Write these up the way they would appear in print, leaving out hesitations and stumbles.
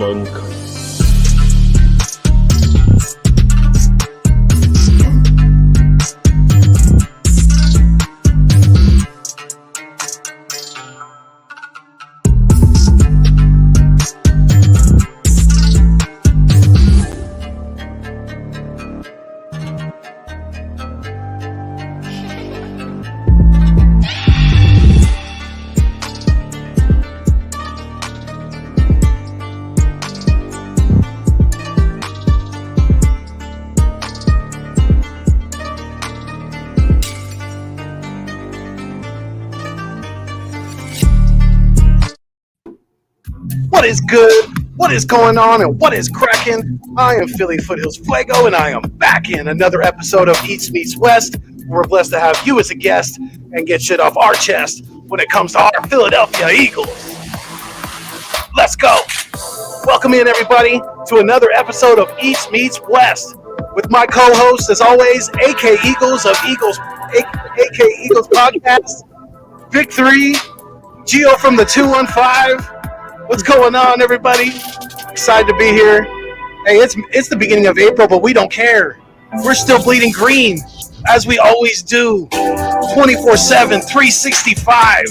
banca. What is good? What is going on? And what is cracking? I am Philly Foothills Fuego, and I am back in another episode of Eagles Meets West. We're blessed to have you as a guest and get shit off our chest when it comes to our Philadelphia Eagles. Let's go. Welcome in, everybody, to another episode of Eagles Meets West with my co-host, as always, AK Eagles of Eagles, AK Eagles Podcast, Vic 3, Gio from the 215. What's going on, everybody? Excited to be here. Hey, it's the beginning of April, but we don't care. We're still bleeding green, as we always do, 24/7, 365.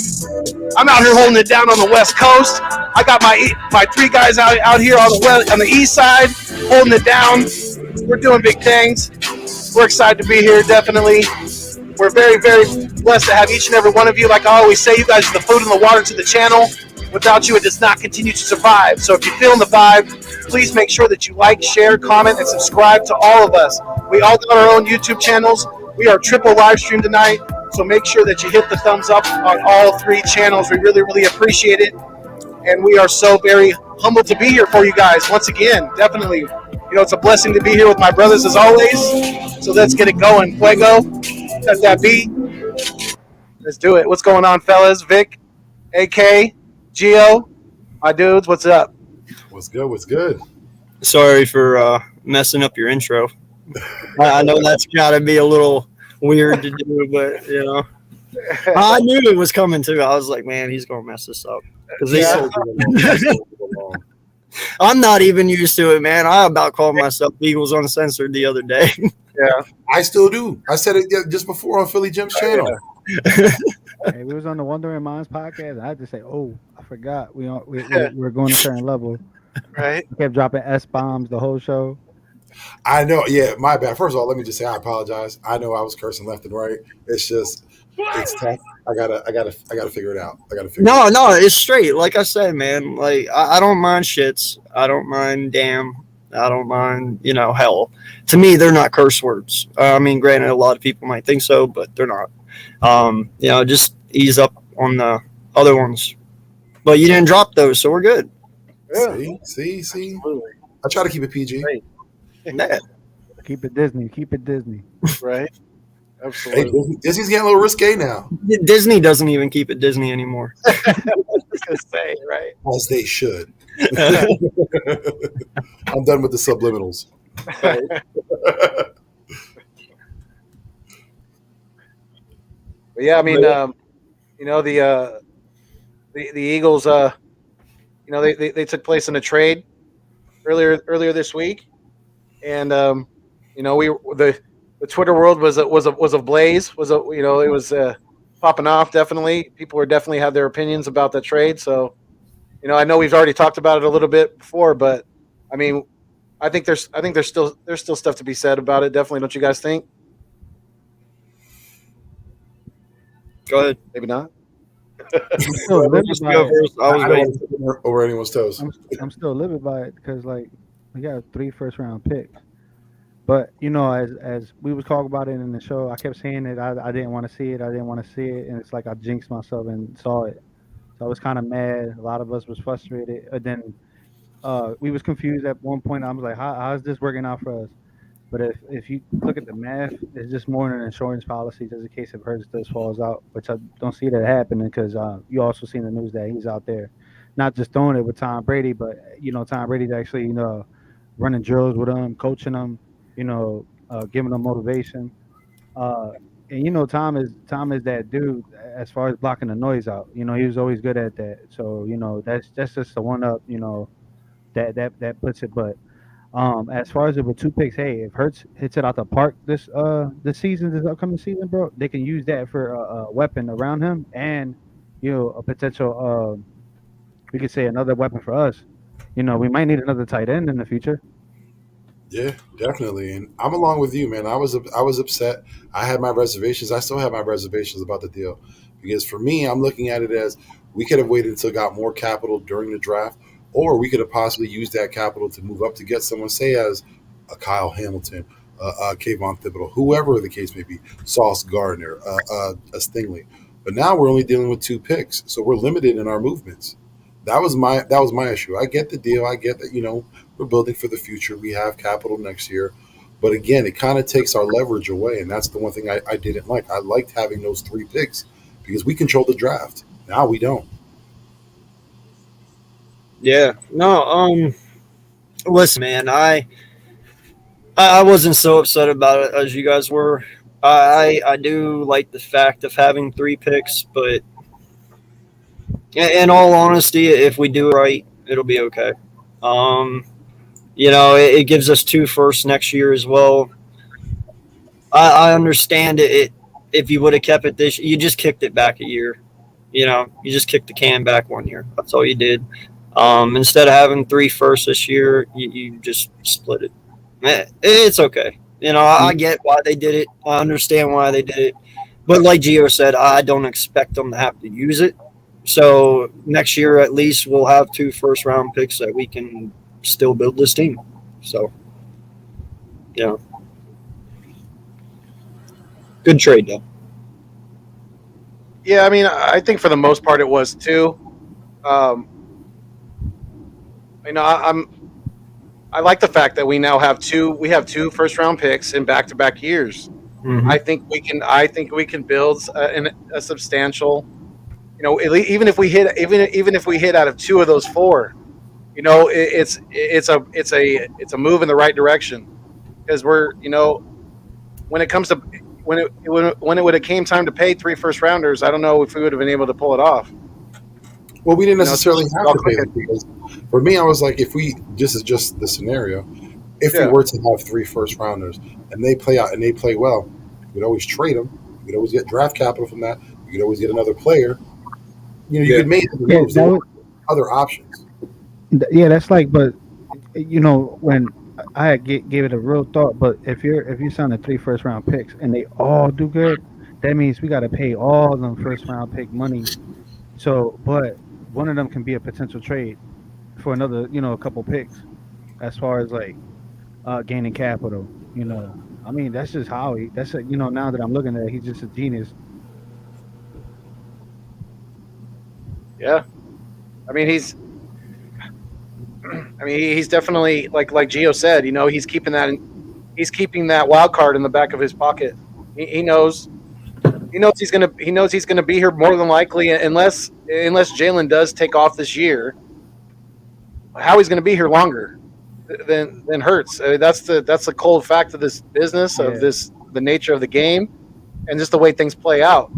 I'm out here holding it down on the West Coast. I got my three guys out here on the East side, holding it down. We're doing big things. We're excited to be here, definitely. We're very, very blessed to have each and every one of you. Like I always say, you guys are the food and the water to the channel. Without you, it does not continue to survive. So if you're feeling the vibe, please make sure that you like, share, comment, and subscribe to all of us. We all got our own YouTube channels. We are triple live stream tonight, so make sure that you hit the thumbs up on all three channels. We really, really appreciate it. And we are so very humbled to be here for you guys. Once again, definitely, it's a blessing to be here with my brothers as always. So let's get it going. Fuego, cut that beat. Let's do it. What's going on, fellas? Vic, AK, Gio, my dudes, what's up? What's good? Sorry for messing up your intro. I know that's got to be a little weird to do, but, I knew it was coming, too. I was like, man, he's going to mess this up. I'm not even used to it, man. I about called myself Eagles Uncensored the other day. Yeah. I still do. I said it just before on Philly Jim's channel. Hey, we was on the Wondering Minds podcast. I had to say, I forgot. We're going to a certain level. Right. We kept dropping S-bombs the whole show. I know. Yeah, my bad. First of all, let me just say I apologize. I know I was cursing left and right. It's just, it's tough. I gotta figure it out. No, it's straight. Like I said, man, like I don't mind shits. I don't mind damn. I don't mind, hell. To me, they're not curse words. I mean, granted, a lot of people might think so, but they're not. Just ease up on the other ones. But you didn't drop those, so we're good. Yeah. See. Absolutely. I try to keep it PG. Right. Yeah. Keep it Disney. Right. Absolutely. Hey, Disney's getting a little risque now. Disney doesn't even keep it Disney anymore. I was going to say, right. As they should. I'm done with the subliminals. Right. But yeah, I mean, the Eagles, they took place in a trade earlier this week, and the Twitter world was ablaze. It was popping off. Definitely, people were definitely had their opinions about the trade. So, I know we've already talked about it a little bit before, but I mean, I think there's still stuff to be said about it. Definitely, don't you guys think? Go ahead. Maybe not. Over anyone's toes. I'm still living by it because, we got 3 first-round picks. But, as we was talking about it in the show, I kept saying it. I didn't want to see it. And it's like I jinxed myself and saw it. So I was kind of mad. A lot of us was frustrated. And then we was confused at one point. I was like, how is this working out for us? But if you look at the math, it's just more than an insurance policy just in case if Hurst does falls out, which I don't see that happening because you also seen the news that he's out there not just throwing it with Tom Brady, but, Tom Brady's actually, running drills with him, coaching him, giving them motivation. And Tom is that dude as far as blocking the noise out. He was always good at that. So that's just a one up. that puts it. But as far as it with 2 picks, hey, if Hurts hits it out the park this upcoming season, bro, they can use that for a weapon around him, and a potential we could say another weapon for us. We might need another tight end in the future. Yeah, definitely. And I'm along with you, man. I was upset. I had my reservations. I still have my reservations about the deal because for me, I'm looking at it as we could have waited until got more capital during the draft, or we could have possibly used that capital to move up to get someone, say as a Kyle Hamilton, Kayvon Thibodeau, whoever the case may be, Sauce Gardner, a Stingley. But now we're only dealing with 2 picks, so we're limited in our movements. That was my issue. I get the deal. I get that we're building for the future. We have capital next year. But again, it kind of takes our leverage away. And that's the one thing I didn't like. I liked having those 3 picks because we control the draft. Now we don't. Yeah. No. Listen, man. I wasn't so upset about it as you guys were. I do like the fact of having 3 picks, but in all honesty, if we do it right, it'll be okay. It gives us 2 firsts next year as well. I understand it. If you would have kept it this, you just kicked it back a year. You just kicked the can back 1 year. That's all you did. Instead of having 3 firsts this year, you just split it. It's okay. I get why they did it. I understand why they did it. But like Gio said, I don't expect them to have to use it. So next year, at least, we'll have 2 first-round picks that we can still build this team. So, good trade, though. Yeah, I mean, I think for the most part it was too. Um, I like the fact that we now have two first round picks in back to back years. Mm-hmm. I think we can build a substantial. Even if we hit out of 2 of those 4, it's a move in the right direction because we're when it comes to when it would have came time to pay 3 first rounders, I don't know if we would have been able to pull it off. Well, we didn't necessarily have to pay them because for me, I was like, if we this is just the scenario. If we were to have 3 first rounders and they play out and they play well, we'd always trade them. We'd always get draft capital from that. We could always get another player. You could make moves. There were other options. Yeah, that's like, but when I had gave it a real thought, but if you sign the 3 first-round picks and they all do good, that means we got to pay all of them first-round pick money. So, but one of them can be a potential trade for another, a couple picks, as far as like gaining capital. I mean, that's just Howie. That's now that I'm looking at it, he's just a genius. Yeah, I mean he's definitely like Gio said. He's keeping that wild card in the back of his pocket. He knows he's gonna be here more than likely unless Jalen does take off this year. Howie's gonna be here longer than Hurts. I mean, that's the cold fact of this business, of the nature of the game, and just the way things play out.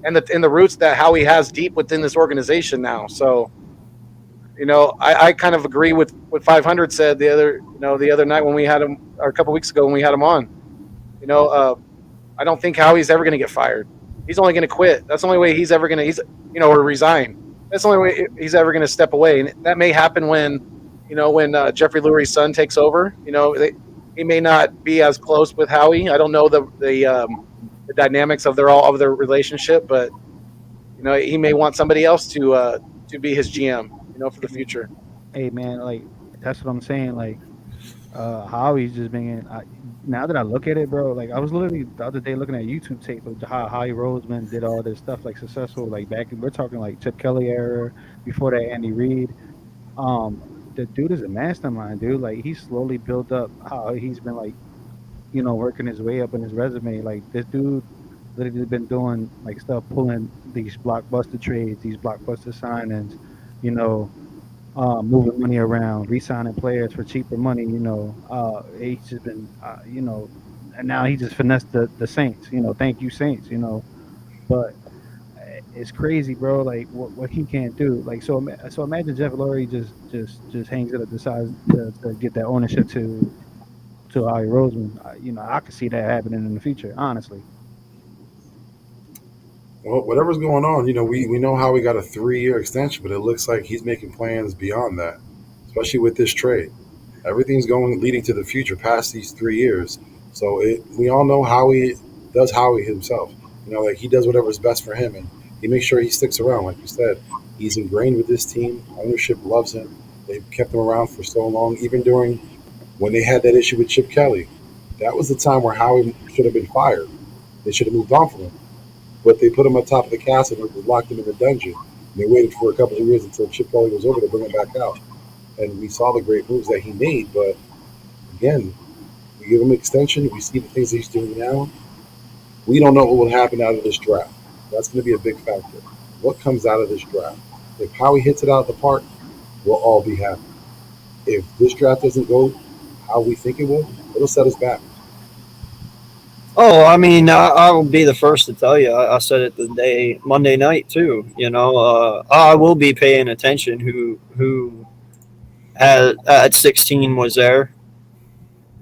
And the roots that Howie has deep within this organization now. So, I kind of agree with what 500 said the other night when we had him, or a couple weeks ago when we had him on. I don't think Howie's ever going to get fired. He's only going to quit. That's the only way he's ever going to or resign. That's the only way he's ever going to step away. And that may happen when Jeffrey Lurie's son takes over. He may not be as close with Howie. I don't know the dynamics of their relationship, but he may want somebody else to be his GM, for the future. Hey man, like that's what I'm saying. Like Howie's just being. Now that I look at it, bro, like I was literally the other day looking at YouTube tape of how Howie Roseman did all this stuff like successful, like we're talking like Chip Kelly era, before that Andy Reid. The dude is a mastermind, dude. Like he slowly built up how he's been like, working his way up in his resume. Like this dude literally been doing like stuff, pulling these blockbuster trades, these blockbuster signings, moving money around, re-signing players for cheaper money. He's just been, and now he just finessed the Saints. Thank you Saints. But it's crazy, bro. Like what he can't do. Like so imagine Jeff Lurie just hangs it up, decides to get that ownership to Howie Roseman. I could see that happening in the future, honestly. Well, whatever's going on, we know how we got a 3-year extension, but it looks like he's making plans beyond that, especially with this trade. Everything's going leading to the future past these 3 years. So we all know Howie does Howie himself. Like he does whatever's best for him, and he makes sure he sticks around. Like you said, he's ingrained with this team. Ownership loves him. They've kept him around for so long, even during when they had that issue with Chip Kelly. That was the time where Howie should have been fired. They should have moved on from him. But they put him on top of the castle and locked him in the dungeon. And they waited for a couple of years until Chip Kelly was over to bring him back out. And we saw the great moves that he made. But again, we give him an extension. We see the things that he's doing now. We don't know what will happen out of this draft. That's going to be a big factor. What comes out of this draft? If Howie hits it out of the park, we'll all be happy. If this draft doesn't go how we think it will, it'll set us back. Oh, I mean, I will be the first to tell you. I said it Monday night too. I will be paying attention who at 16 was there.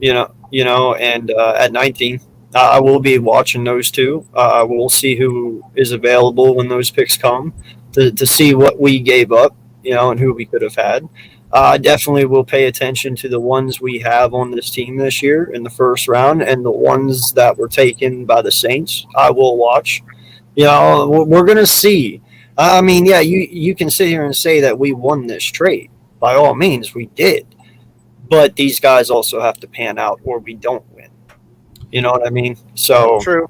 And at 19, I will be watching those two. I will see who is available when those picks come to see what we gave up, and who we could have had. I definitely will pay attention to the ones we have on this team this year in the first round, and the ones that were taken by the Saints. I will watch. We're going to see. I mean, yeah, you can sit here and say that we won this trade. By all means, we did. But these guys also have to pan out, or we don't win. You know what I mean? So True.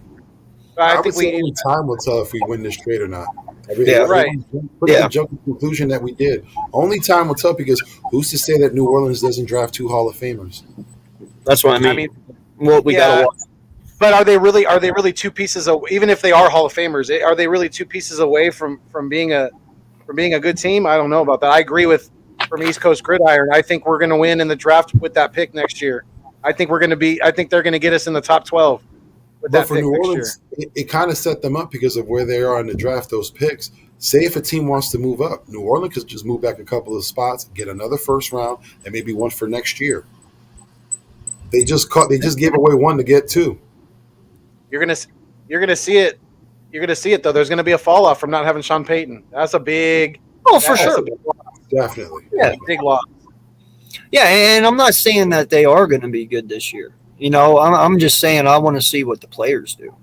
I think only time will tell if we win this trade or not. Right. Put the joking conclusion that we did. Only time will tell, because who's to say that New Orleans doesn't draft 2 Hall of Famers? That's what I mean. We gotta watch. But are they really 2 pieces away? Even if they are Hall of Famers, are they really 2 pieces away from being a good team? I don't know about that. I agree with from East Coast Gridiron. I think we're going to win in the draft with that pick next year. I think they're going to get us in the top 12. But for New Orleans, it kind of set them up because of where they are in the draft, those picks. Say if a team wants to move up, New Orleans could just move back a couple of spots, get another first round, and maybe one for next year. They just gave away 1 to get 2. You're gonna see it. You're gonna see it though. There's gonna be a fall off from not having Sean Payton. That's a big. Oh, for sure. Definitely. Yeah, big loss. Yeah, and I'm not saying that they are going to be good this year. I'm just saying I want to see what the players do.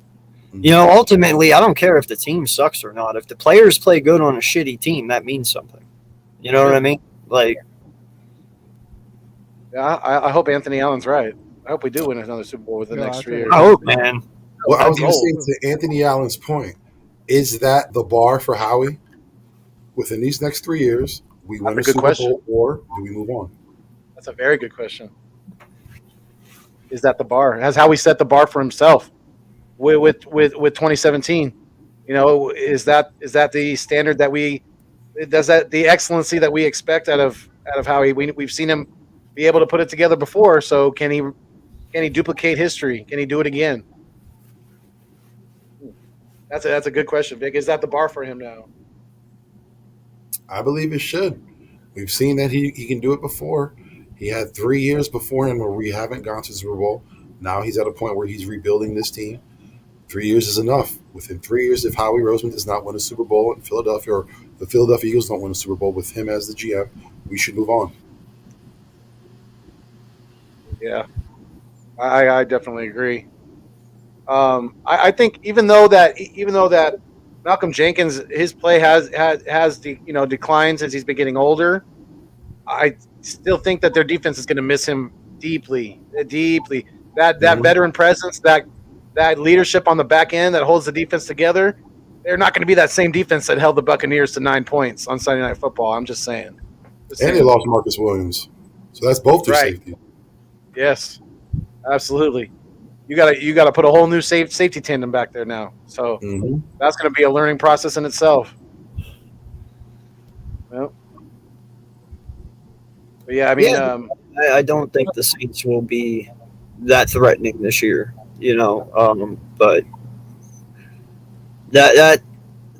Ultimately, I don't care if the team sucks or not. If the players play good on a shitty team, that means something. You know what I mean? Like, yeah, I hope Anthony Allen's right. I hope we do win another Super Bowl within the next 3 years. I hope, man. Well, I was going to say, to Anthony Allen's point, is that the bar for Howie? Within these next 3 years, we win a Super Bowl, or do we move on? That's a very good question. Is that the bar? Has Howie set the bar for himself with 2017? Is that the standard that the excellency that we expect out of Howie? We've seen him be able to put it together before. So can he duplicate history? Can he do it again? That's a good question, Vic. Is that the bar for him now? I believe it should. We've seen that he can do it before. He had 3 years before him where we haven't gone to the Super Bowl. Now he's at a point where he's rebuilding this team. 3 years is enough. Within 3 years, if Howie Roseman does not win a Super Bowl in Philadelphia, or the Philadelphia Eagles don't win a Super Bowl with him as the GM, we should move on. Yeah, I definitely agree. I think even though that Malcolm Jenkins, his play has declined since he's been getting older, I still think that their defense is going to miss him deeply. That veteran presence, that leadership on the back end that holds the defense together, they're not going to be that same defense that held the Buccaneers to 9 points on Sunday Night Football. I'm just saying. And they lost Marcus Williams, so that's both their safety. Yes, absolutely. You got to put a whole new safety tandem back there now. So that's going to be a learning process in itself. Well, but yeah, I mean, I don't think the Saints will be that threatening this year. But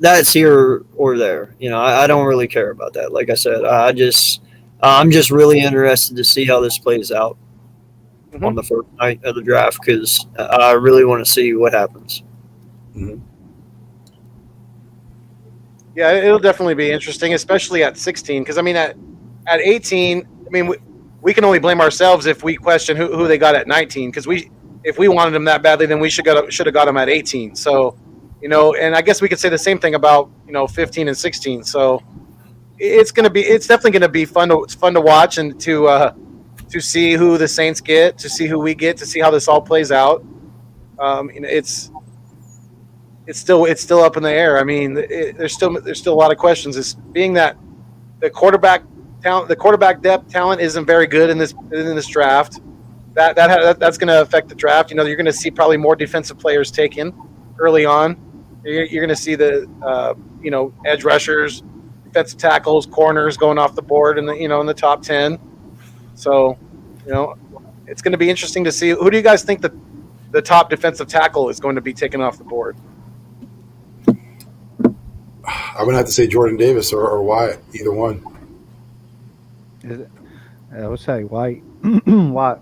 that's here or there. I don't really care about that. Like I said, I'm just really interested to see how this plays out on the first night of the draft because I really want to see what happens. Mhm. Yeah, it'll definitely be interesting, especially at 16. Because I mean, at 18, I mean, we can only blame ourselves if we question who they got at 19. Because if we wanted them that badly, then we should have got them at 18. So, and I guess we could say the same thing about 15 and 16. So it's definitely gonna be fun to watch and to see who the Saints get, to see who we get, to see how this all plays out. It's still up in the air. I mean, there's still a lot of questions. It's being that the quarterback depth talent isn't very good in this draft. That's going to affect the draft. You're going to see probably more defensive players taken early on. You're going to see the edge rushers, defensive tackles, corners going off the board in the top 10. So, it's going to be interesting to see. Who do you guys think the top defensive tackle is going to be taken off the board? I'm gonna have to say Jordan Davis or Wyatt, either one. I would say White. White.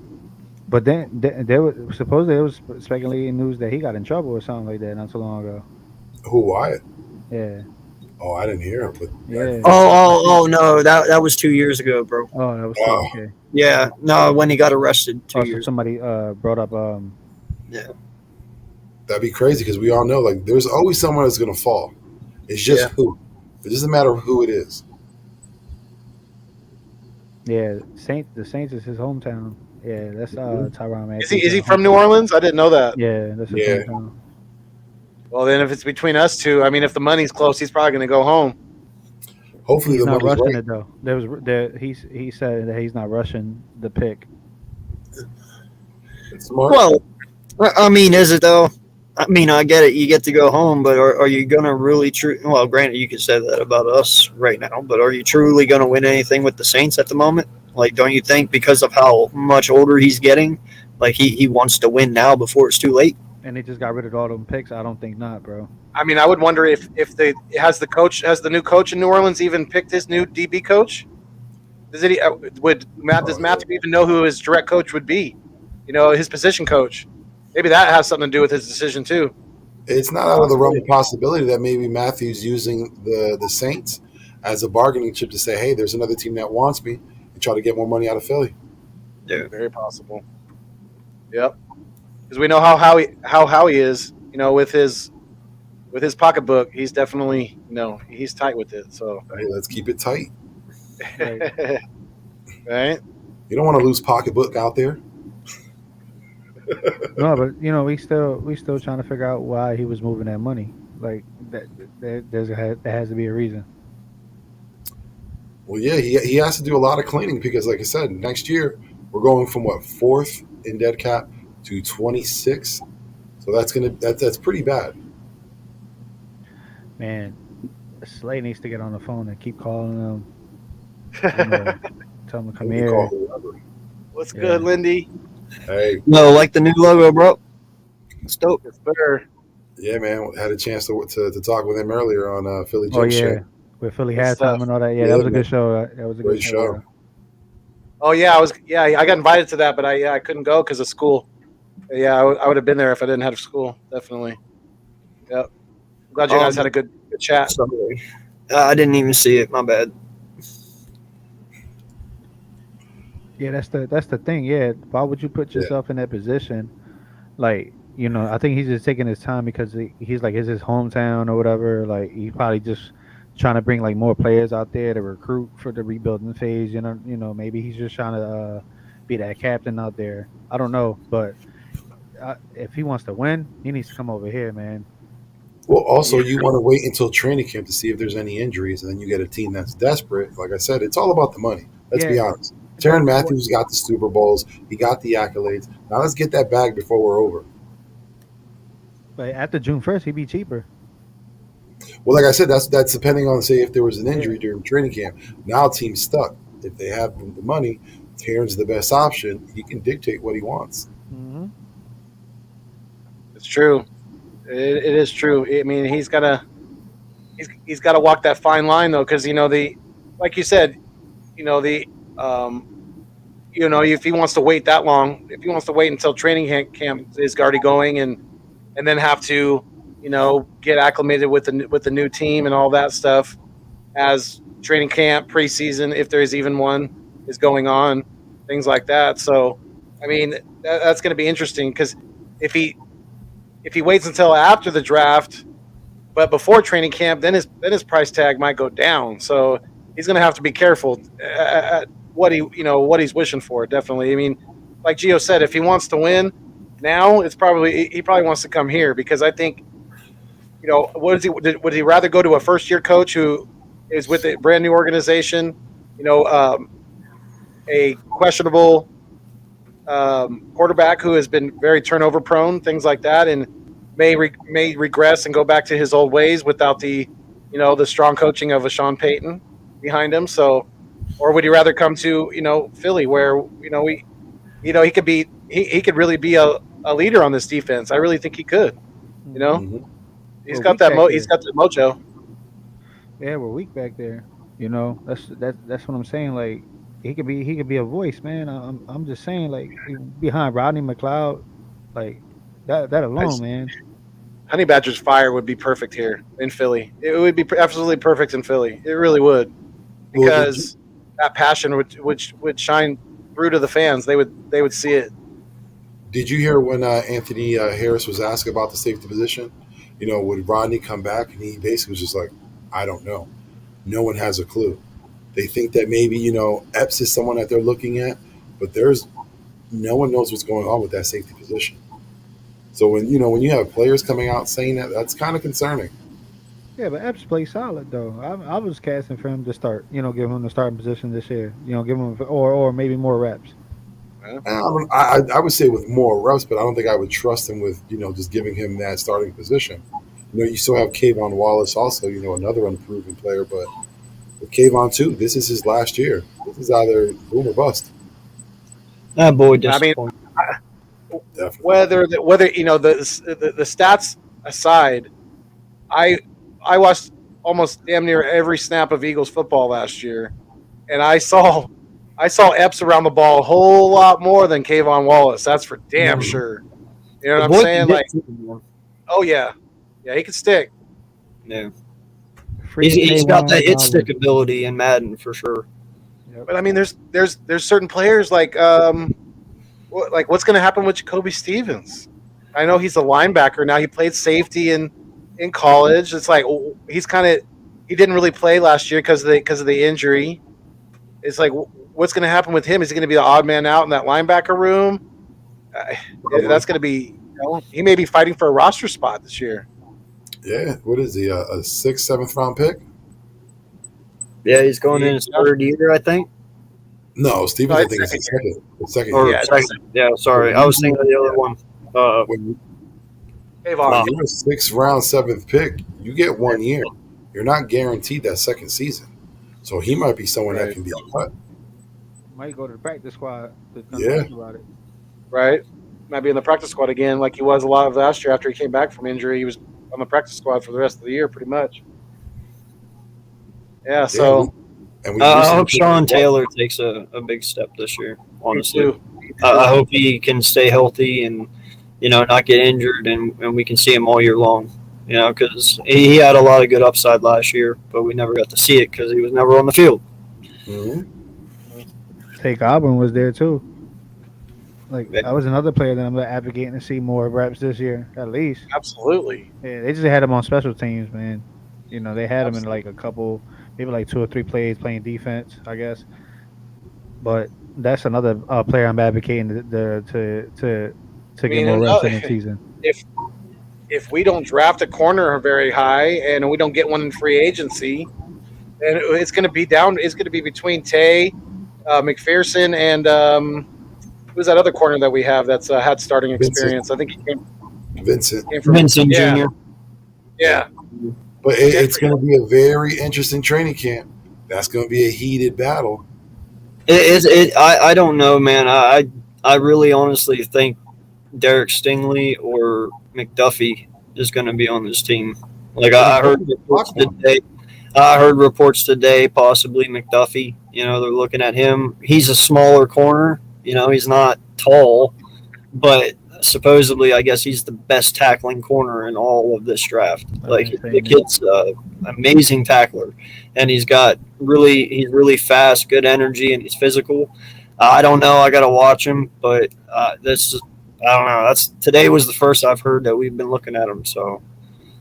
But then there was supposedly it was speculating news that he got in trouble or something like that not so long ago. Who, Wyatt? Yeah. Oh, I didn't hear it, but Yeah. Oh no, that was 2 years ago, bro. Oh, that was okay. Yeah, no, when he got arrested 2 years. Somebody brought up. Yeah, that'd be crazy because we all know like there's always someone that's gonna fall. It's just who. It doesn't matter who it is. Yeah, the Saints is his hometown. Yeah, that's Tyrann Mathieu. Is he from New Orleans? I didn't know that. Yeah, that's his hometown. Well, then if it's between us two, I mean, if the money's close, he's probably going to go home. Hopefully, he's the not money's rushing right. it though. He said that he's not rushing the pick. It's smart. well, I mean, is it though? I mean, I get it. You get to go home, but are you going to really well, granted, you could say that about us right now, but are you truly going to win anything with the Saints at the moment? Like, don't you think because of how much older he's getting, like he wants to win now before it's too late? And they just got rid of all them picks. I don't think not, bro. I mean, I would wonder if has the new coach in New Orleans even picked his new DB coach? Does Matthew even know who his direct coach would be? His position coach. Maybe that has something to do with his decision too. It's not out of the realm of possibility that maybe Matthew's using the Saints as a bargaining chip to say, hey, there's another team that wants me, and try to get more money out of Philly. Yeah, very possible. Yep, because we know how Howie is. With his pocketbook, he's definitely he's tight with it. So hey, let's keep it tight. Right? You don't want to lose pocketbook out there. No, but we still trying to figure out why he was moving that money. Like that there has to be a reason. Well, yeah, he has to do a lot of cleaning because, like I said, next year we're going from 4th in dead cap to 26. So that's pretty bad. Man, Slay needs to get on the phone and keep calling them. Tell them to come here. What's good, Lindy? Hey. No, like the new logo, bro. It's dope. It's better. Yeah, man. Had a chance to talk with him earlier on Philly Oh, Gym yeah. Show. With Philly halftime and all that. Yeah, that was a good show. That was a Great good show. Oh, yeah. I got invited to that, but I couldn't go because of school. Yeah, I would have been there if I didn't have school. Definitely. Yep. I'm glad you guys had a good chat. Sorry. I didn't even see it. My bad. Yeah, that's the thing. Yeah, why would you put yourself in that position? Like, I think he's just taking his time because he's like, it's his hometown or whatever. Like, he's probably just trying to bring like more players out there to recruit for the rebuilding phase. Maybe he's just trying to be that captain out there. I don't know, but if he wants to win, he needs to come over here, man. Well, also, you want to wait until training camp to see if there's any injuries, and then you get a team that's desperate. Like I said, it's all about the money. Let's be honest. Tyrann Mathieu got the Super Bowls. He got the accolades. Now let's get that bag before we're over. But after June 1st, he'd be cheaper. Well, like I said, that's depending on, say, if there was an injury during training camp. Now team's stuck. If they have the money, Tyrann's the best option. He can dictate what he wants. Mm-hmm. It's true. It is true. I mean, he's got he's got to walk that fine line though, because like you said, if he wants to wait that long, if he wants to wait until training camp is already going and then have to get acclimated with the new team and all that stuff as training camp, preseason, if there is even one, is going on, things like that. So, I mean, that's going to be interesting because if he waits until after the draft, but before training camp, then his price tag might go down. So he's going to have to be careful at what he's wishing for. Definitely. I mean, like Gio said, if he wants to win now, he probably wants to come here because I think, would he rather go to a first year coach who is with a brand new organization, a questionable quarterback who has been very turnover prone, things like that, and may regress and go back to his old ways without the strong coaching of a Sean Payton behind him. So, or would he rather come to Philly where he could really be a leader on this defense? I really think he could. Mm-hmm. He's got the mojo. Yeah, we're weak back there. That's what I'm saying. Like he could be a voice, man. I'm just saying, like behind Rodney McLeod, like that alone, man. Honey Badger's fire would be perfect here in Philly. It would be absolutely perfect in Philly. It really would, because that passion would shine through to the fans. They would see it. Did you hear when Anthony Harris was asked about the safety position? Would Rodney come back? And he basically was just like, I don't know. No one has a clue. They think that maybe, Epps is someone that they're looking at, but no one knows what's going on with that safety position. So when you have players coming out saying that, that's kind of concerning. Yeah, but Epps plays solid though. I was casting for him to start. Give him the starting position this year. Give him or maybe more reps. I would say with more reps, but I don't think I would trust him with just giving him that starting position. You still have Kayvon Wallace also, another unproven player, but with Kayvon too, this is his last year. This is either boom or bust. That boy disappointed. Whether the stats aside, I watched almost damn near every snap of Eagles football last year, and I saw Epps around the ball a whole lot more than Kayvon Wallace. That's for damn sure. You know what I'm saying? Like, oh yeah, he can stick. Yeah, he's got that hit stick ability in Madden for sure. But I mean, there's certain players like what's going to happen with Jacoby Stevens? I know he's a linebacker now. He played safety in college. It's like he didn't really play last year because of the injury. It's like, what's going to happen with him? Is he going to be the odd man out in that linebacker room? That's going to be. He may be fighting for a roster spot this year. Yeah, what is he? A 6th, 7th round pick? Yeah, he's going in his third year, I think. No, Stevens, I think it's the second year. Yeah, sorry. I was thinking of the other one. When you're a 6th round, 7th pick, you get 1 year. You're not guaranteed that second season. So he might be someone that can be cut. Might go to the practice squad to talk about it. Right. Might be in the practice squad again like he was a lot of last year after he came back from injury. He was on the practice squad for the rest of the year pretty much. Yeah, so... I hope Sean Taylor takes a big step this year, honestly. I hope he can stay healthy and, not get injured and we can see him all year long, because he had a lot of good upside last year, but we never got to see it because he was never on the field. Mm-hmm. Take Auburn was there too. Like, that was another player that I'm advocating to see more reps this year, at least. Absolutely. Yeah, they just had him on special teams, man. They had him in like a couple, maybe like 2 or 3 plays playing defense, I guess. But that's another player I'm advocating to get more reps in the season. If we don't draft a corner very high and we don't get one in free agency, then it's going to be down. It's going to be between Tay, McPherson, and who's that other corner that we have that's had starting experience? I think he came. Vincent Jr. Yeah. But it's going to be a very interesting training camp. That's going to be a heated battle. I don't know, man. I really honestly think Derek Stingley or McDuffie is going to be on this team. Like I heard reports today. I heard reports today, possibly McDuffie. You know, they're looking at him. He's a smaller corner. You know, he's not tall, but supposedly, I guess he's the best tackling corner in all of this draft. Like the kid's amazing tackler, and he's really fast, good energy, and he's physical. I don't know. I got to watch him, but I don't know. Today was the first I've heard that we've been looking at him. So.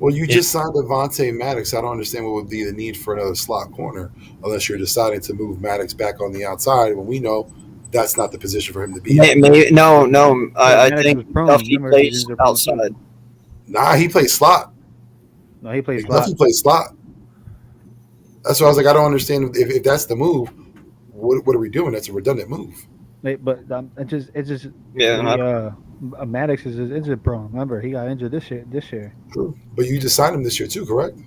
Well, you just signed Devontae Maddox. I don't understand what would be the need for another slot corner unless you're deciding to move Maddox back on the outside when we know that's not the position for him to be in. No. I think Duffy plays outside. Nah, he plays slot. No, he plays slot. Duffy plays slot. That's why I was like, I don't understand if that's the move. What are we doing? That's a redundant move. But it's just Maddox is injury prone. Remember, he got injured this year. True, but you just signed him this year too, correct?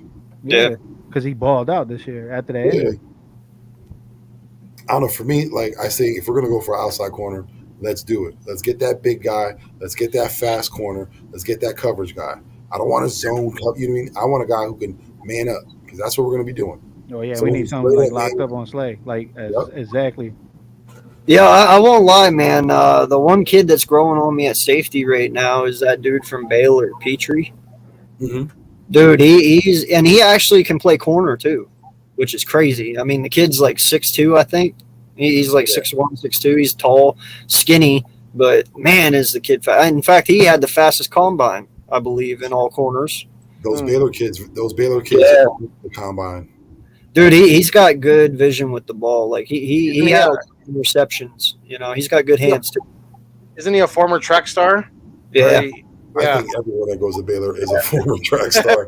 Yeah, because he balled out this year after that injury. I don't know. For me, like I say, if we're gonna go for an outside corner, let's do it. Let's get that big guy. Let's get that fast corner. Let's get that coverage guy. I don't want a zone cover. You know what I mean? I want a guy who can man up because that's what we're gonna be doing. Oh yeah, so we need something like locked up on Slay, exactly. Yeah, I won't lie, man. The one kid that's growing on me at safety right now is that dude from Baylor, Petrie. Mm-hmm. Dude, he actually can play corner too, which is crazy. I mean, the kid's like 6'2", I think. He's like 6'1", 6'2". He's tall, skinny, but man, is the kid fast. In fact, he had the fastest combine, I believe, in all corners. Those Baylor kids, yeah. The combine. Dude, he's got good vision with the ball. Like he had receptions. You know, he's got good hands too. Isn't he a former track star? Yeah. I think everyone that goes to Baylor is a former track star.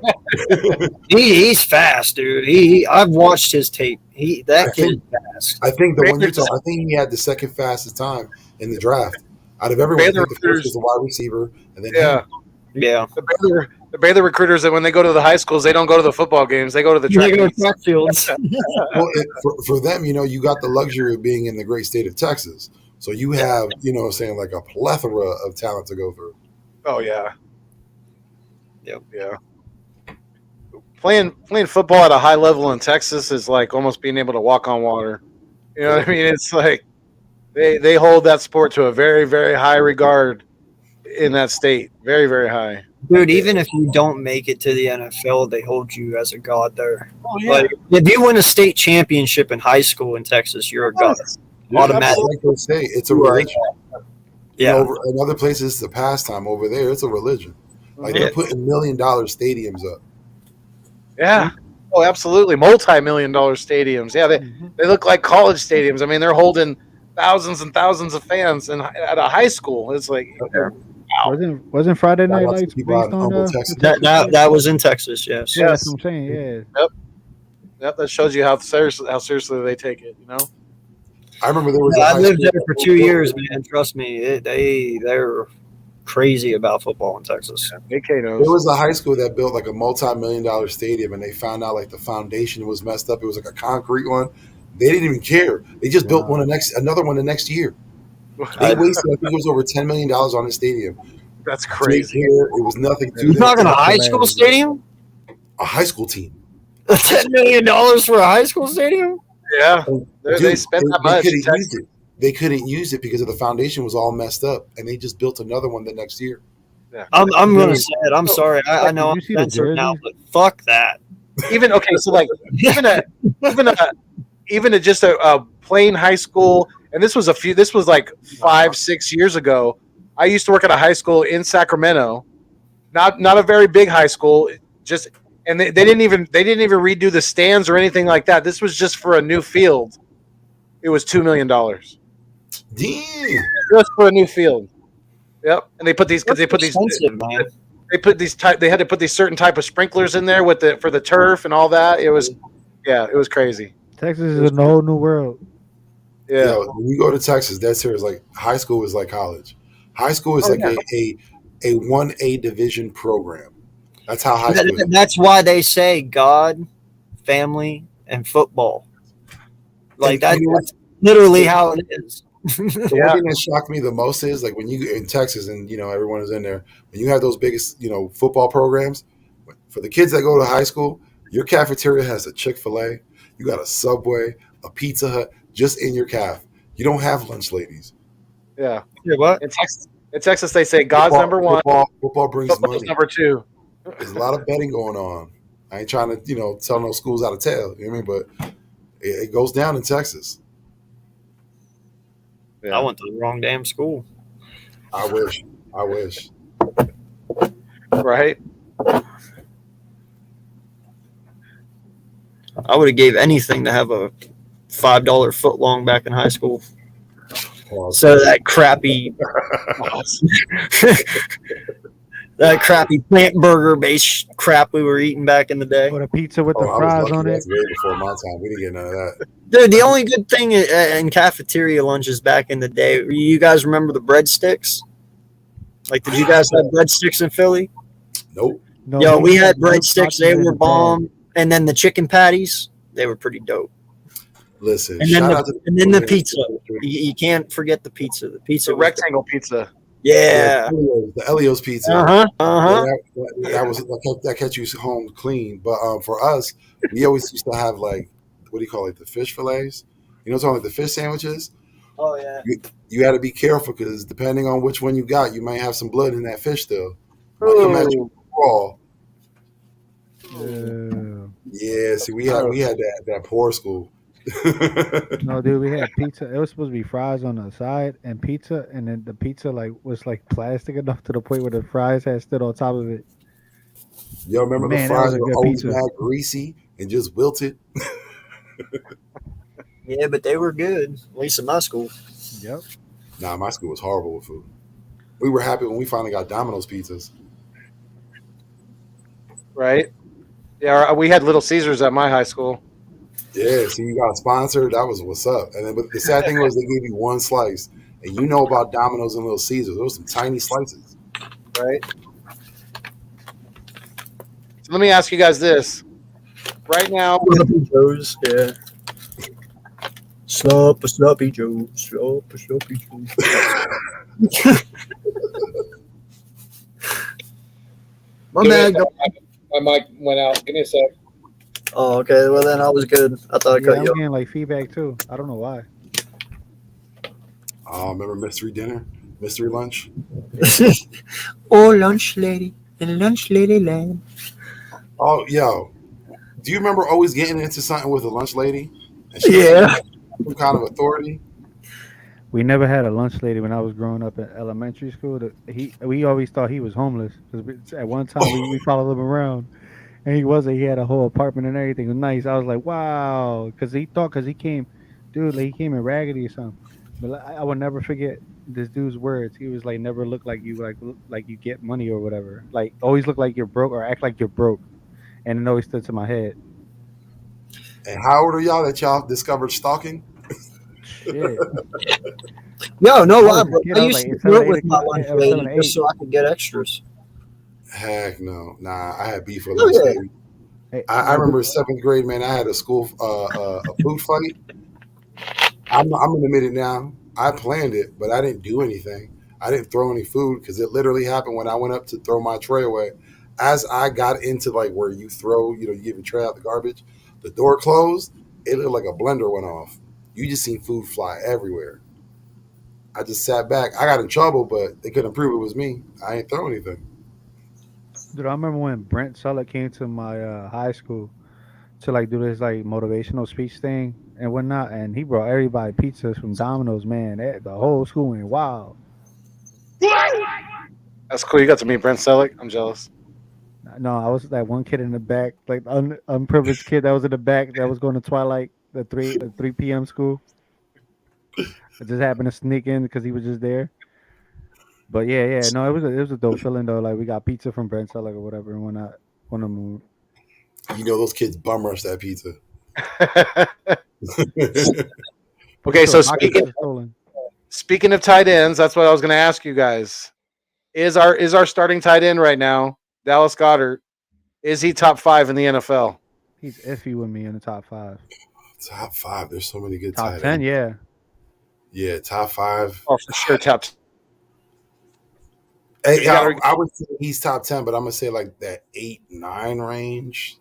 He's fast, dude. I've watched his tape. That kid is fast. I think the one you're talking, I think he had the second fastest time in the draft out of everyone. Baylor the first was the wide receiver, and then yeah. The Baylor recruiters, that when they go to the high schools, they don't go to the football games. They go to the track fields. Well, for them, you know, you got the luxury of being in the great state of Texas. So you have, you know, saying like a plethora of talent to go through. Oh, yeah. Yep. Yeah. Playing football at a high level in Texas is like almost being able to walk on water. You know what I mean? It's like they hold that sport to a very, very high regard in that state. Very, very high. Dude, even if you don't make it to the NFL, they hold you as a god there. Oh, yeah. Like, if you win a state championship in high school in Texas, you're a god. Automatically. Like they say, it's a religion. Yeah. You know, in other places, it's a pastime. Over there, it's a religion. Like they're putting $1 million stadiums up. Yeah. Oh, absolutely. Multi-million-dollar stadiums. Yeah, they look like college stadiums. I mean, they're holding thousands and thousands of fans at a high school. It's like, wow. Wasn't Friday Night Lights based on that was in Texas? Yes. Yeah, that's what I'm saying. Yeah. Yep. That shows you how seriously they take it. You know. I remember there was. I lived there for 2 years, man. Trust me, they're crazy about football in Texas. Yeah, there was a high school that built like a multi-million-dollar stadium, and they found out like the foundation was messed up. It was like a concrete one. They didn't even care. They just built another one the next year. They wasted, I think it was over $10 million on the stadium. That's crazy. It was nothing to You talking a high school stadium? A high school team. $10 million for a high school stadium? Yeah. They spent that much. They couldn't use it because of the foundation was all messed up, and they just built another one the next year. Yeah. I'm going to say it. I'm sorry. I know I'm censored now, but fuck that. Even just a plain high school, and this was like 5-6 years ago. I used to work at a high school in Sacramento, not a very big high school, and they didn't even redo the stands or anything like that. This was just for a new field. It was $2 million. Damn. Just for a new field. Yep. And they had to put these certain type of sprinklers in there for the turf and all that. It was crazy. Texas is a whole new world. Yeah. When you go to Texas, that's here. It's like high school is like college. High school is a 1A division program. That's how high school is. That's why they say God, family, and football. Like that's literally how it is. The one thing that shocked me the most is like when you in Texas and you know everyone is in there, when you have those biggest football programs, For the kids that go to high school, your cafeteria has a Chick-fil-A, you got a Subway, a Pizza Hut just in your caf. You don't have lunch ladies. Yeah. Yeah, what? In Texas, they say God's number one, Football brings football's money. number two. There's a lot of betting going on. I ain't trying to, tell no schools out of tail. You know what I mean? But it goes down in Texas. Yeah. I went to the wrong damn school. I wish. Right? I would have gave anything to have a $5 foot long back in high school. Pause. So that crappy, that crappy plant burger based crap we were eating back in the day. Or the pizza with the I was fries lucky. on it. That's way before my time. We didn't get none of that. Dude, the only good thing in cafeteria lunches back in the day, you guys remember the breadsticks? Like, did you guys have breadsticks in Philly? Nope. No, Yo, we had no breadsticks. They sausages in were the bomb. And then the chicken patties, they were pretty dope. Listen, And then shout the, out to and then the pizza. You can't forget the pizza. The pizza The was rectangle pizza. Yeah. the Elio's pizza. That kept you home clean. But for us, we always used to have like, what do you call it, the fish fillets? You know, like the fish sandwiches. Oh yeah. You got to be careful because depending on which one you got, you might have some blood in that fish still. Might come at you raw. Yeah, see, we had that poor school. No, dude, we had pizza. It was supposed to be fries on the side and pizza, and then the pizza was like plastic enough to the point where the fries had stood on top of it. Yo, remember Man, the that was fries a were good always pizza. mad greasy and just wilted? Yeah, but they were good. At least in my school. Yep. Nah, my school was horrible with food. We were happy when we finally got Domino's pizzas. Right? Yeah, we had Little Caesars at my high school. Yeah, so you got sponsored. That was what's up. And then, but the sad thing was they gave you one slice, and you know about Domino's and Little Caesars. Those some tiny slices. Right? So let me ask you guys this. Right now, Sloppy Joe's, yeah. Sloppy Joe. Sloppy Joe. My bad. my mic went out. Give me a sec. Oh, okay. Well, then I was good. I thought I Yeah, cut I'm you off. getting like feedback too. I don't know why. Remember mystery dinner, mystery lunch? Oh, lunch lady in lunch lady land. Oh, yo, do you remember always getting into something with a lunch lady? And she Yeah. had some kind of authority. We never had a lunch lady when I was growing up in elementary school. We always thought he was homeless because at one time we followed him around, and he wasn't. He had a whole apartment and everything. It was nice. I was like, wow, because he came, dude, like he came in raggedy or something. But I will never forget this dude's words. He was like, never look like you like you get money or whatever. Like always look like you're broke or act like you're broke, and it always stood to my head. And how old are y'all that y'all discovered stalking? Shit. No, no I lie, was a bro. kid, I I was used like, to it's 7, flirt 8 with my o'clock. lunch I was 7 lady or 8. just so I could get extras. Heck no. Nah, I had beef with a Oh, lunch yeah. lady. Hey, I remember 7th grade, man. I had a school a food fight. I'm gonna admit it now. I planned it, but I didn't do anything. I didn't throw any food because it literally happened when I went up to throw my tray away. As I got into like where you throw, you give your tray out the garbage, the door closed. It looked like a blender went off. You just seen food fly everywhere. I just sat back. I got in trouble, but they couldn't prove it was me. I ain't throw anything. Dude, I remember when Brent Sullett came to my high school to like do this like motivational speech thing and whatnot, and he brought everybody pizzas from Domino's. Man, the whole school went wild. That's cool. You got to meet Brent Selleck. I'm jealous. No, I was that one kid in the back, like unprivileged kid that was in the back that was going to Twilight, the 3 p.m. school. I just happened to sneak in because he was just there. But yeah, no, it was a dope feeling though. Like we got pizza from Brent Sullett or whatever and whatnot. When I moved. Those kids bum rush that pizza. Okay, so Pockets are stolen. speaking of tight ends, that's what I was going to ask you guys. Is our starting tight end right now, Dallas Goedert, is he top 5 in the NFL? He's iffy with me in the top 5. Top 5. There's so many good Top tight 10, ends. yeah. Yeah, top 5. Oh, for sure, top 10. Hey, I would say he's top 10, but I'm gonna say like that 8-9 range.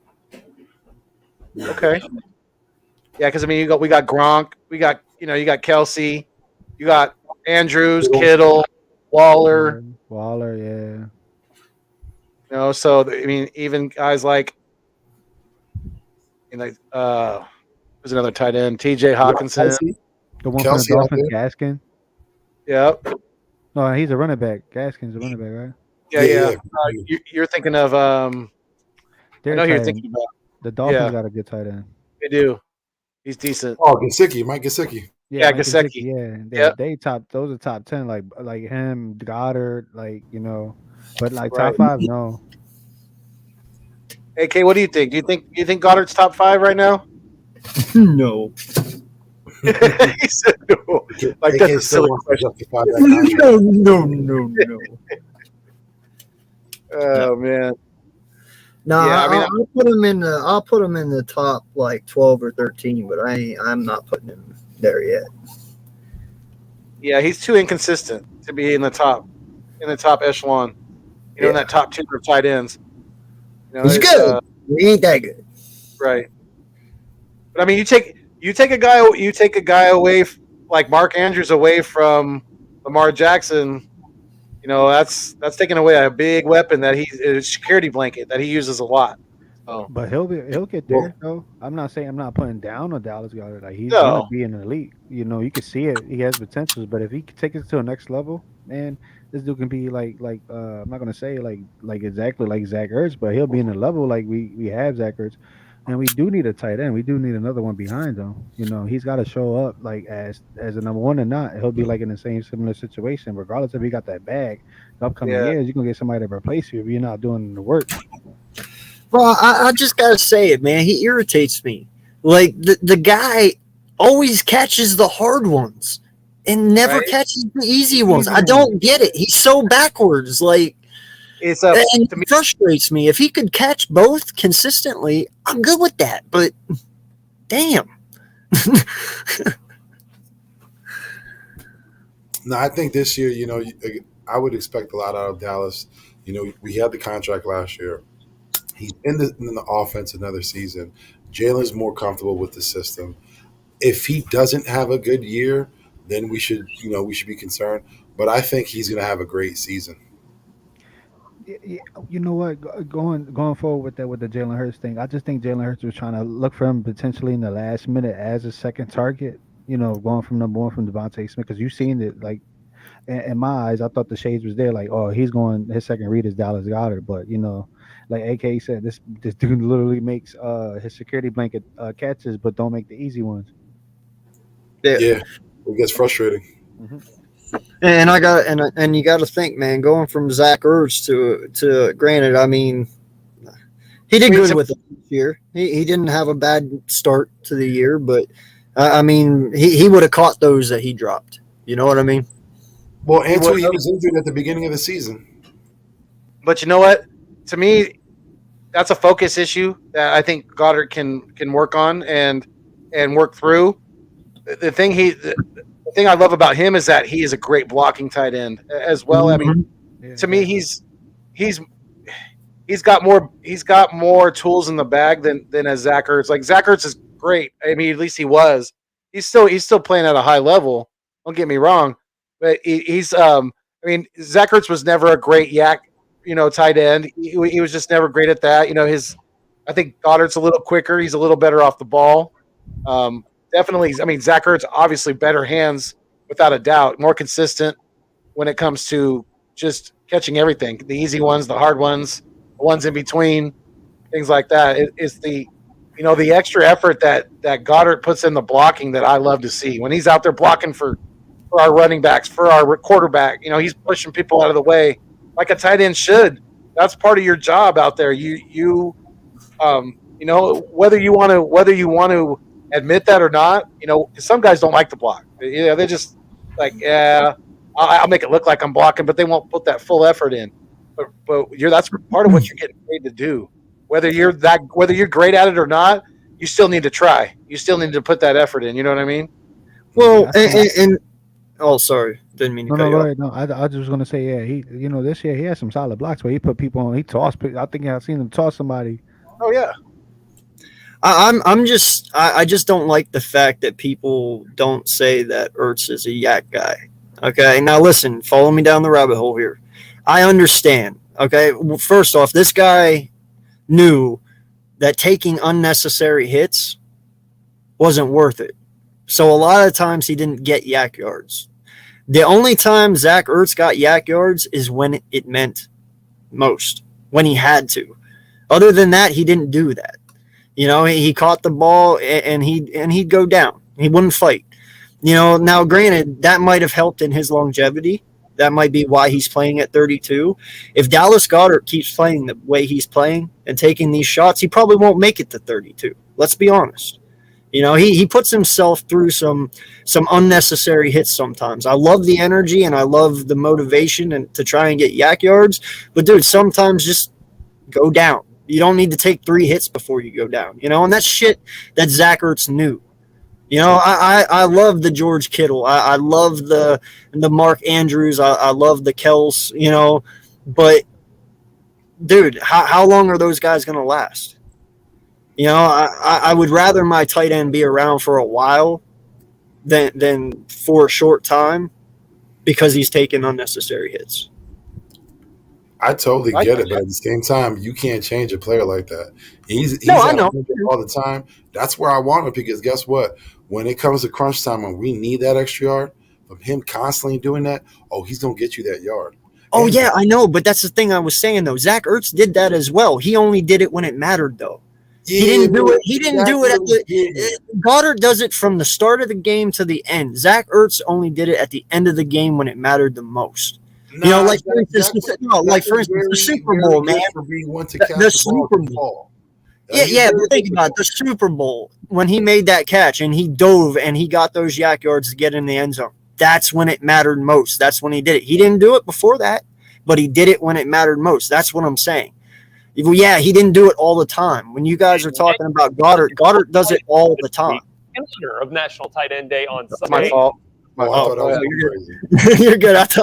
Okay. Yeah, because I mean, we got Gronk, we got you got Kelsey, you got Andrews, Kittle, Waller. Waller, yeah. So I mean, even guys like, there's another tight end, T.J. Hawkinson. The one Kelsey from the out Dolphins, there. Gaskin. Yep. No, he's a running back. Gaskin's a running back, right? Yeah. You're thinking of I Their know who you're tight end. thinking about. The Dolphins Yeah. got a good tight end. They do. He's decent. Oh, Mike Gesicki. Yeah, Mike Gesicki. Yeah, they top. Those are top 10. Like him, Goddard. But like top 5, no. AK, what do you think? Do you think Goddard's top 5 right now? No. He said no. Like that's a silly question. No. Oh man. No, Yeah, I'll put him in the top like 12 or 13, but I'm not putting him there yet. Yeah, he's too inconsistent to be in the top echelon. In that top tier of tight ends. He's good. He ain't that good. Right. But I mean, you take a guy away like Mark Andrews away from Lamar Jackson. That's taking away a big weapon that a security blanket that he uses a lot. Oh. But he'll get there though. I'm not saying I'm not putting down on Dallas Goedert. Like he's gonna be an elite. You can see it. He has potentials, but if he can take it to the next level, man, this dude can be like I'm not gonna say like exactly like Zach Ertz, but he'll be in the level like we have Zach Ertz. And we do need a tight end. We do need another one behind him. He's got to show up like as a number one or not. He'll be like in the same similar situation, regardless if he got that bag. The upcoming years, you're gonna get somebody to replace you if you're not doing the work. Well, I just gotta say it, man. He irritates me. Like the guy always catches the hard ones and never catches the easy ones. I don't get it. He's so backwards. Like. It frustrates me. If he could catch both consistently, I'm good with that. But damn. No, I think this year, I would expect a lot out of Dallas. We had the contract last year. He's in the offense another season. Jalen's more comfortable with the system. If he doesn't have a good year, then we should be concerned. But I think he's going to have a great season. You know what? Going forward with the Jalen Hurst thing, I just think Jalen Hurst was trying to look for him potentially in the last minute as a second target. Going from number 1 from Devontae Smith, because you've seen it. Like in my eyes, I thought the shades was there. Like, oh, he's going. His second read is Dallas Goedert, but like AK said, this dude literally makes his security blanket catches, but don't make the easy ones. Yeah, it gets frustrating. Mm-hmm. And you got to think, man, going from Zach Ertz to granted, I mean, he did good with it this year. He didn't have a bad start to the year, but I mean, he would have caught those that he dropped. You know what I mean? Well, Anthony was injured at the beginning of the season. But you know what? To me, that's a focus issue that I think Goddard can work on and work through. The thing I love about him is that he is a great blocking tight end as well. I mean, to me, he's got more tools in the bag than as Zach Ertz. Like Zach Ertz is great. I mean, at least he was. He's still playing at a high level. Don't get me wrong, but he's. I mean, Zach Ertz was never a great yak, tight end. He was just never great at that. I think Goddard's a little quicker. He's a little better off the ball. Definitely, I mean, Zach Ertz, obviously better hands, without a doubt, more consistent when it comes to just catching everything, the easy ones, the hard ones, the ones in between, things like that. It's the extra effort that Goddard puts in the blocking that I love to see. When he's out there blocking for our running backs, for our quarterback, he's pushing people out of the way like a tight end should. That's part of your job out there. Whether you want to admit that or not, some guys don't like to block. They just like, I'll make it look like I'm blocking, but they won't put that full effort in. But that's part of what you're getting paid to do. Whether you're great at it or not, you still need to try. You still need to put that effort in. You know what I mean? Well, and sorry. Didn't mean to No, cut no, you go off. ahead. No, I just was gonna say, yeah, this year he had some solid blocks where he put people on. He tossed. I think I've seen him toss somebody. Oh yeah. I just don't like the fact that people don't say that Ertz is a yak guy. Okay, now listen, follow me down the rabbit hole here. I understand. Okay, well, first off, this guy knew that taking unnecessary hits wasn't worth it. So a lot of times he didn't get yak yards. The only time Zach Ertz got yak yards is when it meant most, when he had to. Other than that, he didn't do that. You know, he caught the ball and he'd go down. He wouldn't fight. You know, now granted, that might have helped in his longevity. That might be why he's playing at 32. If Dallas Goedert keeps playing the way he's playing and taking these shots, he probably won't make it to 32. Let's be honest. You know, he puts himself through some unnecessary hits sometimes. I love the energy and I love the motivation and to try and get yak yards. But, dude, sometimes just go down. You don't need to take 3 hits before you go down. You know, and that's shit that Zach Ertz knew. You know, I love the George Kittle. I love the Mark Andrews. I love the Kells, you know. But, dude, how long are those guys going to last? You know, I would rather my tight end be around for a while than for a short time because he's taking unnecessary hits. I totally get it, but at the same time, you can't change a player like that. He's No, I at know. all the time. That's where I want him because guess what? When it comes to crunch time, when we need that extra yard, from him constantly doing that, he's going to get you that yard. Oh, yeah, I know, but that's the thing I was saying, though. Zach Ertz did that as well. He only did it when it mattered, though. He didn't do it. He didn't do it at the. Goddard does it from the start of the game to the end. Zach Ertz only did it at the end of the game when it mattered the most. You know, like for instance, the Super Bowl, man. The Super Bowl. Yeah, but think about it. The Super Bowl when he made that catch and he dove and he got those yak yards to get in the end zone. That's when it mattered most. That's when he did it. He didn't do it before that, but he did it when it mattered most. That's what I'm saying. Well, yeah, he didn't do it all the time. When you guys are talking about Goddard does it all the time. Answer of National Tight End Day on That's Sunday. my fault. I thought that was crazy. You're good. I was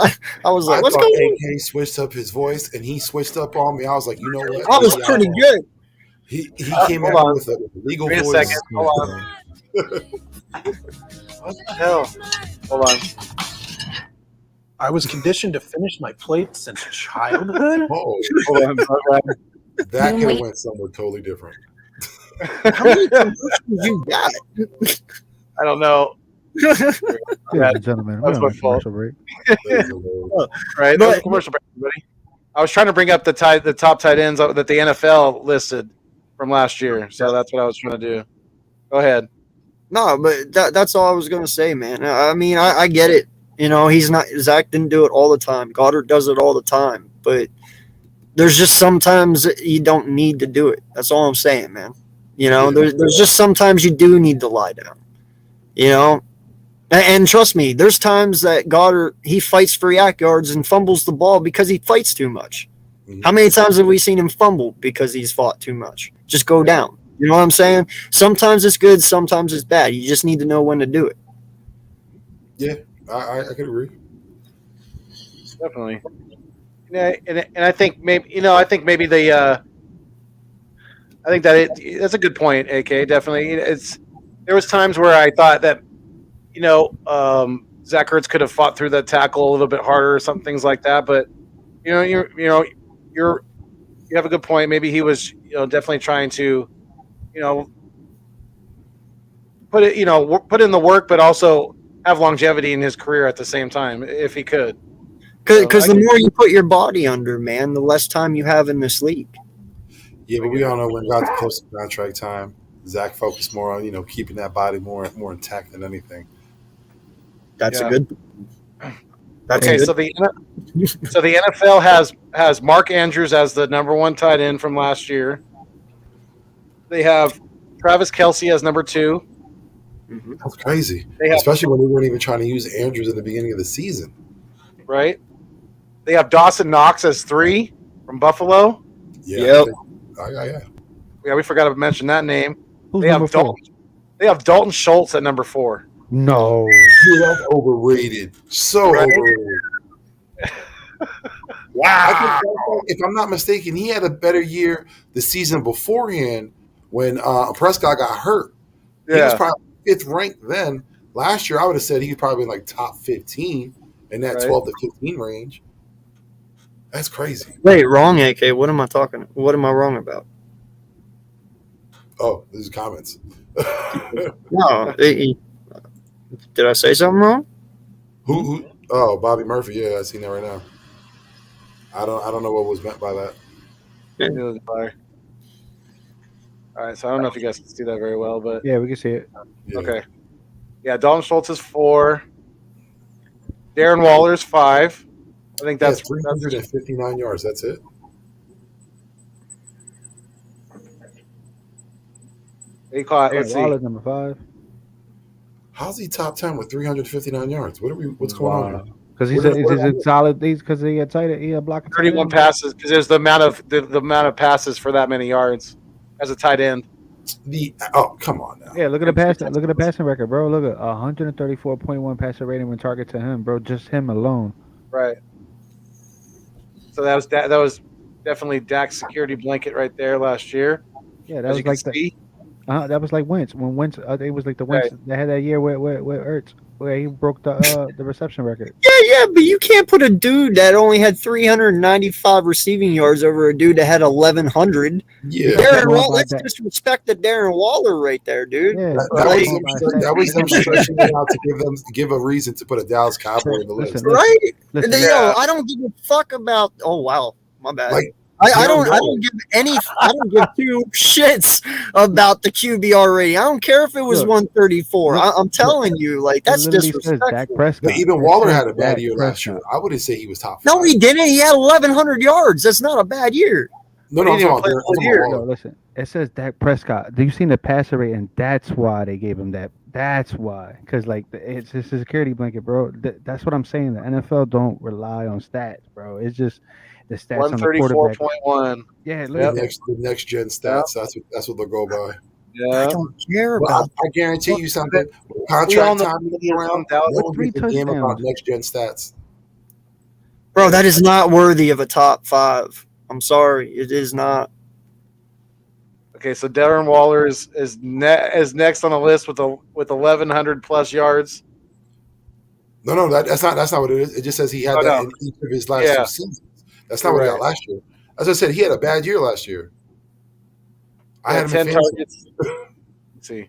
like, I what's thought going on? AK switched up his voice and he switched up on me. I was like, you know what? I was pretty good. He came hold out on. with a legal Wait a voice. second. Hold on. What the hell? Hold on. I was conditioned to finish my plate since childhood. Oh, Hold on. that could have went somewhere totally different. How many promotions you got? I don't know. Ladies and gentlemen, we're That's on my a fault. commercial break. Right? That was a commercial break, buddy. I was trying to bring up the top tight ends that the NFL listed from last year, so that's what I was trying to do. Go ahead. No, but that's all I was going to say, man. I mean, I get it. You know, Zach didn't do it all the time. Goddard does it all the time. But there's just sometimes you don't need to do it. That's all I'm saying, man. You know, there's just sometimes you do need to lie down. You know? And trust me, there's times that Goddard, he fights for yak yards and fumbles the ball because he fights too much. Mm-hmm. How many times have we seen him fumble because he's fought too much? Just go down. You know what I'm saying? Sometimes it's good, sometimes it's bad. You just need to know when to do it. Yeah, I could agree. Definitely. Yeah, and I think maybe the I think that that's a good point, AK. Definitely, there was times where I thought that Zach Ertz could have fought through that tackle a little bit harder or some things like that. But you have a good point. Maybe he was definitely trying to put in the work, but also have longevity in his career at the same time if he could. Because the more you put your body under, man, the less time you have in this league. Yeah, but we all know when it got to close to contract time, Zach focused more on keeping that body more intact than anything. That's a good. That's okay. Good. So the NFL has Mark Andrews as the number 1 tight end from last year. They have Travis Kelce as number 2. Mm-hmm. That's crazy, especially when they weren't even trying to use Andrews in the beginning of the season. Right. They have Dawson Knox as 3 from Buffalo. Yeah. Yep. Yeah, we forgot to mention that name. Who's They number have 4? Dalton. They have Dalton Schultz at number 4. No. Yeah, that's overrated. So Right? overrated. Wow. If I'm not mistaken, he had a better year the season beforehand when Prescott got hurt. He was Yeah. probably 5th ranked then. Last year, I would have said he was probably like top 15 in that Right. 12 to 15 range. That's crazy. Wait, wrong, AK. What am I talking? What am I wrong about? Oh, these are comments. No. Did I say something wrong? Who? Oh, Bobby Murphy. Yeah, I seen that right now. I don't know what was meant by that. All right, so I don't know if you guys can see that very well, but Yeah, we can see it. Yeah. okay. Yeah, Dalton Schultz is 4. Darren Waller's 5. I think That's that's 359 yards. That's it. he caught. Yeah, Let's see. Waller's number 5. How's he top 10 with 359 yards? What's going on here? Because he's a solid. Because he had tight. He had blocking. 31 passes because there's the amount of passes for that many yards as a tight end. Come on now. Yeah, look at the pass. Look at the passing record, bro. Look at 134.1 passer rating when target to him, bro. Just him alone. Right. So that was definitely Dak's security blanket right there last year. Yeah, that was like that was like Wentz when Wentz. It was like the Wentz that had that year where Ertz, where he broke the reception record. Yeah, but you can't put a dude that only had 395 receiving yards over a dude that had 1,100. Yeah. Darren Waller, let's disrespect the Darren Waller right there, dude. Yeah, That was them stretching it out to give a reason to put a Dallas Cowboy in the list. Right? Listen, Yo, I don't give a fuck about. Oh wow, my bad. Like, I don't give 2 shits about the QBR rating. I don't care if it was 134. I'm telling you, like that's disrespectful. Dak Prescott. But even Waller had a bad year last year. I wouldn't say he was top 5. No, he didn't. He had 1,100 yards. That's not a bad year. No, He didn't play all year. No, listen. It says Dak Prescott. Do you see the passer rating? That's why they gave him that. That's why. Because like it's just a security blanket, bro. That's what I'm saying. The NFL don't rely on stats, bro. It's just the stats on the quarterback. 134.1. Yeah, look at that. The next gen stats. That's what they'll go by. I Yeah. don't care Well, about. I guarantee you something. We all Contract know time he has around. 1,000. No one Three gives a damn about touchdowns. next gen stats. Bro, that is not worthy of a top 5. I'm sorry, it is not. Okay, so Darren Waller is next on the list with 1,100 plus yards. No, that's not what it is. It just says he had Oh, that no. in each of his last 2 seasons. That's not what he got last year. As I said, he had a bad year last year. I had him 10 in fantasy. targets. Let's see.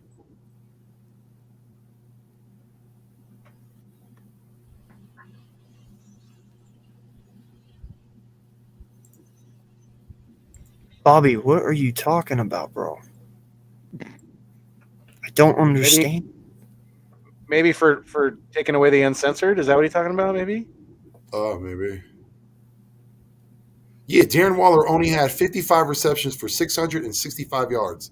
Bobby, what are you talking about, bro? I don't understand. Maybe for taking away the uncensored. Is that what he's talking about? Maybe. Oh, maybe. Yeah, Darren Waller only had 55 receptions for 665 yards.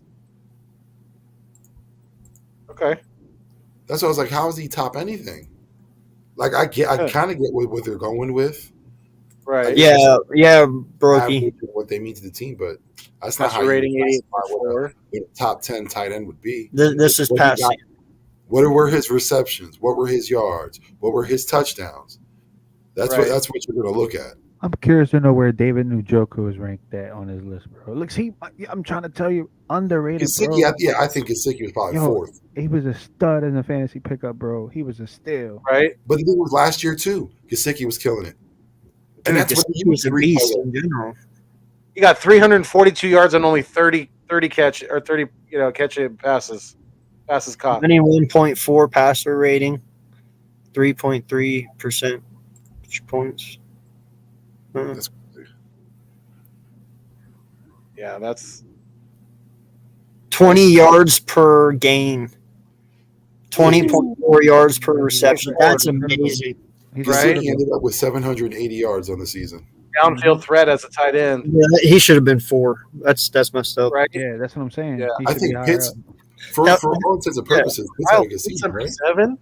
Okay. That's why I was like, how is he top anything? Like, I kind of get what they're going with. Right. Yeah, Brokey. Average and what they mean to the team, but that's not Passer how rating you classify 88.4. what a top 10 tight end would be. This is What he got- passing. What were his receptions? What were his yards? What were his touchdowns? That's Right. what you're going to look at. I'm curious to know where David Njoku is ranked at on his list, bro. Look, see, I'm trying to tell you, underrated, bro. Gesicki, I think Gesicki was probably 4th. He was a stud in the fantasy pickup, bro. He was a steal. Right. But the thing was last year too. Gesicki was killing it. And that's what He was a beast in general. He got 342 yards on only 30 catch or 30 catch passes caught. 21.4 passer rating, 3.3% points. That's Yeah, that's 20 yards per game, 20.4 yards per reception. That's amazing. He's Right. Gesicki ended up with 780 yards on the season. downfield threat as a tight end. Yeah, he should have been 4. That's messed up. Right. Yeah, that's what I'm saying. Yeah. He I should think be higher Pitts, up. for all intents and purposes, Pitts had a good season, right? 7.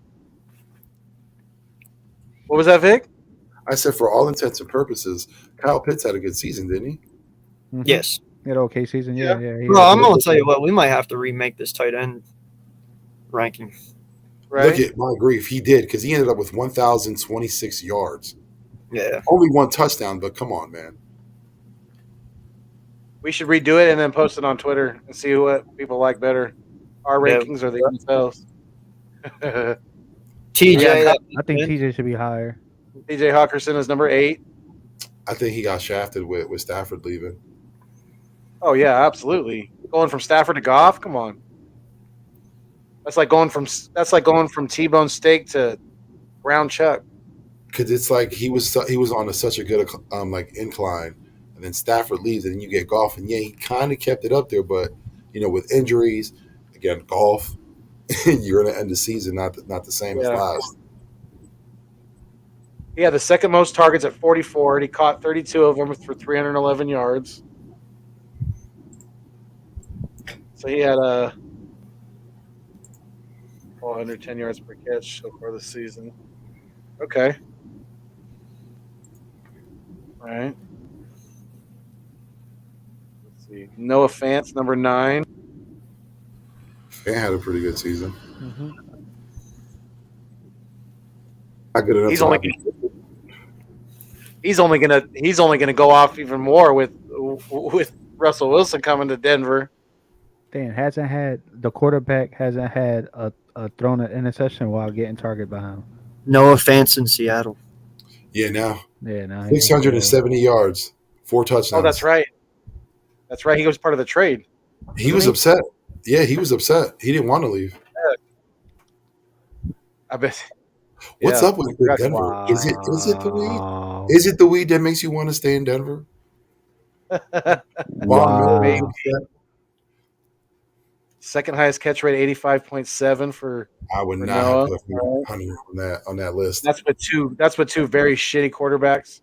What was that, Vic? I said for all intents and purposes, Kyle Pitts had a good season, didn't he? Mhm. Yes. He had an okay season. Yeah. Well, I'm going to tell you what. We might have to remake this tight end ranking. right? Look at my grief. He did because he ended up with 1,026 yards. Yeah. Only one touchdown, but come on, man. We should redo it and then post it on Twitter and see what people like better, our Yeah. rankings or themselves. TJ, Yeah, I think TJ should be higher. TJ Hawkinson is number 8. I think he got shafted with Stafford leaving. Oh yeah, absolutely. Going from Stafford to Goff, come on. That's like going from T-bone steak to ground chuck. Because it's like he was on such a good incline, and then Stafford leaves, and then you get Goff, and yeah, he kind of kept it up there, but with injuries, again, Goff, you're going to end the season not the same as last. He had the second most targets at 44, and he caught 32 of them for 311 yards. So he had 110 yards per catch so far this season. Okay. All right. Let's see. Noah Fant, number 9. Fan had a pretty good season. Mm-hmm. Not good enough. He's only gonna go off even more with Russell Wilson coming to Denver. Dan the quarterback hasn't had a thrown an interception while getting targeted by him. Noah Fant in Seattle. Yeah, now. Yeah, now 670 yards, 4 touchdowns. Oh, that's right. That's right. He was part of the trade. He was upset. Yeah, he was upset. He didn't want to leave. I bet. What's Yeah. up with Denver? Wow. Is it the weed? Is it the weed that makes you want to stay in Denver? Wow. Second highest catch rate, 85.7 for. I would For not Noah. have put Hunter on that list. That's with two very shitty quarterbacks.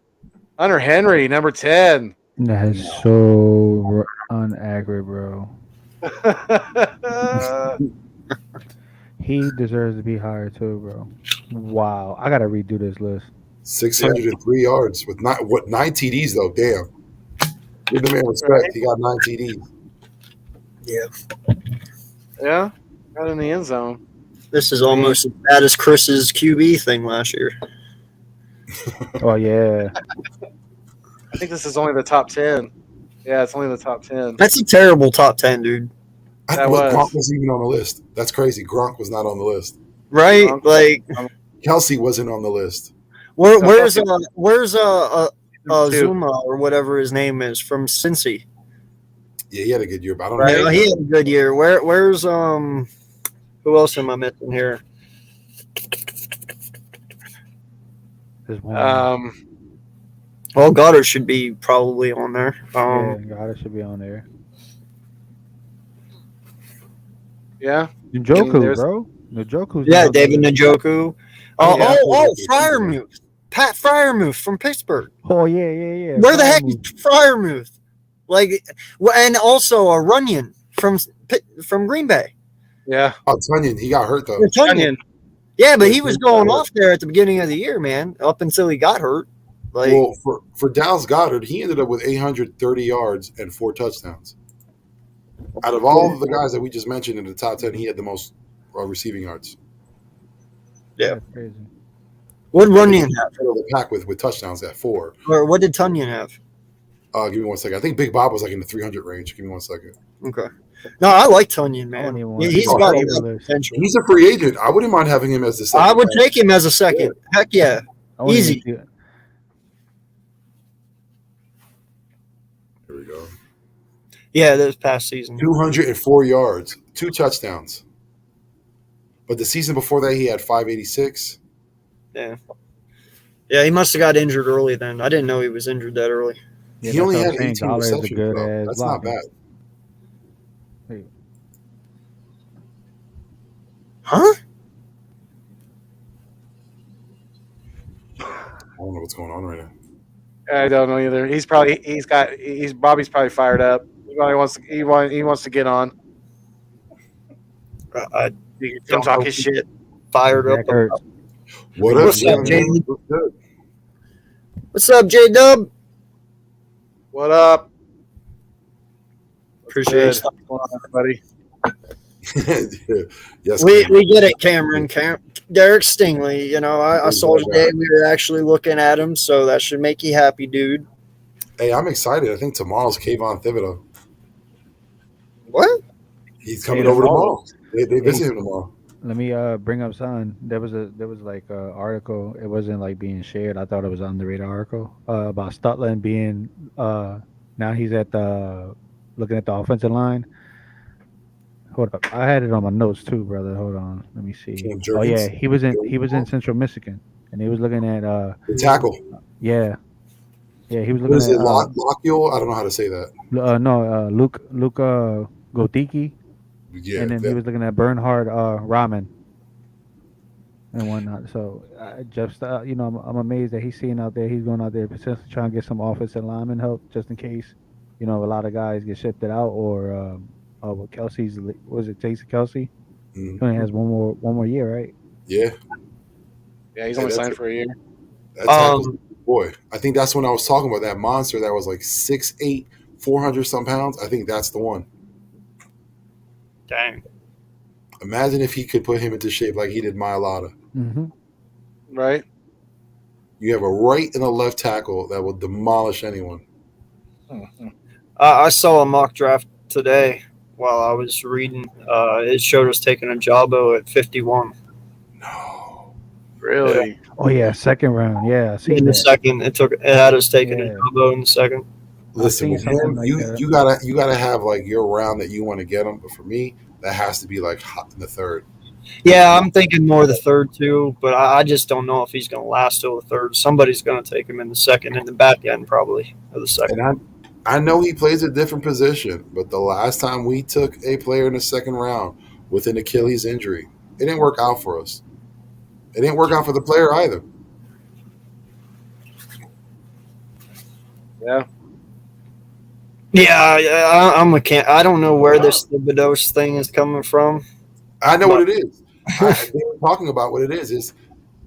Hunter Henry, number 10. That is so unaccurate, bro. He deserves to be higher too, bro. Wow, I gotta redo this list. 603 yards with 9 TDs though. Damn, give the man respect. He got 9 TDs. Yeah, got in the end zone. This is almost as bad as Chris's QB thing last year. Oh yeah, I think this is only the top 10. Yeah, it's only the top 10. That's a terrible top 10, dude. Gronk wasn't even on the list. That's crazy. Gronk was not on the list. Right? Like, Kelsey wasn't on the list. where's Zuma or whatever his name is from Cincy? Yeah, he had a good year, but I don't Right, know. he had a good year. Where's who else am I missing here? there's one. Well, Goddard should be probably on there. Yeah, Goddard should be on there. Yeah. Njoku, bro. Njoku's Yeah, not David there. Njoku. Yeah. Freiermuth. Pat Freiermuth from Pittsburgh. Oh yeah. Where the heck is Freiermuth? Like, and also a Runyon from Green Bay. Yeah. Oh, Tunyon, he got hurt though. Tunyon. Yeah, but he was going off there at the beginning of the year, man, up until he got hurt. Like, Well, for Dallas Goddard, he ended up with 830 yards and 4 touchdowns. Out of all of the guys that we just mentioned in the top 10, he had the most receiving yards. Yeah. That's crazy. what did Runyon have? The pack with touchdowns at 4. Or what did Tunyon have? Give me 1 second. I think Big Bob was like in the 300 range. Give me 1 second. Okay. No, I like Tunyon, I wouldn't man. even want He's to got see a the lot of others. potential. He's a free agent. I wouldn't mind having him as the second. I would rank. take him as a second. Heck yeah. I wouldn't Easy. even see- Here we go. Yeah, this past season. 204 yards, 2 touchdowns. But the season before that, he had 586. Yeah. Yeah, he must have got injured early then. I didn't know he was injured that early. Yeah, He that's only what I'm had saying. 18 Goddard is a receptions. good Bro. ass That's not blocker. bad. Huh? I don't know what's going on right now. I don't know either. Bobby's probably fired up. He probably wants to get on. I He can talk his shit. fired up. Zach Ertz. What up, What's up, Jaden? Jaden? What's good? What's up, J-Dub? What up? Appreciate Good. it. What's going on, everybody? Yes, We get it, Cameron. Derek Stingley. You know, I saw today we were actually looking at him, so that should make you happy, dude. Hey, I'm excited. I think tomorrow's Kayvon Thibodeau. What? He's coming over tomorrow. They visit him tomorrow. Let me bring up something. There was like a article. It wasn't like being shared. I thought it was on the radar article about Stutland being now he's at the looking at the offensive line. Hold up, I had it on my notes too, brother. Hold on, let me see. Oh yeah, he was in Central Michigan, and he was looking at the tackle. Yeah, he was looking What is at it, Lockule? I don't know how to say that. Luke Gotiki. Yeah, and then he was looking at Bernhard Ramen and whatnot. So just I'm amazed that he's seeing out there. He's going out there potentially trying to get some offensive lineman help just in case a lot of guys get shifted out or Kelsey's was it Jason Kelsey? Mm-hmm. He only has one more year, right? Yeah. Yeah, he's only signed for a year. Boy, I think that's when I was talking about that monster that was like 6'8", 400 some pounds. I think that's the one. Dang. Imagine if he could put him into shape like he did Mailata. Mm-hmm. Right. You have a right and a left tackle that will demolish anyone. Mm-hmm. I saw a mock draft today while I was reading. It showed us taking a Jabo at 51. No. Really? Yeah. Oh yeah, second round. Yeah, I seen in the that. second. It had us taking a Jabo in the second. Listen, with him, like you gotta have like your round that you want to get him. But for me, that has to be like hot in the third. Yeah, I'm thinking more the third too, but I just don't know if he's going to last till the third. Somebody's going to take him in the second, in the back end probably of the second. And I know he plays a different position, but the last time we took a player in the second round with an Achilles injury, it didn't work out for us. It didn't work out for the player either. Yeah. Yeah, I'm a can't. I don't know where this Thibodeau thing is coming from. I know what it is. They were talking about what it is.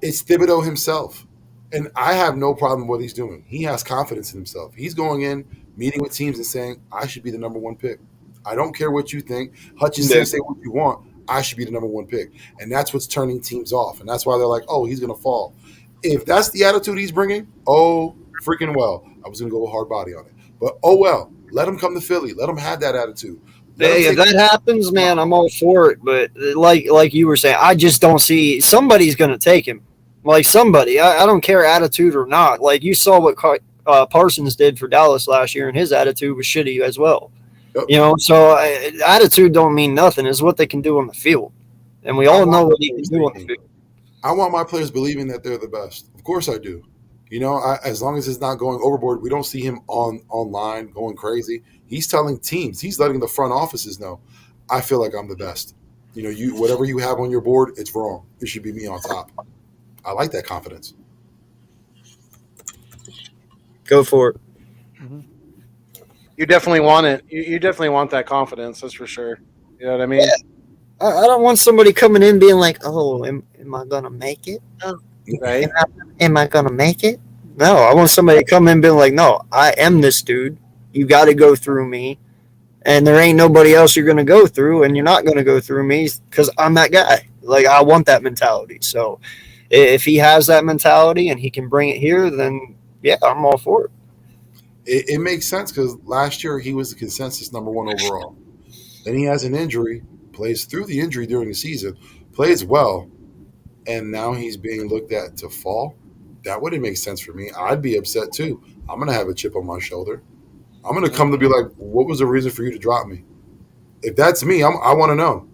It's Thibodeau himself. And I have no problem with what he's doing. He has confidence in himself. He's going in, meeting with teams and saying, I should be the number one pick. I don't care what you think. Hutchinson, say what you want. I should be the number one pick. And that's what's turning teams off. And that's why they're like, oh, he's going to fall. If that's the attitude he's bringing, oh, freaking well. I was going to go hard body on it. But oh, well. Let him come to Philly. Let him have that attitude. Hey, if that happens, man, I'm all for it. But like you were saying, I just don't see somebody's going to take him. Like somebody. I don't care attitude or not. Like you saw what Parsons did for Dallas last year, and his attitude was shitty as well. Yep. So attitude don't mean nothing. It's what they can do on the field. And we all know what he can do on the field. I want my players believing that they're the best. Of course I do. As long as it's not going overboard, we don't see him online going crazy. He's telling teams, he's letting the front offices know, I feel like I'm the best. Whatever you have on your board, it's wrong. It should be me on top. I like that confidence. Go for it. Mm-hmm. You definitely want it. You definitely want that confidence. That's for sure. You know what I mean? Yeah. I don't want somebody coming in being like, oh, am I going to make it? Oh. Right. Am I going to make it? No, I want somebody to come in and be like, no, I am this dude. You got to go through me. And there ain't nobody else you're going to go through, and you're not going to go through me because I'm that guy. Like, I want that mentality. So if he has that mentality and he can bring it here, then, yeah, I'm all for it. It makes sense because last year he was the consensus number one overall. Then he has an injury, plays through the injury during the season, plays well, and now he's being looked at to fall. That wouldn't make sense for me. I'd be upset too. I'm going to have a chip on my shoulder. I'm going to come to be like, what was the reason for you to drop me? If that's me, I want to know.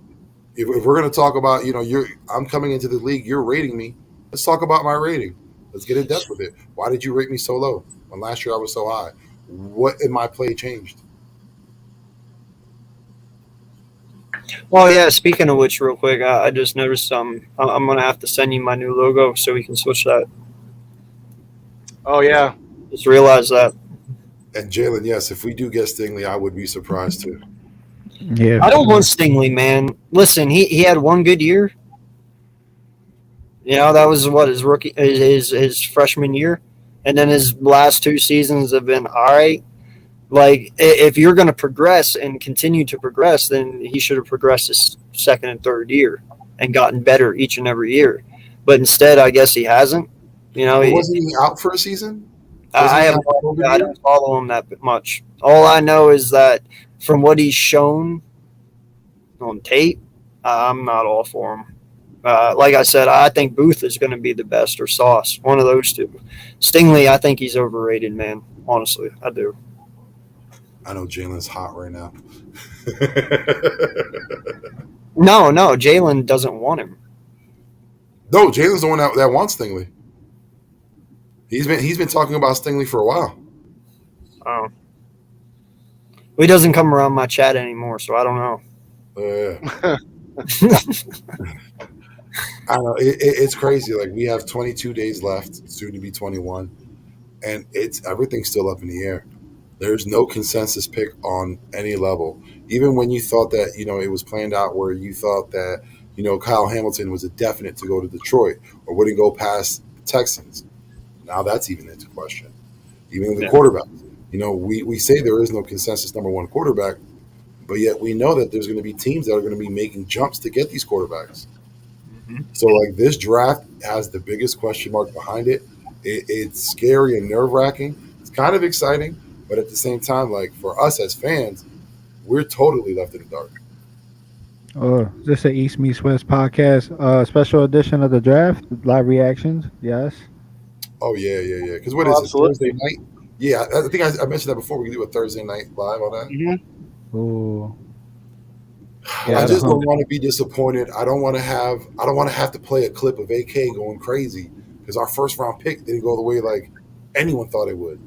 If we're going to talk about, I'm coming into the league, you're rating me. Let's talk about my rating. Let's get in depth with it. Why did you rate me so low when last year I was so high? What in my play changed? Well, yeah, speaking of which, real quick, I just noticed I'm going to have to send you my new logo so we can switch that. Oh, yeah. Just realize that. And Jalen, yes, if we do get Stingley, I would be surprised too. Yeah, I don't want Stingley, man. Listen, he had one good year. That was his freshman year, and then his last two seasons have been all right. Like, if you're going to progress and continue to progress, then he should have progressed his second and third year and gotten better each and every year. But instead, I guess he hasn't. You know, Wasn't he out for a season? I don't follow him that much. All I know is that from what he's shown on tape, I'm not all for him. Like I said, I think Booth is going to be the best, or Sauce, one of those two. Stingley, I think he's overrated, man. Honestly, I do. I know Jalen's hot right now. No, Jalen doesn't want him. No, Jalen's the one that wants Stingley. He's been talking about Stingley for a while. Oh. He doesn't come around my chat anymore, so I don't know. I don't know. It's crazy. Like, we have 22 days left, soon to be 21, and everything's still up in the air. There's no consensus pick on any level. Even when you thought that, it was planned out where you thought that, Kyle Hamilton was a definite to go to Detroit or wouldn't go past the Texans. Now that's even into question. Even the quarterback. We say there is no consensus number one quarterback, but yet we know that there's going to be teams that are going to be making jumps to get these quarterbacks. Mm-hmm. So, like, this draft has the biggest question mark behind it. It's scary and nerve-wracking. It's kind of exciting, but at the same time, like, for us as fans, we're totally left in the dark. This is an East Meets West podcast, special edition of the draft, live reactions. Yes. Oh, yeah. Because what is it, Thursday night? Yeah, I think I mentioned that before. We can do a Thursday night live on that. Mm-hmm. Ooh. Yeah, I just don't want to be disappointed. I don't want to have to play a clip of AK going crazy because our first round pick didn't go the way like anyone thought it would.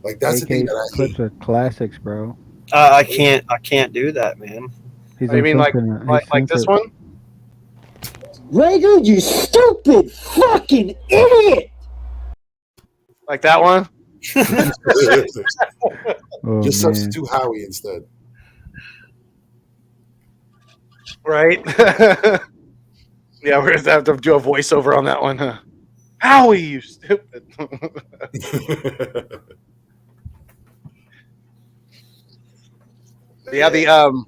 Like, that's the thing that I hate. Clips are classics, bro. I can't do that, man. You mean like this one? Rager, you stupid fucking idiot! Like that one? Just substitute Howie instead. Right? Yeah, we're going to have to do a voiceover on that one. Huh? Howie, you stupid. Yeah, the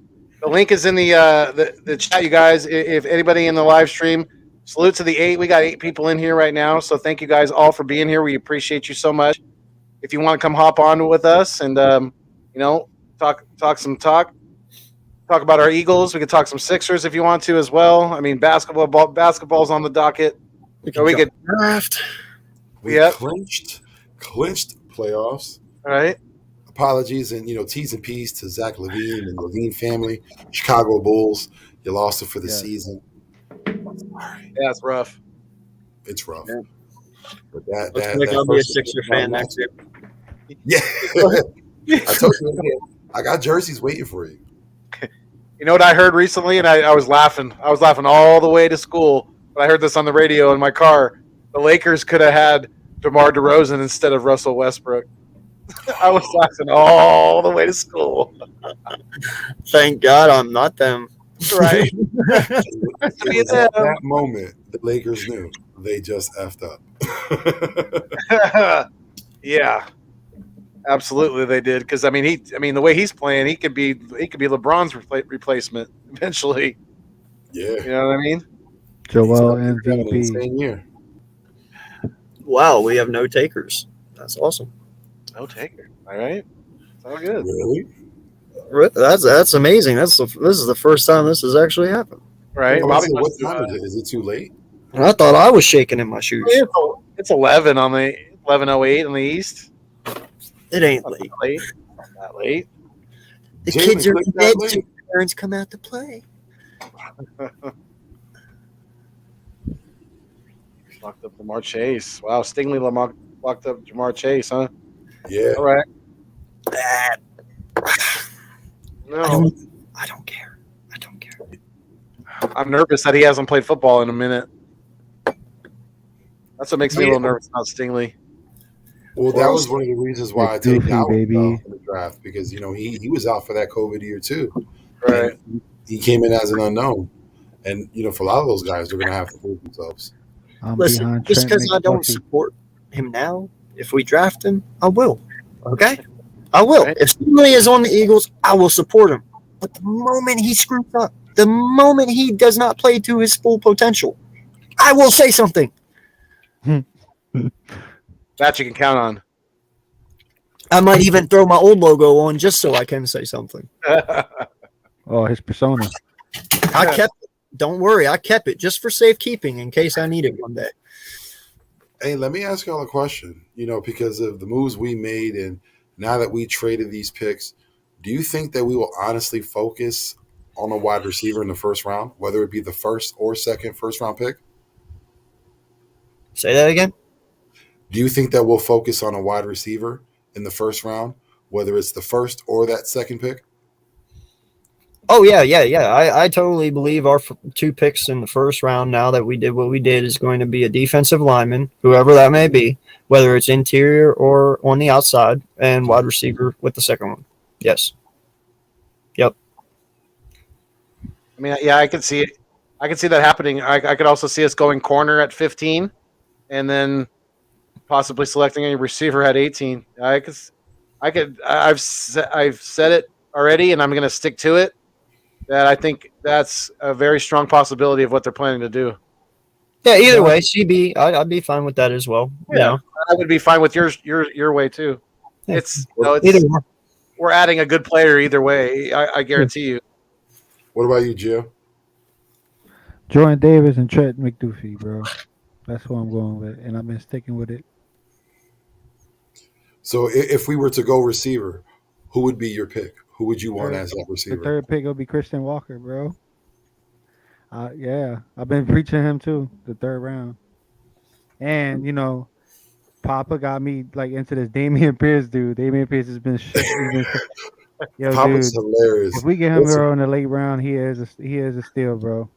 link is in the chat, you guys. If anybody in the live stream, salute to the 8. We got 8 people in here right now, so thank you guys all for being here. We appreciate you so much. If you want to come hop on with us and talk about our Eagles, we could talk some Sixers if you want to as well. I mean, basketball's on the docket. We could draft. We clinched playoffs. All right. Apologies and T's and P's to Zach LaVine and the LaVine family. Chicago Bulls, you lost it for the season. Sorry. Yeah, it's rough. It's rough. Yeah. But I'll be a Sixer fan next year. Yeah. I told you, I got jerseys waiting for you. You know what I heard recently, and I was laughing. I was laughing all the way to school. But I heard this on the radio in my car. The Lakers could have had DeMar DeRozan instead of Russell Westbrook. I was laughing all the way to school. Thank God I'm not them. Right? At that moment, the Lakers knew they just effed up. Yeah, absolutely they did. Because the way he's playing, he could be LeBron's replacement eventually. Yeah, you know what I mean. Joel MVP. Same year. Wow, we have no takers. That's awesome. No taker. All right, it's all good. Really? That's amazing. This is the first time this has actually happened. Right. What time is it? Is it too late? I thought I was shaking in my shoes. It's 11 on the 11:08 on the East. It ain't Not late. late. Not that late. The Jalen, kids are in click that bed, link. so parents come out to play. Locked up Jamar Chase. Wow, Stingley locked up Jamar Chase, huh? Yeah. All right. No, I don't care. I'm nervous that he hasn't played football in a minute. That's what makes me a little nervous about Stingley. Well, that was one of the reasons why I take Goofy, Dalton baby. in the draft because he was out for that COVID year too. Right. And he came in as an unknown, and for a lot of those guys, they're going to have to prove themselves. Listen, just because I don't support him now, if we draft him, I will. Okay? I will. Right. If somebody is on the Eagles, I will support him. But the moment he screws up, the moment he does not play to his full potential, I will say something. That you can count on. I might even throw my old logo on just so I can say something. Oh, his persona. I kept it. Don't worry, I kept it just for safekeeping in case I need it one day. Hey, let me ask y'all a question. Because of the moves we made and now that we traded these picks, do you think that we will honestly focus on a wide receiver in the first round, whether it be the first or second first round pick? Say that again? Do you think that we'll focus on a wide receiver in the first round, whether it's the first or that second pick? Oh, yeah. I totally believe our 2 picks in the first round, now that we did what we did, is going to be a defensive lineman, whoever that may be, whether it's interior or on the outside, and wide receiver with the second one. Yes. Yep. I mean, yeah, I could see it. I could see that happening. I could also see us going corner at 15, and then possibly selecting a receiver at 18. I've said it already, and I'm going to stick to it. That I think that's a very strong possibility of what they're planning to do. Yeah, either way, CB, I'd be fine with that as well. Yeah, I would be fine with your way too. Yeah. It's we're adding a good player either way. I guarantee you. What about you, Gio? Jordan Davis and Trent McDuffie, bro. That's who I'm going with, and I've been sticking with it. So if we were to go receiver, who would be your pick? Who would you want as that receiver? The third pick will be Christian Walker, bro. Yeah, I've been preaching him too, the third round. And Papa got me like into this Dameon Pierce dude. Dameon Pierce has been shit. Yo, Papa's dude, hilarious. if we get him bro in the late round, he is a steal, bro.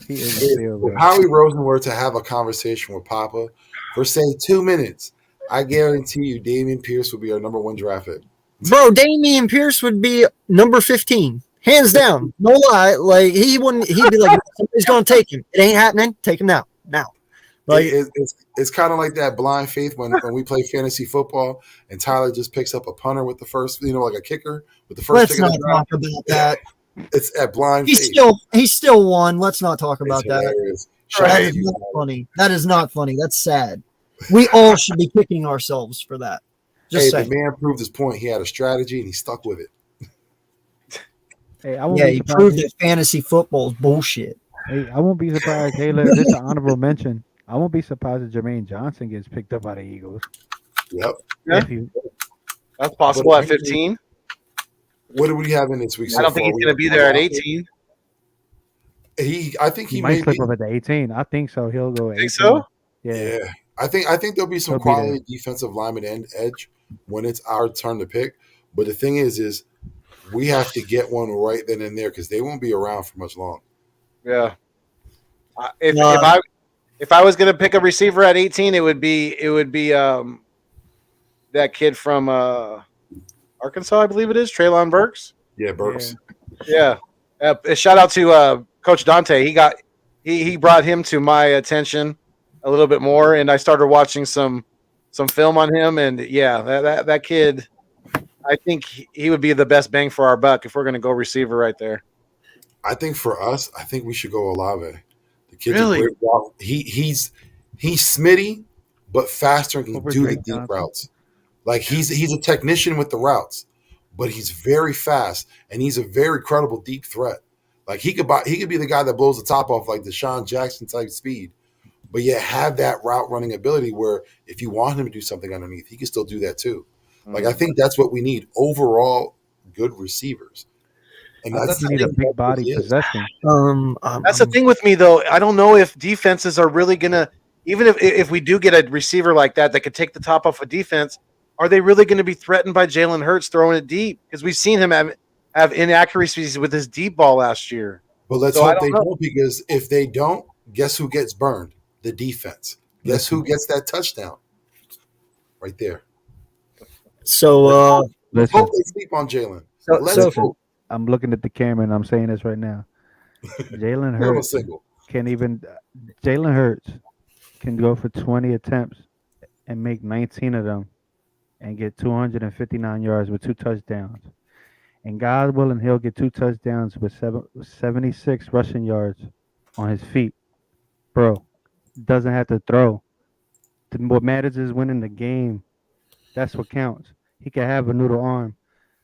He is a steal, bro. If Howie Roseman were to have a conversation with Papa for say 2 minutes, I guarantee you Dameon Pierce would be our number 1 draft pick. Bro, Dameon Pierce would be number 15. Hands down. No lie. Like, he'd be like, somebody's going to take him. It ain't happening. Take him now. Now. Like, it's kind of like that blind faith when we play fantasy football and Tyler just picks up a punter with the first, like a kicker with the first let's pick not of the draft. talk about that. It's at blind faith. He still won. Let's not talk about that. Hilarious. That is not funny. That is not funny. That's sad. We all should be kicking ourselves for that. Just saying. The man proved his point. He had a strategy and he stuck with it. Hey, he proved that fantasy football is bullshit. Hey, I won't be surprised, Taylor. This is an honorable mention. I won't be surprised if Jermaine Johnson gets picked up by the Eagles. Yep. Yeah. That's possible at 15. What do we have in this week? I don't think he's going to be there at 18. I think he might slip be. up at the 18. I think so. He'll go at 18. Think so? Yeah. I think there'll be some quality defensive lineman and edge when it's our turn to pick. But the thing is we have to get one right then and there because they won't be around for much long. Yeah. If I was going to pick a receiver at 18, it would be that kid from Arkansas, I believe it is, Treylon Burks. Yeah, Burks. Yeah. Shout out to Coach Dante. He brought him to my attention a little bit more, and I started watching some film on him, and yeah, that kid, I think he would be the best bang for our buck if we're going to go receiver right there. I think for us, we should go Olave. The kid's Really? a great route. He's Smitty, but faster and can do the deep routes. Like he's a technician with the routes, but he's very fast and he's a very credible deep threat. Like he could be the guy that blows the top off like Deshaun Jackson type speed, but yet have that route running ability where if you want him to do something underneath, he can still do that too. Like I think that's what we need overall, good receivers. And that's need a big body possession. That's the thing with me though. I don't know if defenses are really gonna, even if we do get a receiver like that could take the top off a defense, are they really going to be threatened by Jalen Hurts throwing it deep? Because we've seen him have inaccuracies with his deep ball last year. But let's hope they don't, because if they don't, guess who gets burned? The defense. Guess who gets that touchdown? Right there. So let's hope they sleep on Jalen. I'm looking at the camera and I'm saying this right now. Jalen Hurts Jalen Hurts can go for 20 attempts and make 19 of them and get 259 yards with 2 touchdowns. And God willing, he'll get 2 touchdowns with 76 rushing yards on his feet. Bro, doesn't have to throw. What matters is winning the game. That's what counts. He can have a noodle arm.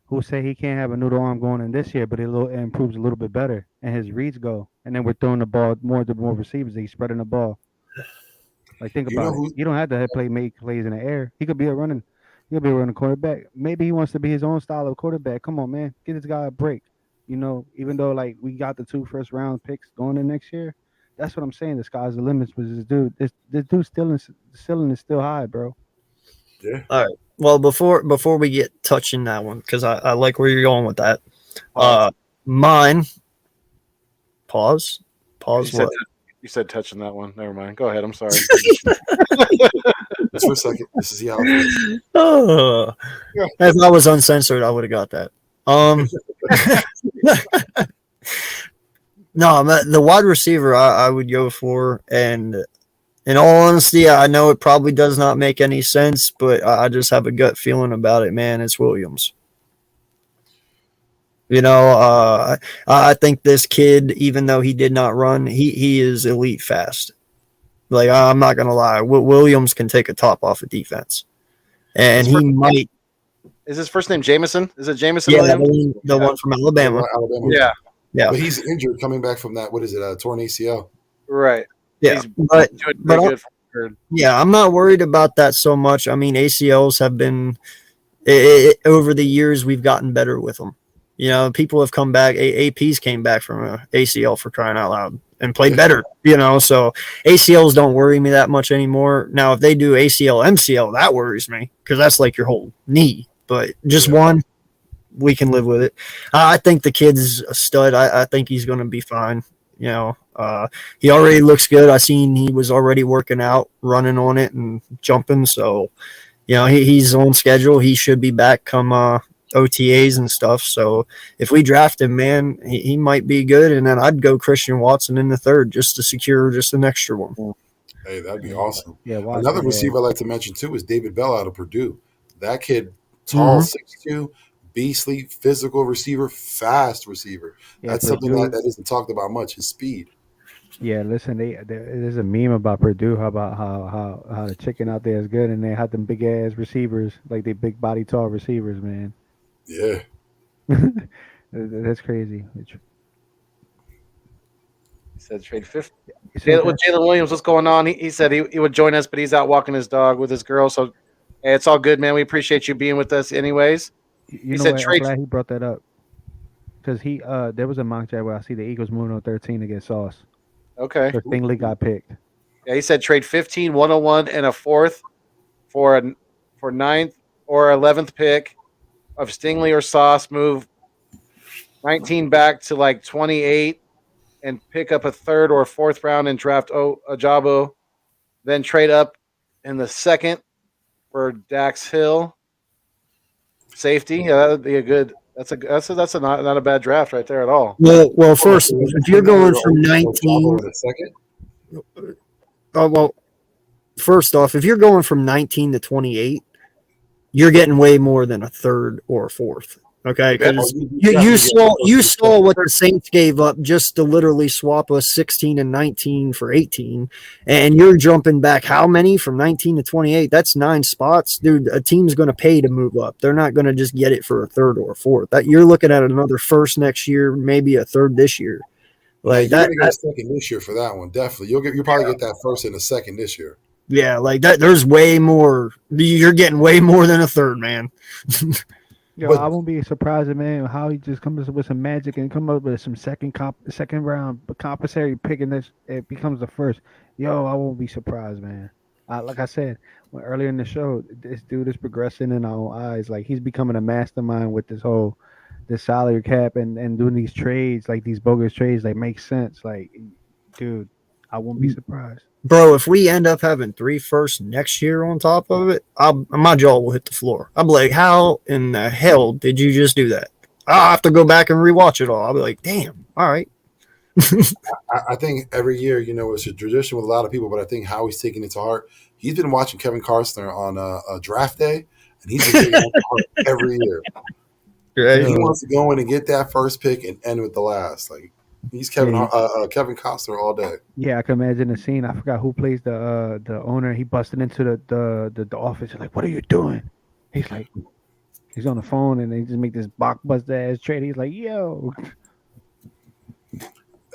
Who say he can't have a noodle arm going in this year, but it improves a little bit better, and his reads go. And then we're throwing the ball more to more receivers. He's spreading the ball. Like think about it. You don't have to make plays in the air. He could be a running. He'll be a running quarterback. Maybe he wants to be his own style of quarterback. Come on, man, get this guy a break. Even though like we got the 2 first-round picks going in next year, that's what I'm saying. The sky's the limit with this dude. This dude's ceiling is still high, bro. Yeah. All right. Well, before we get touching that one, because I like where you're going with that. Mine. Pause. What? You said touching that one. Never mind. Go ahead. I'm sorry. Just for a second. This is how. If I was uncensored, I would have got that. No, the wide receiver I would go for, and in all honesty, I know it probably does not make any sense, but I just have a gut feeling about it, man. It's Williams. I think this kid, even though he did not run, he is elite fast. Like, I'm not going to lie. Williams can take a top off of defense. And he might. Is his first name Jameson? Is it Jameson? Yeah, the one from Alabama. Yeah. But he's injured coming back from that. What is it? A torn ACL. Right. Yeah. But good. Yeah, I'm not worried about that so much. I mean, ACLs have been over the years, we've gotten better with them. People have come back. APs came back from a ACL, for crying out loud, and played better. So ACLs don't worry me that much anymore. Now, if they do ACL, MCL, that worries me because that's like your whole knee. But just one, we can live with it. I think the kid's a stud. I think he's going to be fine. He already looks good. I seen he was already working out, running on it and jumping. So, he's on schedule. He should be back come OTAs and stuff. So if we draft him, man, he might be good. And then I'd go Christian Watson in the 3rd just to secure just an extra one. Hey, that'd be awesome. Yeah. Another receiver I'd like to mention too is David Bell out of Purdue. That kid, tall, 6'2", beastly, physical receiver, fast receiver. Yeah, that's something that isn't talked about much. His speed. Yeah, listen, there's a meme about Purdue about how the chicken out there is good, and they have them big ass receivers, like they big body tall receivers, man. Yeah. That's crazy. He said trade 50. With Jalen Williams, what's going on? He said he would join us, but he's out walking his dog with his girl. So hey, it's all good, man. We appreciate you being with us anyways. He said trade. I'm glad he brought that up because there was a mock draft where I see the Eagles moving on 13 against Sauce. Okay. So Stingley got picked. Yeah, he said trade 15, 101, and a 4th for 9th or 11th pick of Stingley or Sauce. Move 19 back to like 28 and pick up a 3rd or 4th round and draft Ajabo. Then trade up in the 2nd for Dax Hill. Safety. Yeah, that would be a good. That's not a bad draft right there at all. Well, first, if you're going from 19, first off, if you're going from 19 to 28, you're getting way more than a 3rd or a 4th. Okay, because you saw what the Saints gave up just to literally swap us 16 and 19 for 18, and you're jumping back how many from 19 to 28? That's 9 spots, dude. A team's going to pay to move up. They're not going to just get it for a 3rd or a 4th. That you're looking at another 1st next year, maybe a 3rd this year. Like you're gonna get a 2nd this year for that one. Definitely, you'll probably get that 1st and a 2nd this year. Yeah, like that. There's way more. You're getting way more than a 3rd, man. Yo, I won't be surprised, man, how he just comes up with some magic and come up with some second round compensatory pick, and it becomes the 1st. Yo, I won't be surprised, man. Like I said earlier in the show, this dude is progressing in our own eyes. Like he's becoming a mastermind with this salary cap and doing these trades, like these bogus trades, like makes sense. Like, dude, I won't be surprised. Bro, if we end up having 3 firsts next year on top of it, my jaw will hit the floor. I'll be like, how in the hell did you just do that? I'll have to go back and rewatch it all. I'll be like, damn, all right. I think every year, it's a tradition with a lot of people, but I think Howie's taking it to heart. He's been watching Kevin Costner on a draft day, and he's been getting hurt every year. Right. He wants to go in and get that first pick and end with the last. Like he's Kevin Costner all day. Yeah, I can imagine the scene. I forgot who plays the owner. He busted into the office. Like, what are you doing? He's like, he's on the phone, and they just make this blockbuster ass trade. He's like, yo.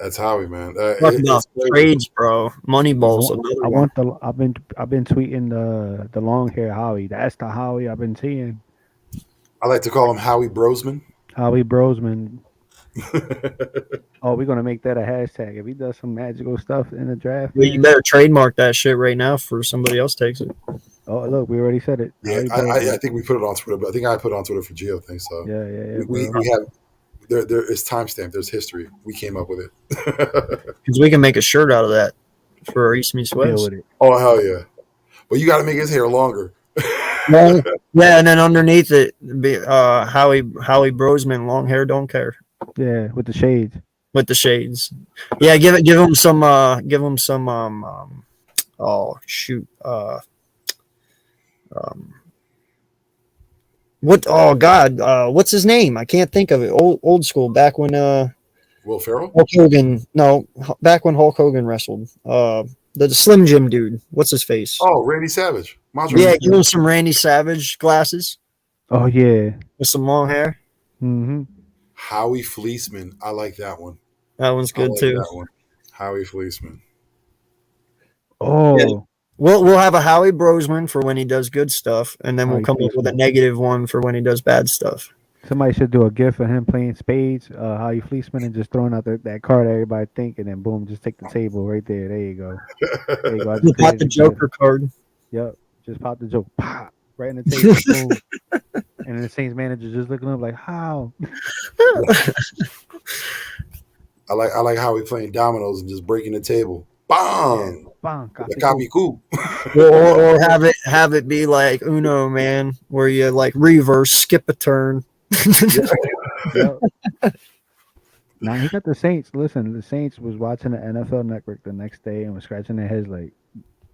That's Howie, man. Talking about trades, bro. Moneyball's I want the. I've been tweeting the long hair Howie. That's the Howie I've been seeing. I like to call him Howie Roseman. Howie Roseman. Oh, we're gonna make that a hashtag. If he does some magical stuff in the draft, well, you better trademark that shit right now for somebody else takes it. Oh, look, we already said it. Yeah, I think we put it on Twitter, but I think I put it on Twitter for Geo thing. So yeah. We have there is timestamp. There's history. We came up with it because we can make a shirt out of that for our East Meets West. Oh hell yeah! But you got to make his hair longer. Well, yeah, and then underneath it, be Howie Roseman, long hair, don't care. Yeah, with the shades. With the shades. Yeah, give him some. Oh shoot. What? Oh God. What's his name? I can't think of it. Old school. Back when Will Ferrell. Hulk Hogan. No, back when Hulk Hogan wrestled. The Slim Jim dude. What's his face? Oh, Randy Savage. Yeah, give him some Randy Savage glasses. Oh yeah, with some long hair. Mm-hmm. Howie Fleeceman. I like that one. That one's good too. That one. Howie Fleeceman. Oh. Yeah. We'll have a Howie Roseman for when he does good stuff, and then we'll come up with a negative one for when he does bad stuff. Somebody should do a GIF of him playing spades, Howie Fleeceman, and just throwing out that card everybody think, and then boom, just take the table right there. There you go. There you go. You pop the Joker card. Yep. Just pop the Joker. Pop. Right in the table. Boom. And then the Saints manager just looking up like, how? I like Howie playing dominoes and just breaking the table. Bang! Bang! Copy cool. or have it be like Uno, man, where you like reverse, skip a turn. Now he got the Saints. Listen, the Saints was watching the NFL Network the next day and was scratching their heads like,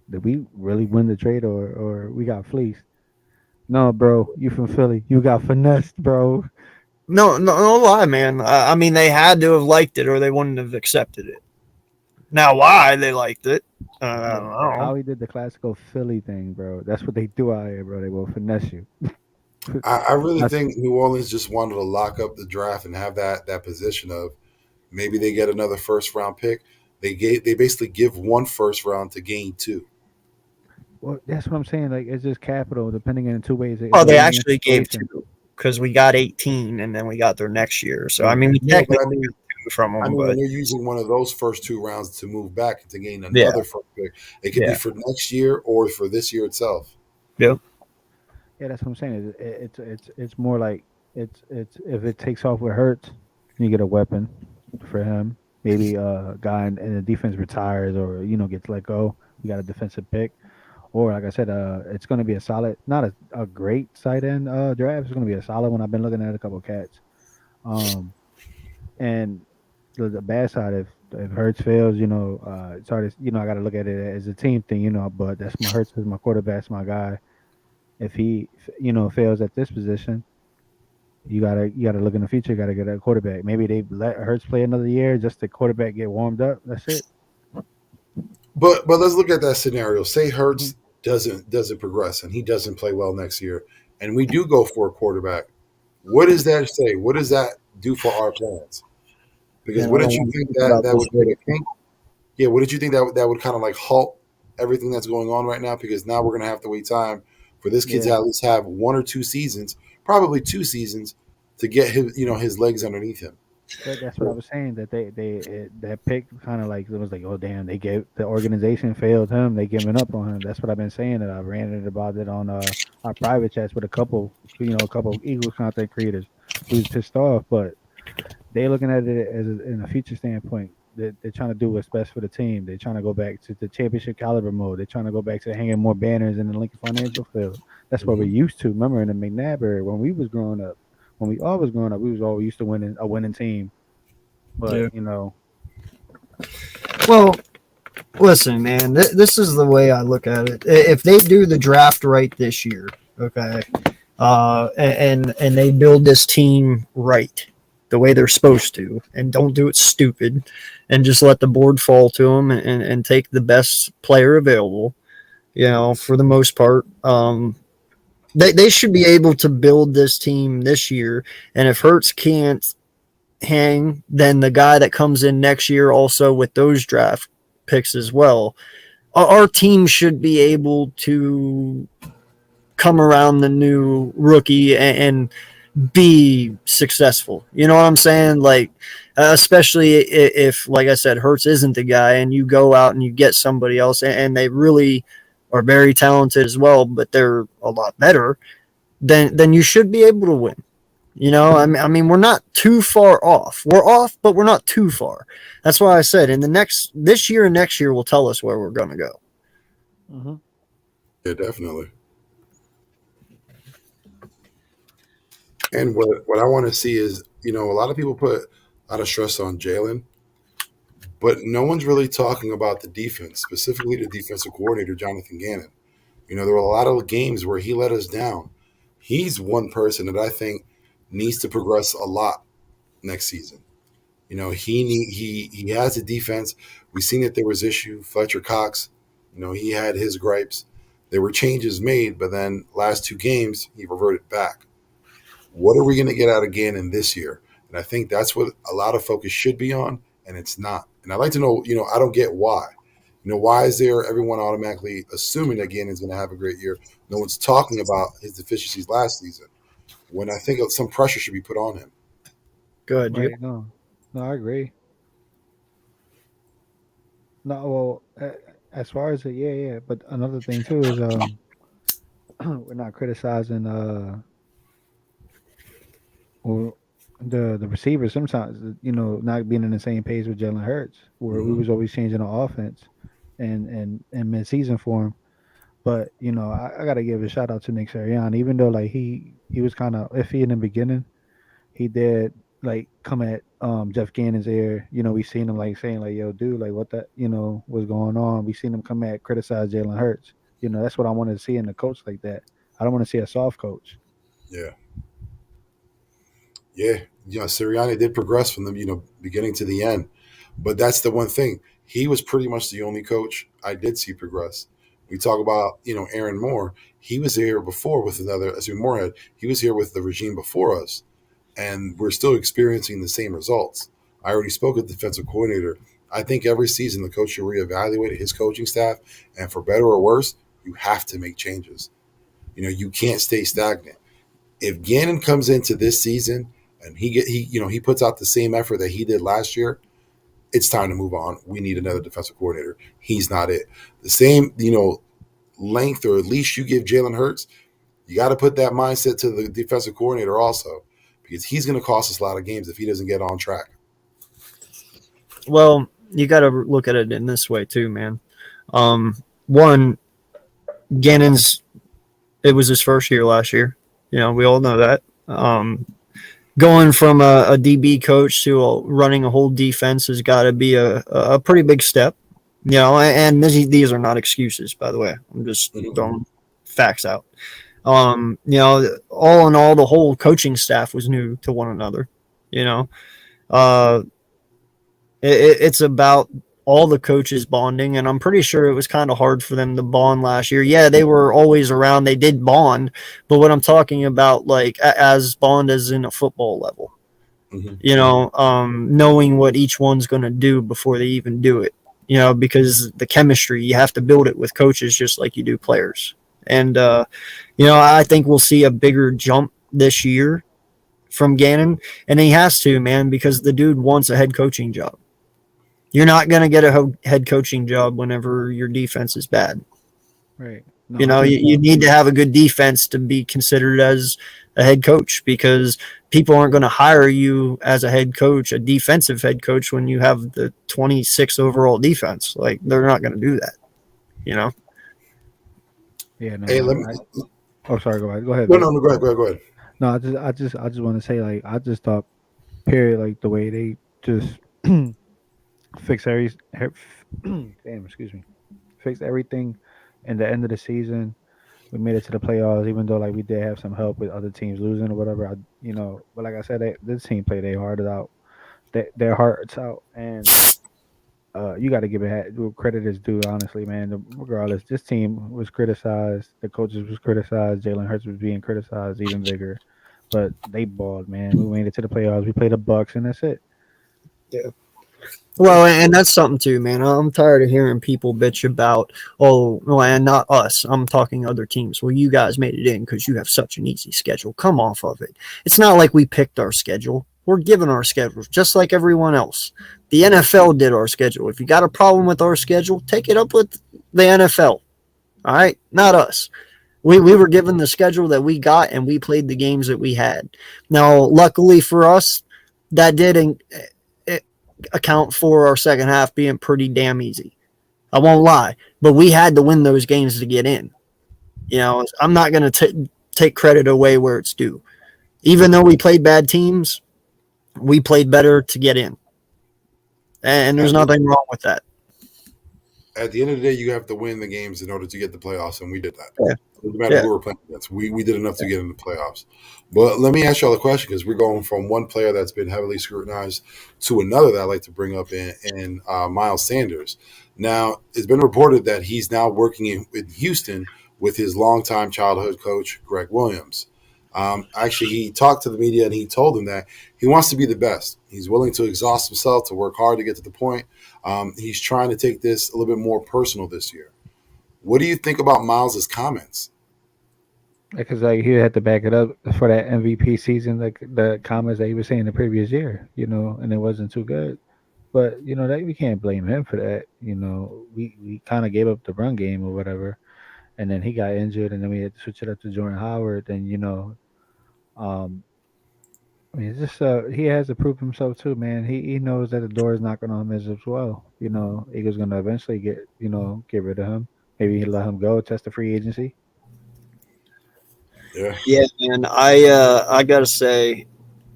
did we really win the trade or we got fleeced? No, bro, you from Philly. You got finessed, bro. No lie, man. I mean, they had to have liked it or they wouldn't have accepted it. Now, why they liked it, I don't know. How he did the classical Philly thing, bro. That's what they do out here, bro. They will finesse you. I really think New Orleans just wanted to lock up the draft and have that position of maybe they get another first round pick. They basically give one first round to gain two. Well, that's what I'm saying. Like, it's just capital, depending on two ways. Oh, they actually gave two because we got 18 and then we got their next year. So I mean, we technically got two from them. When you're using one of those first 2 rounds to move back to gain another first pick, it could be for next year or for this year itself. Yeah. Yeah, that's what I'm saying. It's more like it's if it takes off with Hurts, you get a weapon for him. Maybe a guy in the defense retires or gets let go. You got a defensive pick, or like I said, it's going to be a solid, not a great side end draft. It's going to be a solid one. I've been looking at a couple of cats, and the bad side if Hurts fails, it's hard to, I got to look at it as a team thing, But that's my Hurts is my quarterback, that's my guy. If he, fails at this position, you gotta look in the future. You gotta get a quarterback. Maybe they let Hurts play another year just the quarterback get warmed up. That's it. But let's look at that scenario. Say Hurts doesn't progress and he doesn't play well next year, and we do go for a quarterback. What does that say? What does that do for our plans? Because what did you think that would make a think? Yeah, what did you think that would kind of like halt everything that's going on right now? Because now we're gonna have to wait time for this kid to at least have 1 or 2 seasons, probably 2 seasons, to get his legs underneath him. That's what I was saying. That that pick kind of like it was like, oh damn, the organization failed him. They giving up on him. That's what I've been saying. That I've ranted about it on our private chats with a couple Eagles content creators who's pissed off, but they're looking at it as in a future standpoint. They're trying to do what's best for the team. They're trying to go back to the championship caliber mode. They're trying to go back to hanging more banners in the Lincoln Financial Field. That's what we used to. Remember in the McNabb era when we was growing up, we was all used to winning a winning team. But well, listen, man, this is the way I look at it. If they do the draft right this year, okay, and they build this team right, the way they're supposed to, and don't do it stupid, and just let the board fall to them and take the best player available. For the most part, they should be able to build this team this year. And if Hurts can't hang, then the guy that comes in next year also with those draft picks as well, our team should be able to come around the new rookie and be successful. You know what I'm saying? Like, especially if, like I said, Hurts isn't the guy, and you go out and you get somebody else, and they really are very talented as well, but they're a lot better, then you should be able to win. I mean, we're not too far off. We're off, but we're not too far. That's why I said this year and next year will tell us where we're going to go. Mm-hmm. Yeah, definitely. And what I want to see is, a lot of people put a lot of stress on Jalen, but no one's really talking about the defense, specifically the defensive coordinator, Jonathan Gannon. There were a lot of games where he let us down. He's one person that I think needs to progress a lot next season. He has a defense. We've seen that there was issue. Fletcher Cox, he had his gripes. There were changes made, but then last 2 games he reverted back. What are we going to get out of Gannon this year? And I think that's what a lot of focus should be on, and it's not. And I'd like to know, I don't get why. Why is there everyone automatically assuming that Gannon's going to have a great year? No one's talking about his deficiencies last season, when I think some pressure should be put on him. Good. Right, no, I agree. No, well, as far as yeah. But another thing too is we're not criticizing or the receivers sometimes, not being in the same page with Jalen Hurts, where we was always changing the offense and mid-season for him. But I gotta give a shout out to Nick Sirianni, even though like he was kind of iffy in the beginning. He did like come at Jeff Gannon's ear. We seen him like saying like, "Yo, dude, like what that what's going on?" We seen him come at criticize Jalen Hurts. That's what I wanted to see in a coach like that. I don't want to see a soft coach. Yeah. Yeah, Sirianni did progress from the beginning to the end, but that's the one thing. He was pretty much the only coach I did see progress. We talk about Aaron Moore. He was here before with Moorhead. He was here with the regime before us, and we're still experiencing the same results. I already spoke with the defensive coordinator. I think every season the coach should reevaluate his coaching staff, and for better or worse, you have to make changes. You can't stay stagnant. If Gannon comes into this season and he puts out the same effort that he did last year, it's time to move on. We need another defensive coordinator. He's not it. The same, length or at least you give Jalen Hurts, you got to put that mindset to the defensive coordinator also, because he's going to cost us a lot of games if he doesn't get on track. Well, you got to look at it in this way too, man. One, it was his first year last year. We all know that. Going from a DB coach to running a whole defense has got to be a pretty big step. And these are not excuses, by the way. I'm just throwing facts out. All in all, the whole coaching staff was new to one another. It's about all the coaches bonding, and I'm pretty sure it was kind of hard for them to bond last year. Yeah, they were always around. They did bond, but what I'm talking about, like as bond as in a football level, knowing what each one's going to do before they even do it, because the chemistry, you have to build it with coaches just like you do players. And, I think we'll see a bigger jump this year from Gannon, and he has to, man, because the dude wants a head coaching job. You're not going to get a head coaching job whenever your defense is bad. Right. No, you need to have a good defense to be considered as a head coach, because people aren't going to hire you as a head coach, a defensive head coach, when you have the 26th overall defense. Like, they're not going to do that, Yeah. No, Hey, sorry. Go ahead. No, go ahead. No, I just want to say, like, I just thought, period, like the way they just fix fix everything in the end of the season. we made it to the playoffs, even though like we did have some help with other teams losing or whatever. But like I said, this team played their hearts out, and you got to give it credit is due. Honestly, man, regardless, this team was criticized, the coaches was criticized, Jalen Hurst was being criticized even bigger, but they balled, man. We made it to the playoffs. We played the Bucks, and that's it. Yeah. Well, and that's something too, man. I'm tired of hearing people bitch about, and not us. I'm talking other teams. Well, you guys made it in because you have such an easy schedule. Come off of it. It's not like we picked our schedule. We're given our schedule just like everyone else. The NFL did our schedule. If you got a problem with our schedule, take it up with the NFL. All right, not us. We were given the schedule that we got, and we played the games that we had. Now, luckily for us, that did account for our second half being pretty damn easy. I won't lie, but we had to win those games to get in. I'm not going to take credit away where it's due. Even though we played bad teams, we played better to get in. And there's nothing wrong with that. At the end of the day, you have to win the games in order to get the playoffs, and we did that. Yeah. No matter who we're playing against, we did enough to get in the playoffs. But let me ask y'all a question, because we're going from one player that's been heavily scrutinized to another that I like to bring up in Miles Sanders. Now, it's been reported that he's now working in Houston with his longtime childhood coach, Greg Williams. Actually, he talked to the media, and he told them that he wants to be the best. He's willing to exhaust himself to work hard to get to the point. He's trying to take this a little bit more personal this year. What do you think about Miles' comments? Because like he had to back it up for that MVP season, like the comments that he was saying the previous year, and it wasn't too good. But that we can't blame him for that. We kind of gave up the run game or whatever, and then he got injured, and then we had to switch it up to Jordan Howard. And it's just he has to prove himself too, man. He knows that the door is knocking on him as well. Eagles gonna eventually get rid of him. Maybe he let him go, test the free agency. Yeah, man. I gotta say,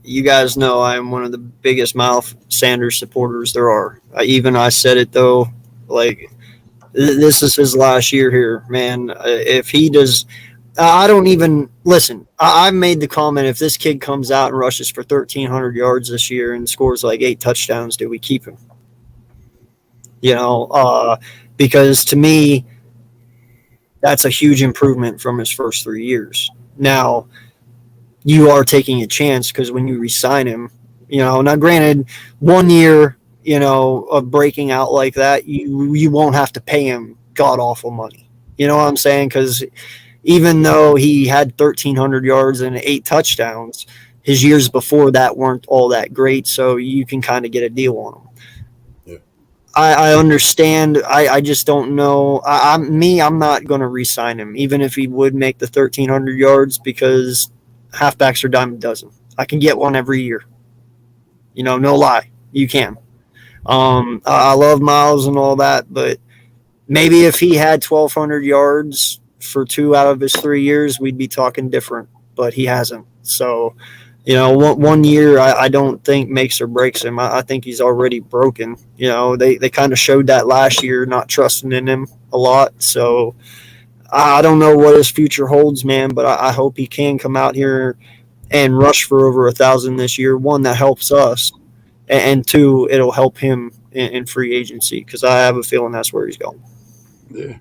you guys know I'm one of the biggest Miles Sanders supporters there are. I said it though, like this is his last year here, man. If he does, I don't even listen. I made the comment: if this kid comes out and rushes for 1,300 yards this year and scores like 8 touchdowns, do we keep him? Because to me, that's a huge improvement from his first 3 years. Now, you are taking a chance because when you re-sign him, now granted, 1 year, of breaking out like that, you won't have to pay him god-awful money. You know what I'm saying? Because even though he had 1,300 yards and 8 touchdowns, his years before that weren't all that great, so you can kind of get a deal on him. I understand. I just don't know. I'm not going to re-sign him, even if he would make the 1,300 yards, because halfbacks are dime a dozen. I can get one every year. No lie. You can. I love Miles and all that, but maybe if he had 1,200 yards for 2 out of his 3 years, we'd be talking different, but he hasn't. So, 1 year I don't think makes or breaks him. I think he's already broken. They kind of showed that last year, not trusting in him a lot. So I don't know what his future holds, man, but I hope he can come out here and rush for over 1,000 this year. 1, that helps us, and 2, it'll help him in free agency, because I have a feeling that's where he's going. Yeah.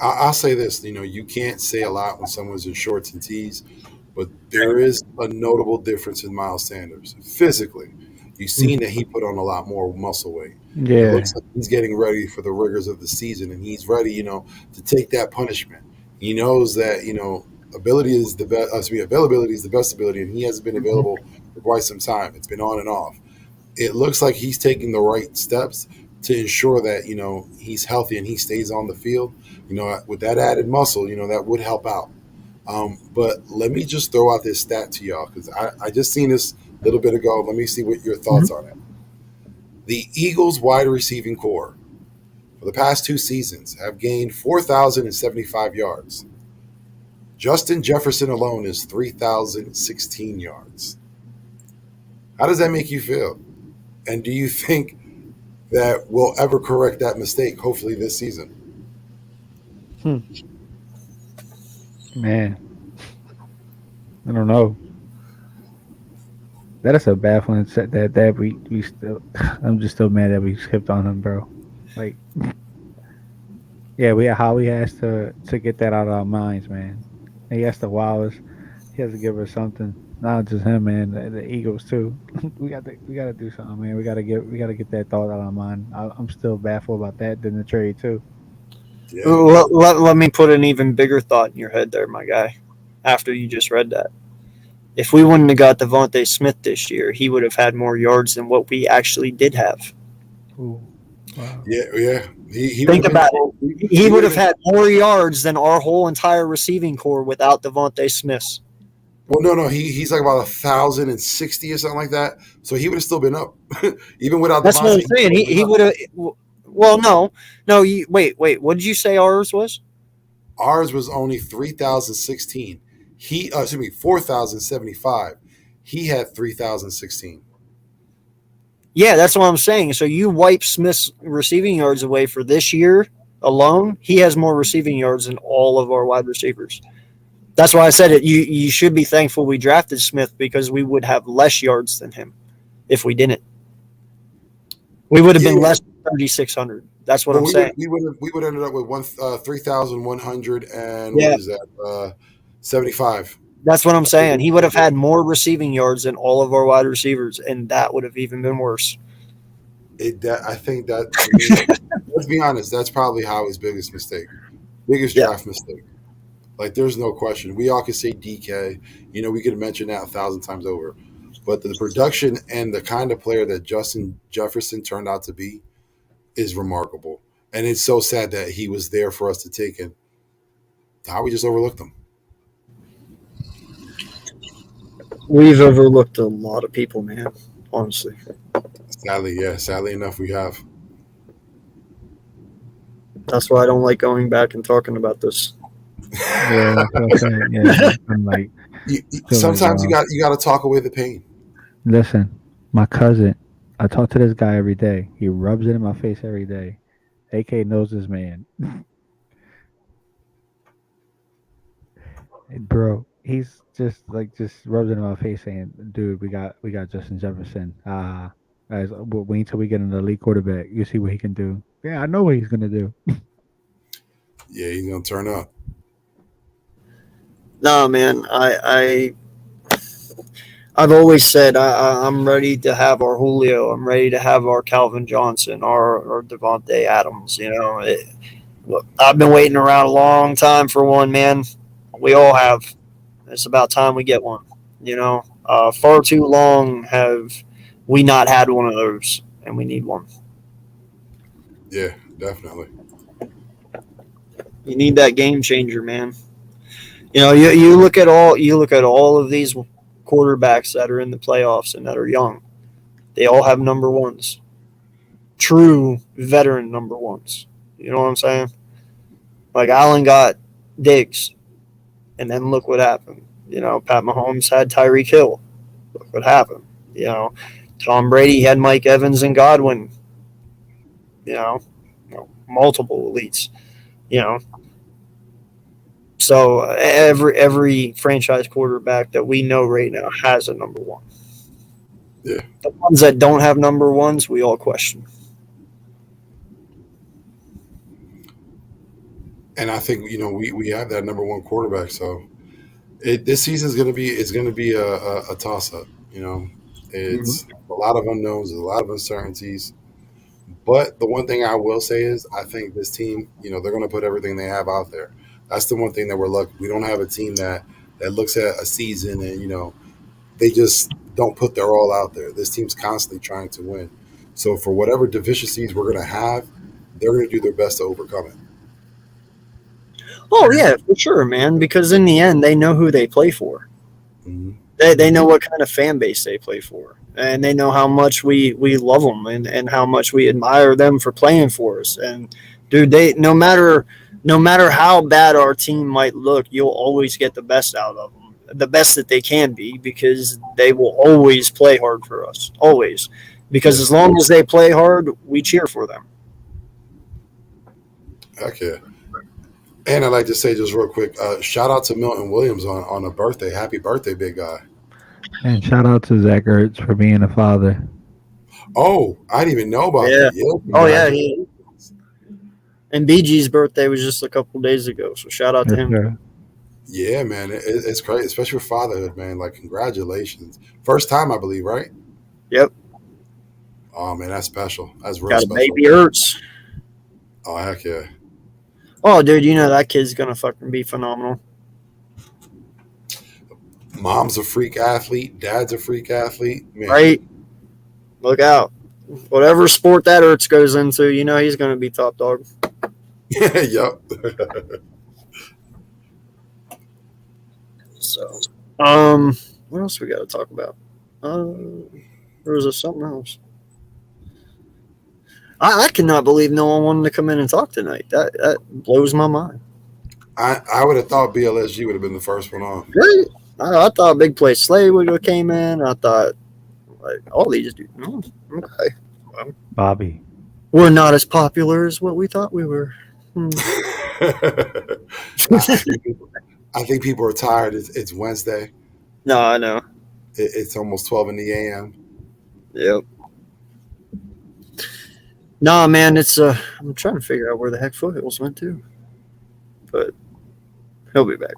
I'll say this, you can't say a lot when someone's in shorts and tees, but there is a notable difference in Miles Sanders. Physically, you've seen that he put on a lot more muscle weight. Yeah. It looks like he's getting ready for the rigors of the season, and he's ready, to take that punishment. He knows that, availability is the best ability, and he hasn't been available for quite some time. It's been on and off. It looks like he's taking the right steps to ensure that, he's healthy and he stays on the field. With that added muscle, that would help out. But let me just throw out this stat to y'all, because I just seen this a little bit ago. Let me see what your thoughts are on it. The Eagles wide receiving core for the past 2 seasons have gained 4,075 yards. Justin Jefferson alone is 3,016 yards. How does that make you feel? And do you think that we'll ever correct that mistake, hopefully this season? Man, I don't know. That is a baffling set that we still. I'm just still mad that we skipped on him, bro. Like, yeah, Howie has to get that out of our minds, man. He has to wow us. He has to give us something. Not just him, man. The Eagles too. We got to do something, man. We got to get that thought out of our mind. I'm still baffled about that than the trade too. Yeah. Let me put an even bigger thought in your head there, my guy, after you just read that. If we wouldn't have got Devontae Smith this year, he would have had more yards than what we actually did have. Ooh, wow. Yeah. He Think about it. He would have had more yards than our whole entire receiving core without Devontae Smith. Well, no. He's like about 1,060 or something like that. So he would have still been up, even without. That's what I'm Devontae, saying. He would have. Well, no. Wait. What did you say ours was? Ours was only 3,016. 4,075. He had 3,016. Yeah, that's what I'm saying. So you wipe Smith's receiving yards away for this year alone. He has more receiving yards than all of our wide receivers. That's why I said it. You should be thankful we drafted Smith because we would have less yards than him if we didn't. We would have been less than 3,600. That's what I'm saying. We would have ended up with 3,100 and Yeah. what is that? 75. That's what I'm saying. He would have had more receiving yards than all of our wide receivers, and that would have even been worse. I think that. Let's be honest. That's probably Howie's biggest mistake, draft mistake. Like, there's no question. We all could say DK. We could mention that 1,000 times over. But the production and the kind of player that Justin Jefferson turned out to be is remarkable. And it's so sad that he was there for us to take, and Howie just overlooked him. We've overlooked a lot of people, man, honestly. Sadly enough, we have. That's why I don't like going back and talking about this. Yeah, that's what I'm saying. Yeah, I'm like, Sometimes you got to talk away the pain. listen, my cousin. I talk to this guy every day. He rubs it in my face every day. AK knows this man. Bro, he's just rubs it in my face saying, "Dude, we got Justin Jefferson. Guys, wait until we get an elite quarterback. You see what he can do." Yeah, I know what he's gonna do. Yeah, he's gonna turn up. No, man, I've always said I'm ready to have our Julio. I'm ready to have our Calvin Johnson, our Devontae Adams. Look, I've been waiting around a long time for one, man. We all have. It's about time we get one. Far too long have we not had one of those, and we need one. Yeah, definitely. You need that game changer, man. You look at all of these quarterbacks that are in the playoffs and that are young. They all have number ones, true veteran number ones. You know what I'm saying? Like Allen got Diggs, and then look what happened. Pat Mahomes had Tyreek Hill. Look what happened. Tom Brady had Mike Evans and Godwin. Multiple elites. So every franchise quarterback that we know right now has a number one. Yeah. The ones that don't have number ones, we all question. And I think we have that number one quarterback. So this season is going to be a toss up. It's a lot of unknowns, a lot of uncertainties. But the one thing I will say is I think this team, they're going to put everything they have out there. That's the one thing that we're lucky. We don't have a team that looks at a season and, they just don't put their all out there. This team's constantly trying to win. So for whatever deficiencies we're going to have, they're going to do their best to overcome it. Oh, yeah, for sure, man, because in the end, they know who they play for. Mm-hmm. They know what kind of fan base they play for. And they know how much we love them and how much we admire them for playing for us. And, dude, no matter how bad our team might look, you'll always get the best out of them. The best that they can be, because they will always play hard for us. Always. Because as long as they play hard, we cheer for them. Heck yeah. And I'd like to say just real quick, shout out to Milton Williams on a birthday. Happy birthday, big guy. And shout out to Zach Ertz for being a father. Oh, I didn't even know about Yeah. that. Yeah. Oh yeah, and BG's birthday was just a couple days ago, so shout out to him. Sure. Yeah, man. It's great, especially with fatherhood, man. Like, congratulations. First time, I believe, right? Yep. Oh, man, that's special. That's real Got a special. baby Ertz. Oh, heck yeah. Oh, dude, you know that kid's gonna fucking be phenomenal. Mom's a freak athlete. Dad's a freak athlete. Man. Right? Look out. Whatever sport that Ertz goes into, you know he's gonna be top dog. Yep. So, what else we got to talk about? Or was there something else? I cannot believe no one wanted to come in and talk tonight. That blows my mind. I would have thought BLSG would have been the first one on. Right? I thought Big Play Slay would have came in. I thought like all these dudes. Oh, okay. Bobby. We're not as popular as what we thought we were. I think people are tired. It's Wednesday. No, I know. It's almost 12 in the a.m. Yep. Nah, man, it's I'm trying to figure out where the heck Foothills went to, but he'll be back.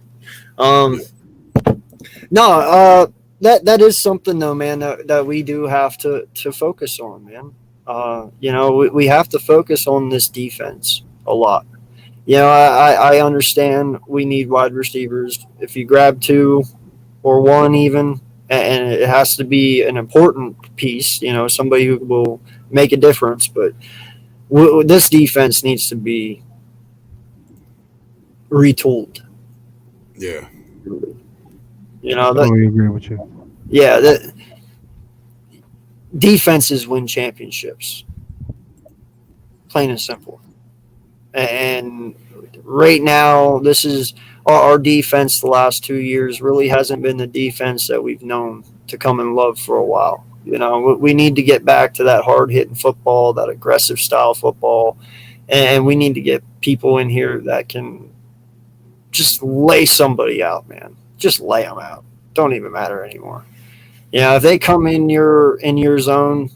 No, that is something though, man, that we do have to focus on, man. You know, we have to focus on this defense a lot. You know, I understand we need wide receivers. If you grab two or one even, and it has to be an important piece, you know, somebody who will make a difference. But this defense needs to be retooled. Yeah. You know, I totally agree with you. yeah, defenses win championships. Plain and simple. And right now, this is our defense the last 2 years really hasn't been the defense that we've known to come and love for a while. You know, we need to get back to that hard-hitting football, that aggressive style football, and we need to get people in here that can just lay somebody out, man. Just lay them out. Don't even matter anymore. You know, if they come in your zone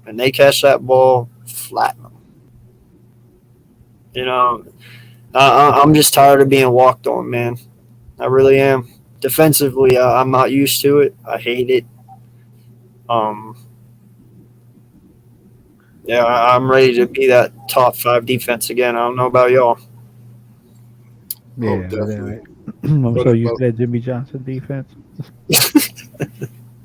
and they catch that ball, flatten them. You know, I'm just tired of being walked on, man. I really am. Defensively, I'm not used to it. I hate it. Yeah, I'm ready to be that top 5 defense again. I don't know about y'all. Yeah, definitely. I'm so used to that Jimmy Johnson defense.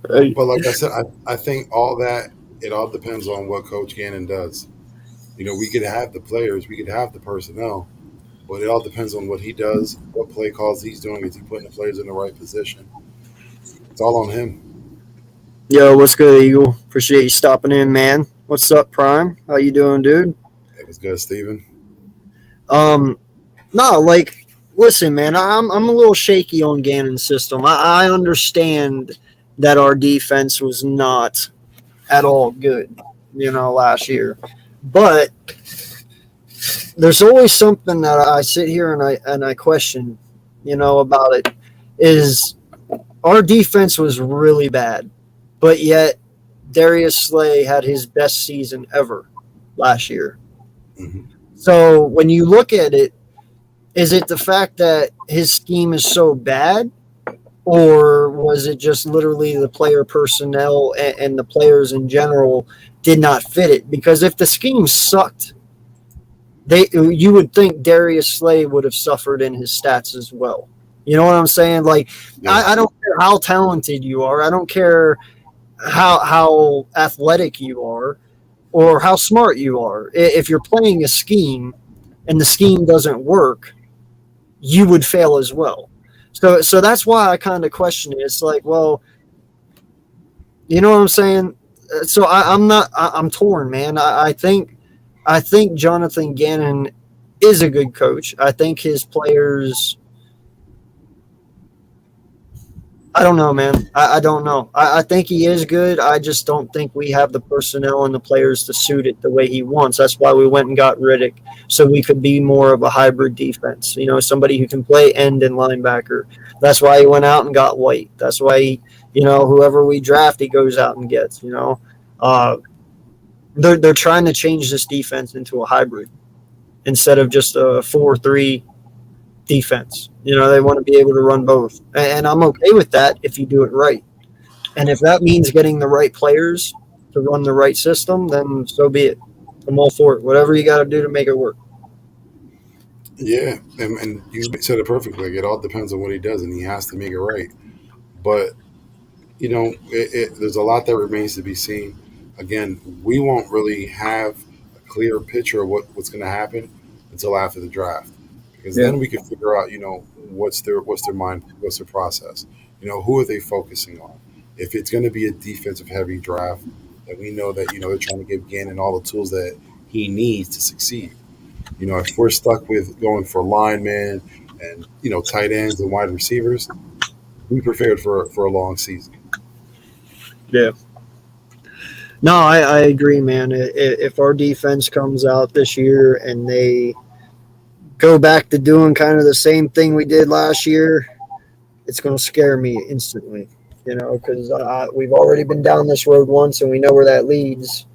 Right. But like I said, I think all that, it all depends on what Coach Gannon does. You know, we could have the players, we could have the personnel, but it all depends on what he does, what play calls he's doing. Is he putting the players in the right position? It's all on him. Yo, what's good, Eagle? Appreciate you stopping in, man. What's up, Prime? How you doing, dude? It was good, Steven. No, like, listen, man, I'm a little shaky on Gannon's system. I understand that our defense was not at all good, you know, last year. But there's always something that I sit here and I question, you know, about it. Is our defense was really bad, but yet Darius Slay had his best season ever last year. Mm-hmm. So when you look at it, is it the fact that his scheme is so bad, or was it just literally the player personnel and the players in general did not fit it? Because if the scheme sucked, you would think Darius Slay would have suffered in his stats as well. You know what I'm saying? Like, Yeah. I don't care how talented you are. I don't care how athletic you are or how smart you are. If you're playing a scheme and the scheme doesn't work, you would fail as well. So that's why I kind of question it. It's like, well, you know what I'm saying? So I'm torn, man. I think Jonathan Gannon is a good coach. I think his players, I don't know, man. I don't know. I think he is good. I just don't think we have the personnel and the players to suit it the way he wants. That's why we went and got Riddick, so we could be more of a hybrid defense. You know, somebody who can play end and linebacker. That's why he went out and got White. That's why he, you know, whoever we draft, he goes out and gets. You know, they're trying to change this defense into a hybrid instead of just a 4-3 defense. You know, they want to be able to run both. And I'm okay with that if you do it right. And if that means getting the right players to run the right system, then so be it. I'm all for it. Whatever you got to do to make it work. Yeah, and you said it perfectly. Like, it all depends on what he does, and he has to make it right. But, you know, there's a lot that remains to be seen. Again, we won't really have a clear picture of what's going to happen until after the draft. Because then we can figure out, you know, what's their mind, what's their process. You know, who are they focusing on? If it's going to be a defensive heavy draft, that we know that, you know, they're trying to give Gannon all the tools that he needs to succeed. You know, if we're stuck with going for linemen and, you know, tight ends and wide receivers, be prepared for a long season. Yeah. No, I agree, man. If our defense comes out this year and they go back to doing kind of the same thing we did last year, it's going to scare me instantly, you know, because we've already been down this road once and we know where that leads.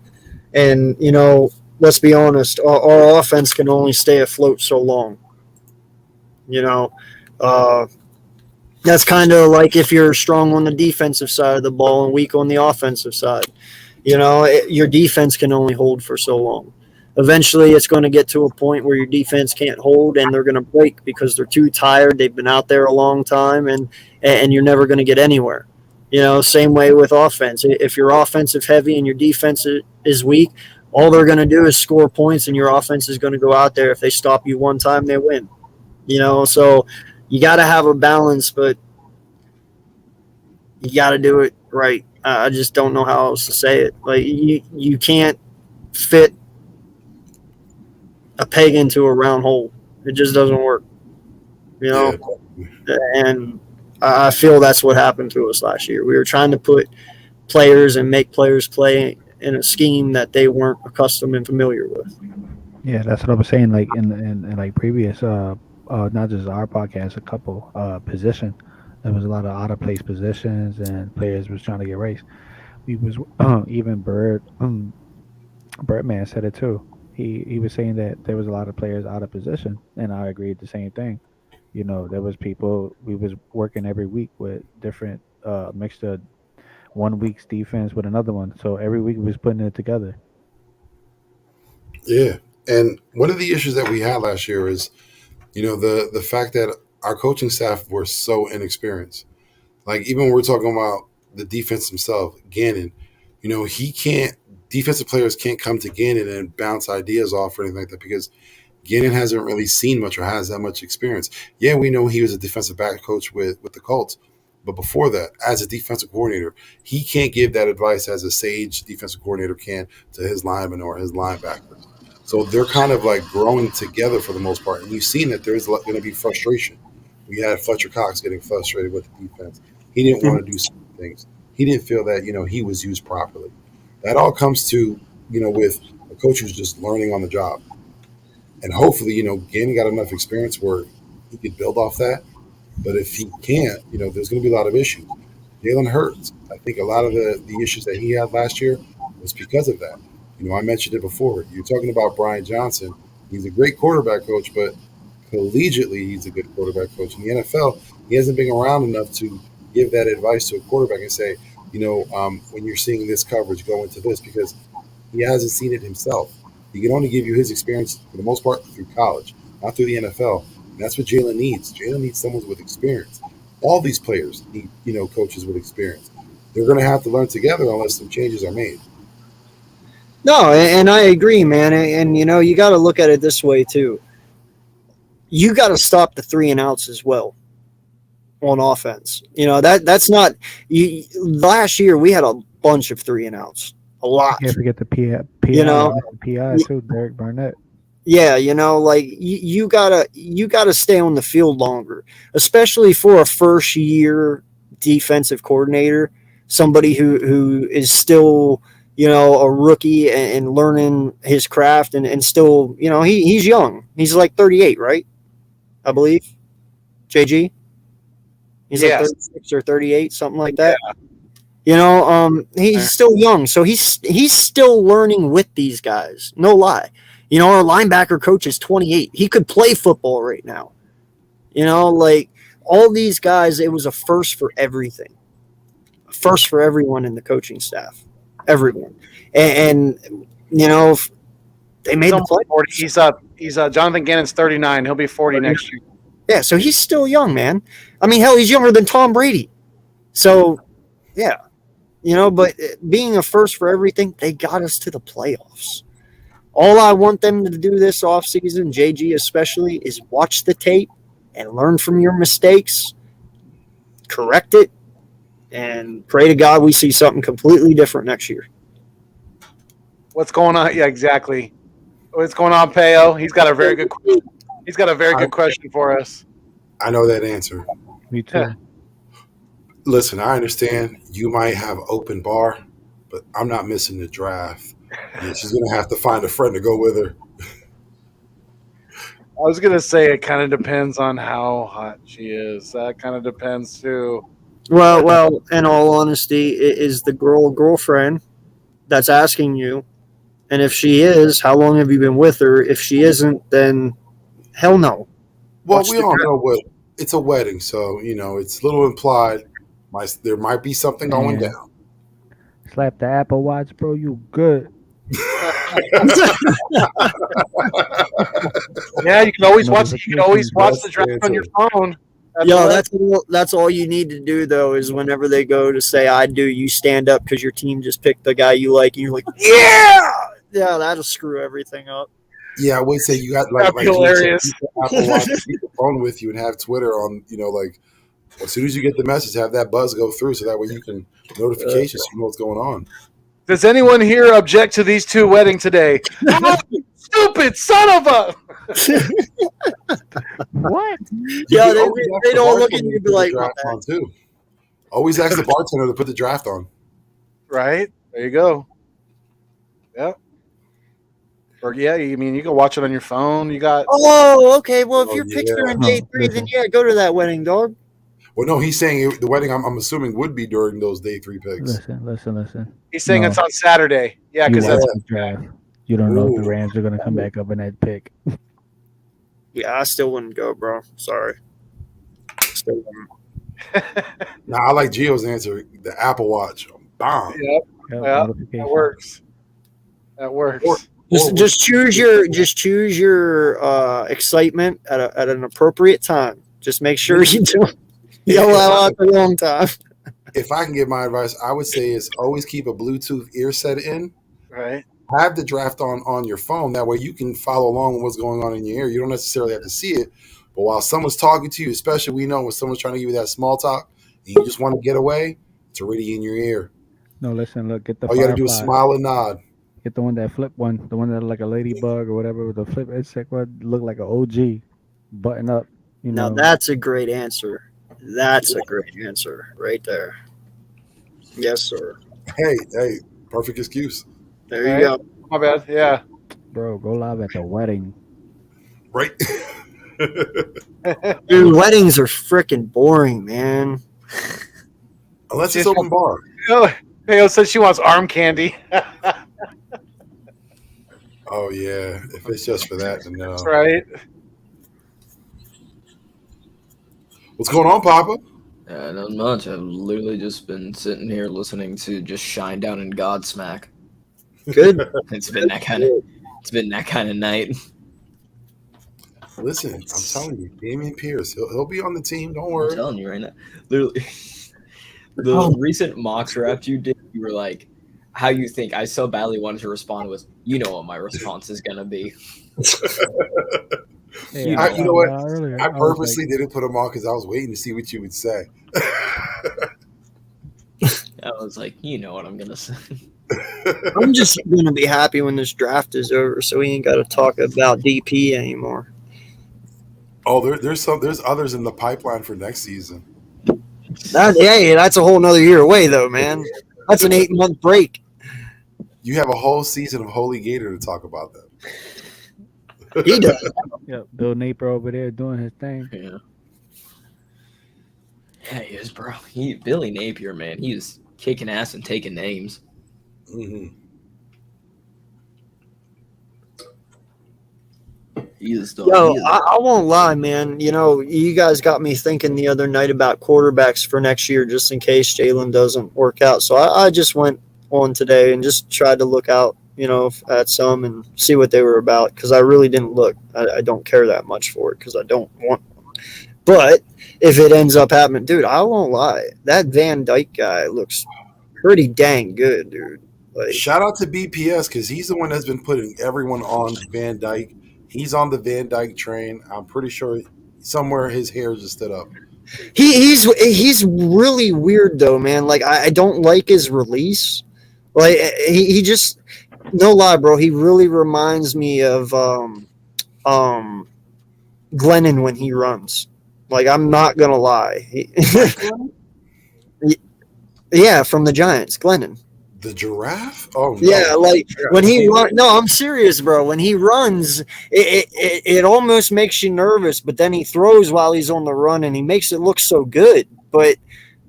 And, you know, let's be honest, our offense can only stay afloat so long. You know, that's kind of like if you're strong on the defensive side of the ball and weak on the offensive side. You know, your defense can only hold for so long. Eventually, it's going to get to a point where your defense can't hold and they're going to break because they're too tired. They've been out there a long time, and you're never going to get anywhere. You know, same way with offense. If you're offensive heavy and your defense is weak, all they're going to do is score points, and your offense is going to go out there. If they stop you one time, they win. You know, so you got to have a balance, but you got to do it right. I just don't know how else to say it. Like, you can't fit a peg into a round hole. It just doesn't work, you know. Yeah. And I feel that's what happened to us last year. We were trying to put players and make players play in a scheme that they weren't accustomed and familiar with. Yeah, that's what I was saying. Like in like previous, not just our podcast, a couple position. There was a lot of out of place positions, and players was trying to get raised. We was even Birdman said it too. He was saying that there was a lot of players out of position, and I agreed the same thing. You know, there was people, we was working every week with different mixture, 1 week's defense with another one. So every week we was putting it together. Yeah, and one of the issues that we had last year is, you know, the fact that our coaching staff were so inexperienced. Like, even when we're talking about the defense himself, Gannon, you know, defensive players can't come to Gannon and bounce ideas off or anything like that because Gannon hasn't really seen much or has that much experience. Yeah, we know he was a defensive back coach with the Colts, but before that, as a defensive coordinator, he can't give that advice as a sage defensive coordinator can to his linemen or his linebackers. So they're kind of like growing together for the most part. And you've seen that there's going to be frustration. We had Fletcher Cox getting frustrated with the defense. He didn't want to do certain things. He didn't feel that, you know, he was used properly. That all comes to, you know, with a coach who's just learning on the job. And hopefully, you know, Gannon got enough experience where he could build off that. But if he can't, you know, there's going to be a lot of issues. Jalen Hurst, I think a lot of the issues that he had last year was because of that. You know, I mentioned it before. You're talking about Brian Johnson. He's a great quarterback coach, but collegiately he's a good quarterback coach. In the NFL, he hasn't been around enough to give that advice to a quarterback and say, you know, when you're seeing this coverage, go into this, because he hasn't seen it himself. He can only give you his experience, for the most part, through college, not through the NFL. And that's what Jalen needs. Jalen needs someone with experience. All these players need, you know, coaches with experience. They're going to have to learn together unless some changes are made. No, and I agree, man. And you know, you got to look at it this way, too. You got to stop the 3 and outs as well on offense. You know, that's not – last year we had a bunch of 3 and outs. A lot. You can't forget the PI, you know, PI too, Derek Barnett. Yeah, you know, like you gotta stay on the field longer, especially for a first year defensive coordinator, somebody who is still, a rookie and learning his craft and still, he's young. He's like 38, right? I believe. JG? He's like 36 or 38, something like that. Yeah. He's still young, so he's still learning with these guys. No lie. Our linebacker coach is 28. He could play football right now. Like all these guys, it was a first for everything. A first for everyone in the coaching staff. Everyone. And they made the play. 40. He's up. He's Jonathan Gannon's 39. He'll be 40 next year. Yeah, so he's still young, man. I mean, hell, he's younger than Tom Brady. So, yeah. But being a first for everything, they got us to the playoffs. All I want them to do this offseason, JG especially, is watch the tape and learn from your mistakes, correct it, and pray to God we see something completely different next year. What's going on? Yeah, exactly. What's going on, Peo? He's got a very good question. He's got a very good question for us. I know that answer. Me too. Listen, I understand you might have open bar, but I'm not missing the draft. Yeah, she's going to have to find a friend to go with her. I was going to say it kind of depends on how hot she is. That kind of depends, too. Well, in all honesty, it is the girlfriend that's asking you. And if she is, how long have you been with her? If she isn't, then hell no. Well, Watch we the all draft. know what it's a wedding, so it's a little implied. There might be something going Yeah. down. Slap the Apple Watch, bro. You good? Yeah, you can always watch the draft on your phone. That's all you need to do, though, is whenever they go to say I do, you stand up because your team just picked the guy you like, and you're like, yeah! Yeah, that'll screw everything up. Yeah, I would say you got That'd be hilarious. Keep the Apple Watch, keep the phone with you, and have Twitter on. As soon as you get the message, have that buzz go through, so that way you can notifications, you know what's going on. Does anyone here object to these two wedding today? Oh, stupid son of a! What? Yeah, they don't look at you and be like, draft on too. Always ask the bartender to put the draft on. Right? There you go. Yep. Or you can watch it on your phone. You got. oh, okay. Well, if you're yeah. picturing day 3, then yeah, go to that wedding, dog. Well, no, he's saying the wedding. I'm assuming would be during those day 3 picks. Listen. He's saying No. it's on Saturday. Yeah, because watch that's the draft. You don't know if the Ooh. Rams are going to come back up in that pick. Yeah, I still wouldn't go, bro. Sorry. Still wouldn't. Now I like Gio's answer. The Apple Watch, bomb. Yep, Yeah, that notification. works. That works. Just choose your excitement at an appropriate time. Just make sure you don't yell out at the wrong time. If I can give my advice, I would say is always keep a Bluetooth ear set in. Right. Have the draft on your phone. That way you can follow along with what's going on in your ear. You don't necessarily have to see it. But while someone's talking to you, especially we know when someone's trying to give you that small talk and you just want to get away, it's already in your ear. No, listen, look, get the All you got to do is Firefly. smile and nod. Get the one that flip one, the one that like a ladybug or whatever with the flip insect one, look like an OG button up. Now that's a great answer. That's a great answer right there. Yes, sir. Hey, perfect excuse. There you go. My bad. Yeah. Bro, go live at the wedding. Right? Dude, weddings are freaking boring, man. Unless it's open bar. Peo said she wants arm candy. Oh, yeah. If it's just for that, then no. That's right. What's going on, Papa? Not much. I've literally just been sitting here listening to just Shine Down and Godsmack. Good. It's been that kind of night. Listen, I'm telling you, Damian Pierce, he'll be on the team. Don't I'm worry. telling you right now. Literally, the recent mock draft you did, you were like, how you think? I so badly wanted to respond with, you know what my response is gonna be. Yeah, You know what? earlier, I was purposely didn't put him on because I was waiting to see what you would say. I was like, you know what I'm gonna say. I'm just going to be happy when this draft is over so we ain't got to talk about DP anymore. Oh, there's others in the pipeline for next season. Hey, that's a whole nother year away, though, man. That's an 8-month break. You have a whole season of Holy Gator to talk about that. He does. Yep, Bill Napier over there doing his thing. Yeah. Yeah, he is, bro. Billy Napier, man, he is kicking ass and taking names. Mm-hmm. He is still. Yo, I won't lie, man. You know, you guys got me thinking the other night about quarterbacks for next year, just in case Jalen doesn't work out. So I just went on today and just tried to look out, you know, at some and see what they were about, because I really didn't look. I don't care that much for it because I don't want one. But if it ends up happening, dude, I won't lie. That Van Dyke guy looks pretty dang good, dude. Like, Shout out to BPS because he's the one that's been putting everyone on Van Dyke. He's on the Van Dyke train. I'm pretty sure somewhere his hair just stood up. he's really weird though, man. Like I don't like his release. Like he just, no lie, bro. He really reminds me of Glennon when he runs. Like I'm not gonna lie. Yeah, from the Giants, Glennon. The giraffe? Oh, no. Yeah, like when he runs. No, I'm serious, bro. When he runs, it almost makes you nervous. But then he throws while he's on the run, and he makes it look so good. But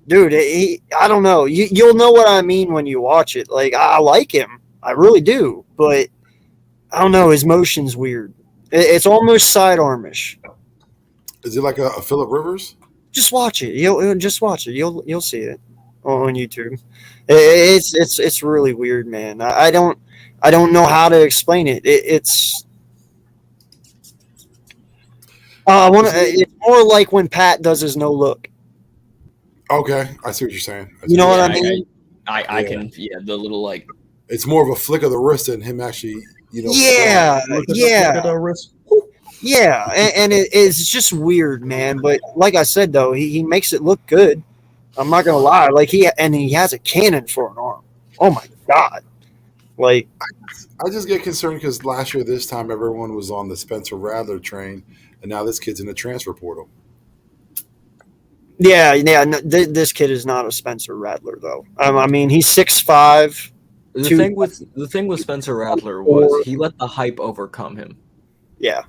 dude, I don't know. You'll know what I mean when you watch it. Like I like him, I really do. But I don't know. His motion's weird. It's almost sidearmish. Is it like a Phillip Rivers? Just watch it. You'll just watch it. You'll see it on YouTube. It's really weird, man. I don't know how to explain it. It's it's more like when Pat does his no look. Okay, I see what you're saying. You know what I mean? I can, the little like. It's more of a flick of the wrist than him actually, you know. Yeah, yeah. The wrist. Yeah, and it's just weird, man. But like I said, though, he makes it look good. I'm not gonna lie. Like he has a cannon for an arm. Oh my god! Like I just get concerned because last year this time everyone was on the Spencer Rattler train, and now this kid's in the transfer portal. yeah. No, this kid is not a Spencer Rattler, though. I mean, he's 6'5". The thing with Spencer Rattler was he let the hype overcome him. Yeah.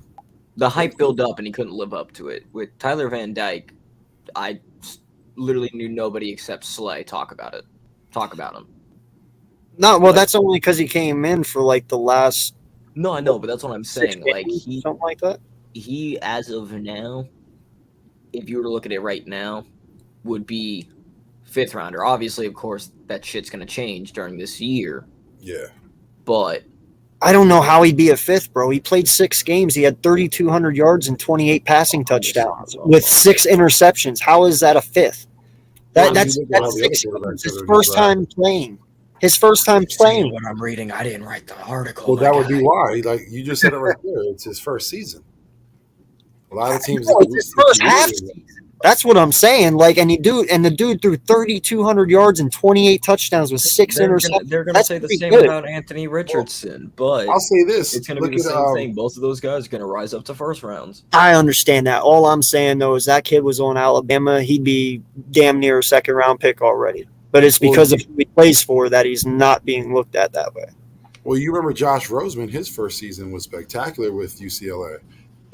The hype built up and he couldn't live up to it. With Tyler Van Dyke, I literally knew nobody except Slay talk about him. No, well, that's only because he came in for like the last. No, I know, but that's what I'm saying. Like something like that. He, as of now, if you were to look at it right now, would be 5th rounder. Obviously, of course, that shit's gonna change during this year. Yeah. But I don't know how he'd be a 5th, bro. He played 6 games. He had 3,200 yards and 28 passing touchdowns with 6 interceptions. How is that a 5th? That's 6 games. His first time playing. His first time playing. What I'm reading, I didn't write the article. Well, that would be why. Like you just said it right there. It's his first season. A lot of teams. No, it's his first half season. That's what I'm saying. Like, and the dude threw 3,200 yards and 28 touchdowns with 6 interceptions. They're gonna say the same about Anthony Richardson, but I'll say this: it's gonna be the same thing. Both of those guys are gonna rise up to first rounds. I understand that. All I'm saying though is that kid was on Alabama. He'd be damn near a 2nd round pick already. But it's because of who he plays for that he's not being looked at that way. Well, you remember Josh Roseman? His first season was spectacular with UCLA.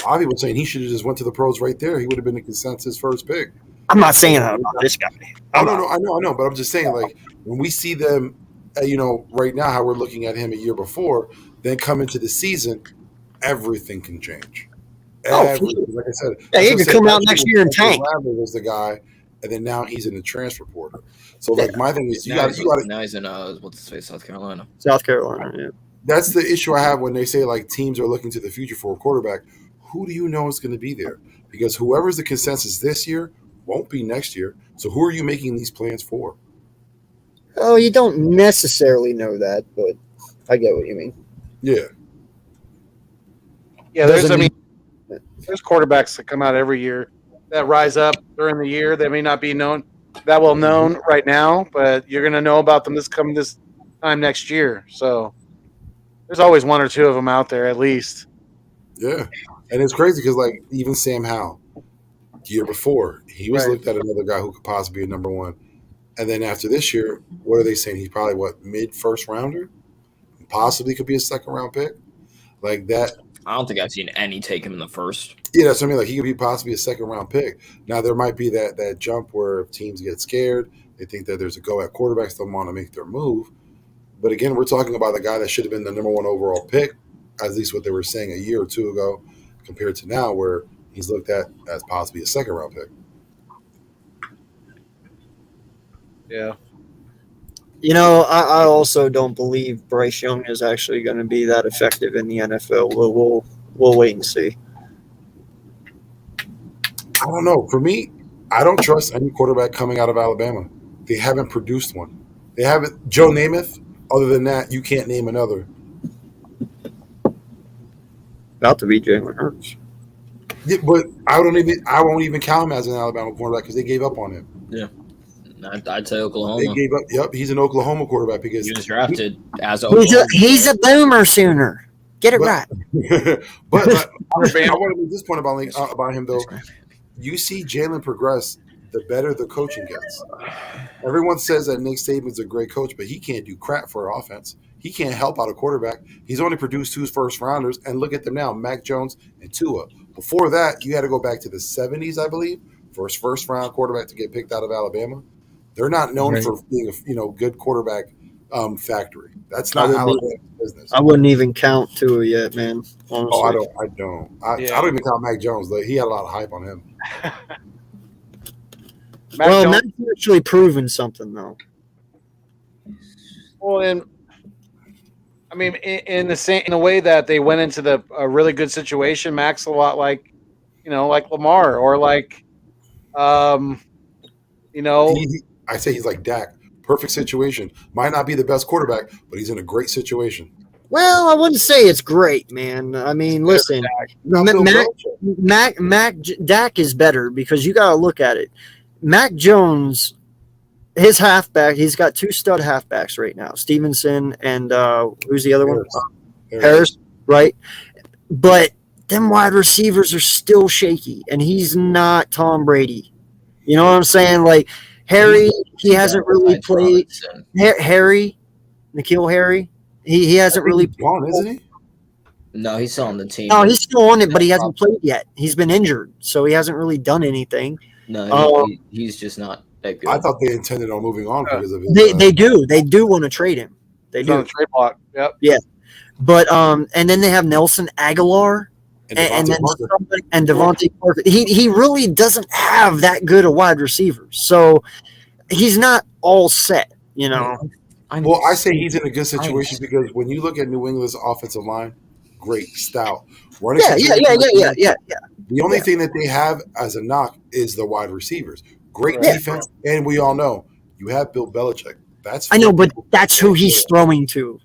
A lot of people saying he should have just went to the pros right there. He would have been the consensus first pick. I'm not saying that about this guy. I know, but I'm just saying, like, when we see them, right now, how we're looking at him a year before, then come into the season, everything can change. Everything. Like I said, yeah, he could come out next year and tank. Rattler was the guy, and then now he's in the transfer portal. So, like, my thing is, now he's in South Carolina. South Carolina, yeah. That's the issue I have when they say, like, teams are looking to the future for a quarterback. Who do you know is going to be there? Because whoever's the consensus this year won't be next year. So who are you making these plans for? Oh, you don't necessarily know that, but I get what you mean. Yeah. Yeah, there's quarterbacks that come out every year that rise up during the year. They may not be known right now, but you're going to know about them this time next year. So there's always 1 or 2 of them out there at least. Yeah. And it's crazy because, like, even Sam Howell, The year before, he was Right. looked at another guy who could possibly be a number one. And then after this year, what are they saying? He's probably mid first rounder, possibly could be a second round pick, like that. I don't think I've seen any take him in the first. Yeah, that's what I mean. Like he could be possibly a second round pick. Now there might be that jump where if teams get scared, they think that there's a go at quarterbacks, don't want to make their move. But again, we're talking about the guy that should have been the number one overall pick, at least what they were saying a year or two ago, compared to now where he's looked at as possibly a second round pick. Yeah. You know, I also don't believe Bryce Young is actually going to be that effective in the NFL. We'll wait and see. I don't know. For me, I don't trust any quarterback coming out of Alabama. They haven't produced one. They haven't. Joe Namath. Other than that, you can't name another. About to be Jalen Hurts. Yeah, but I won't even count him as an Alabama quarterback because they gave up on him. Yeah. I'd say Oklahoma. They gave up. Yep, he's an Oklahoma quarterback because He was drafted as Oklahoma. He's a boomer sooner. Get it right. but I want to make this point about him though. You see Jalen progress the better the coaching gets. Everyone says that Nick Saban's a great coach, but he can't do crap for offense. He can't help out a quarterback. He's only produced 2 first-rounders, and look at them now, Mac Jones and Tua. Before that, you had to go back to the 70s, I believe, for his first-round quarterback to get picked out of Alabama. They're not known for being a good quarterback factory. That's not Alabama's business. I wouldn't even count Tua yet, man. Honestly. Oh, I don't. I don't even count Mac Jones. Like, he had a lot of hype on him. Mac's actually proven something, though. Well, in the way that they went into a really good situation, Mac's a lot like Lamar or like, I say he's like Dak. Perfect situation. Might not be the best quarterback, but he's in a great situation. Well, I wouldn't say it's great, man. I mean, listen, Dak is better because you got to look at it. Mac Jones, his halfback, he's got 2 stud halfbacks right now, Stevenson and who's the other one? Harris, right? But them wide receivers are still shaky, and he's not Tom Brady. You know what I'm saying? Like, Harry, he hasn't really played. N'Keal Harry, he hasn't really gone, isn't he? No, he's still on the team. No, he's still on it, but he hasn't played yet. He's been injured, so he hasn't really done anything. No, he's just not that good. I thought they intended on moving on because of his. They do want to trade him. They do. On the trade block. Yep. Yeah, but and then they have Nelson Aguilar and Devontae Parker. He really doesn't have that good a wide receiver, so he's not all set. You know. Well, I say he's in a good situation because when you look at New England's offensive line, great, stout. Yeah. The only thing that they have as a knock is the wide receivers. Great defense, and we all know you have Bill Belichick. I know, but that's who he's throwing to.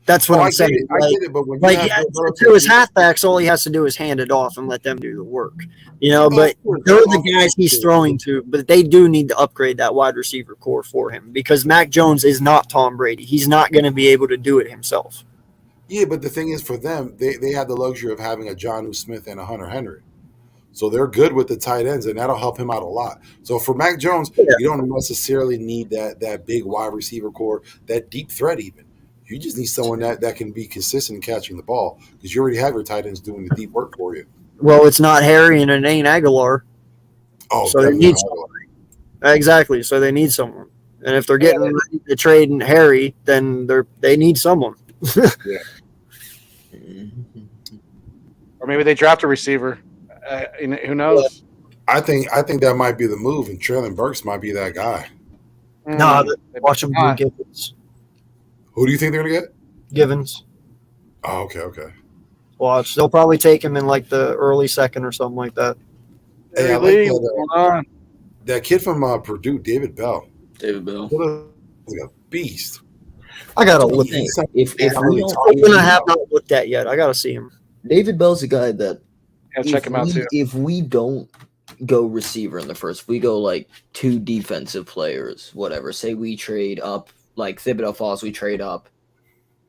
That's what I'm saying. I get it, but when to his halfbacks, all he has to do is hand it off and let them do the work. You know, but they're the guys he's throwing to. But they do need to upgrade that wide receiver core for him because Mac Jones is not Tom Brady. He's not going to be able to do it himself. Yeah, but the thing is, for them, they have the luxury of having a Jonnu Smith and a Hunter Henry. So they're good with the tight ends, and that'll help him out a lot. So for Mac Jones, you don't necessarily need that big wide receiver core, that deep threat even. You just need someone that can be consistent in catching the ball because you already have your tight ends doing the deep work for you. Well, it's not Harry and it ain't Aguilar. Oh, so they need someone. Exactly. So they need someone. And if they're getting ready to trade Harry, then they need someone. Or maybe they draft a receiver. Who knows? I think that might be the move, and Traylon Burks might be that guy. No, watch him do Givens. Who do you think they're gonna get? Givens. Oh, okay. Watch. They'll probably take him in like the early second or something like that. Hey, I like that kid from Purdue, David Bell. David Bell. Like a beast. I gotta look. If we I have not looked at yet. I gotta see him. David Bell's a guy that check him out too. If we don't go receiver in the first, if we go like 2 defensive players, whatever. Say we trade up, like Thibodeau falls, we trade up,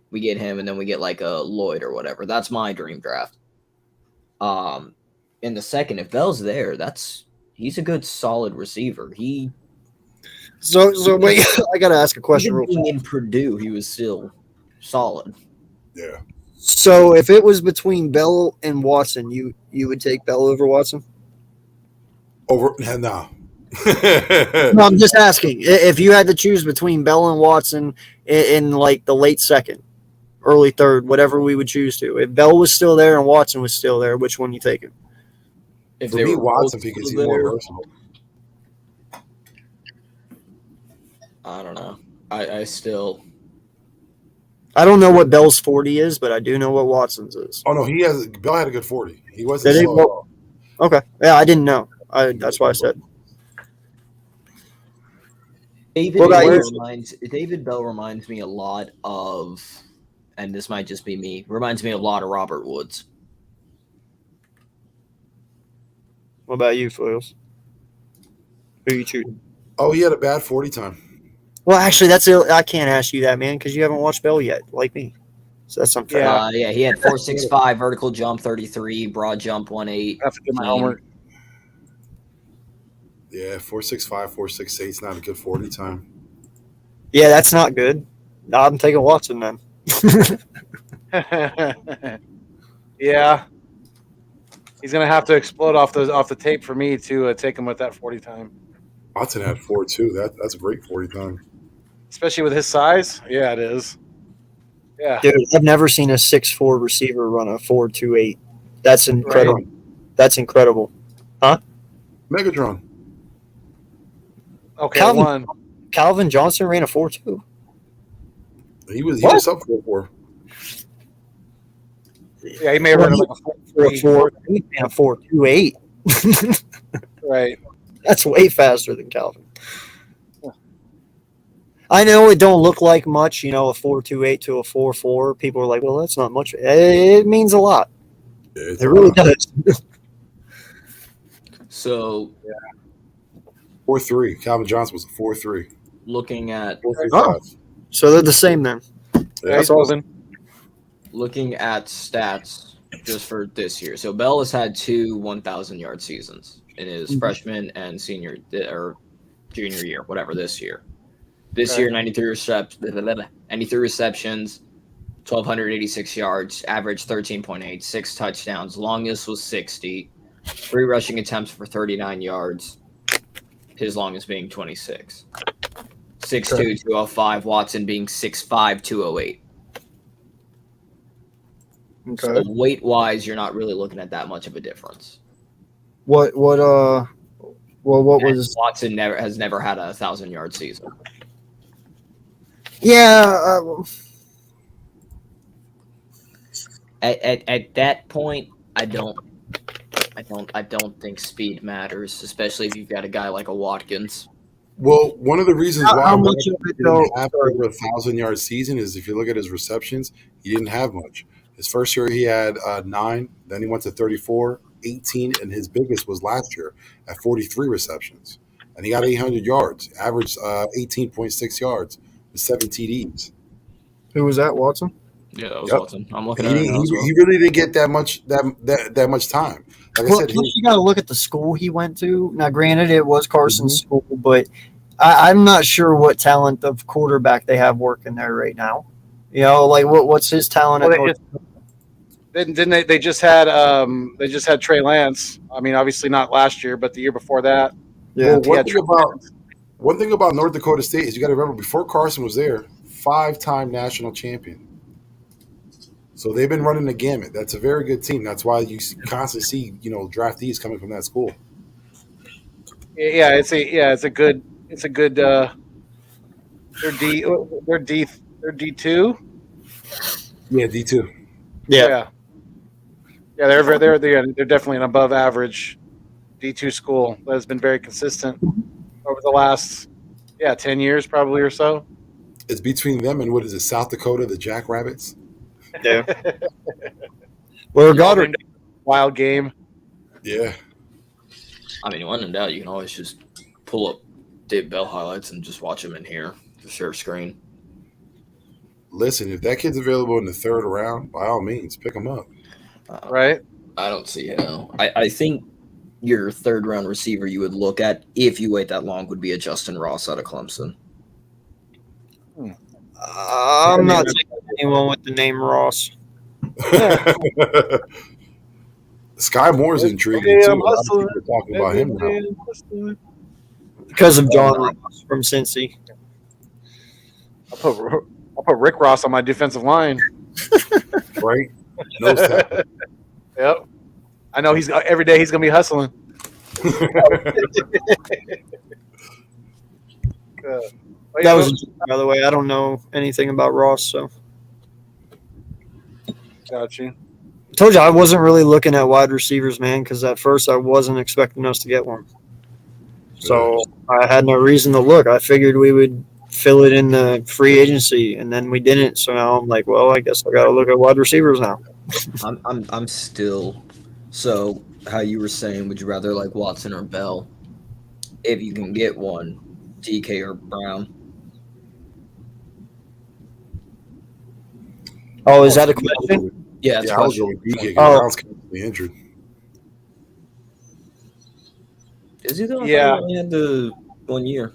we get him, and then we get like a Lloyd or whatever. That's my dream draft. In the second, if Bell's there, that's He's a good, solid receiver. So wait, I gotta ask a question real Even quick. being in Purdue, he was still solid. Yeah. So if it was between Bell and Watson, you would take Bell over Watson? Over no. No, I'm just asking. If you had to choose between Bell and Watson in like the late second, early third, whatever we would choose to. If Bell was still there and Watson was still there, which one you taking? If For they me, were Watson both because he's still more there, versatile. I don't know. I still. I don't know what Bell's 40 is, but I do know what Watson's is. Oh no, Bell had a good 40. He wasn't Did he? slow at all. Okay. Yeah, I didn't know. That's why I said. David What about Bell reminds me a lot of, and this might just be me, reminds me a lot of Robert Woods. What about you, Foils? Who you choosing? Oh, he had a bad 40 time. Well, actually, I can't ask you that, man, because you haven't watched Bell yet, like me. So that's unfair. Yeah. He had 4.65 vertical jump 33, broad jump 1.8. I have to do my homework. Yeah, 4.65, 4.68 is not a good 40 time. Yeah, that's not good. I'm taking Watson then. Yeah. He's gonna have to explode off the tape for me to take him with that 40 time. Watson had 4.2. That's a great 40 time. Especially with his size. Yeah, it is. Yeah. Dude, I've never seen a 6'4" receiver run a 4.28. That's incredible. Right. That's incredible. Megatron. Okay, Calvin Johnson ran a 4.2. He was up 4.4. Yeah, he may run like a 4.4. He ran a 4.28. Right. That's way faster than Calvin. I know it don't look like much, a 4.28 to a 4.4. People are like, well, that's not much. It means a lot. Yeah, It really does. So, 4.3. Calvin Johnson was a 4.3. looking at 4.35. So they're the same then. Yeah, he's awesome. looking at stats just for this year. So Bell has had 2 1,000-yard seasons in his freshman and senior or junior year, whatever, this year. This year, 93 receptions, 1,286 yards, average 13.8, 6 touchdowns. Longest was 60. 3 rushing attempts for 39 yards. His longest being 26. 6'2", 205. Watson being 6'5", 208. Okay. So weight-wise, you're not really looking at that much of a difference. What was Watson has never had a 1,000-yard season. Yeah, At that point, I don't think speed matters, especially if you've got a guy like a Watkins. Well, one of the reasons why how much of it though? didn't have over a 1,000-yard season is if you look at his receptions, he didn't have much. His first year he had 9, then he went to 34, 18, and his biggest was last year at 43 receptions. And he got 800 yards, averaged 18.6 yards with 7 TDs. Who was that, Watson? Yeah, that was Yep. Watson. I'm looking He, at it now as well. he really didn't get that much time. Like I said, Plus you got to look at the school he went to. Now, granted, it was Carson's school, but I'm not sure what talent of quarterback they have working there right now. Like what's his talent? Well, they just had Trey Lance. I mean, obviously not last year, but the year before that. Yeah. Well, one thing about North Dakota State is you got to remember before Carson was there, 5-time national champion. So they've been running the gamut. That's a very good team. That's why you constantly see draftees coming from that school. Yeah, it's a good. They're D2. Yeah, D2. Yeah, they're definitely an above average D2 school that has been very consistent over the last 10 years probably or so. It's between them and what is it, South Dakota, the Jackrabbits? Yeah. Well, Goddard. Wild game. Yeah. I mean, when in doubt, you can always just pull up Dave Bell highlights and just watch him in here, the share screen. Listen, if that kid's available in the 3rd round, by all means, pick him up. Right. I don't see how. I think your third round receiver you would look at if you wait that long would be a Justin Ross out of Clemson. I'm not taking anyone with the name Ross. Sky Moore's intriguing Yeah, too. I'm A lot of hustling. people are talking about him now. Because of John Ross from Cincy. I'll put Rick Ross on my defensive line. Right? No tackle. Yep. I know every day he's gonna be hustling. That was a joke, by the way. I don't know anything about Ross, so. Got you. I told you I wasn't really looking at wide receivers, man, because at first I wasn't expecting us to get one. So I had no reason to look. I figured we would fill it in the free agency, and then we didn't. So now I'm like, well, I guess I got to look at wide receivers now. I'm still. So how you were saying, would you rather like Watson or Bell? If you can get one, DK or Brown? Oh, is that a question? Yeah, it's Yeah, I was going with DK because Oh. Brown's constantly injured. Is he the one Yeah. that only had the 1 year?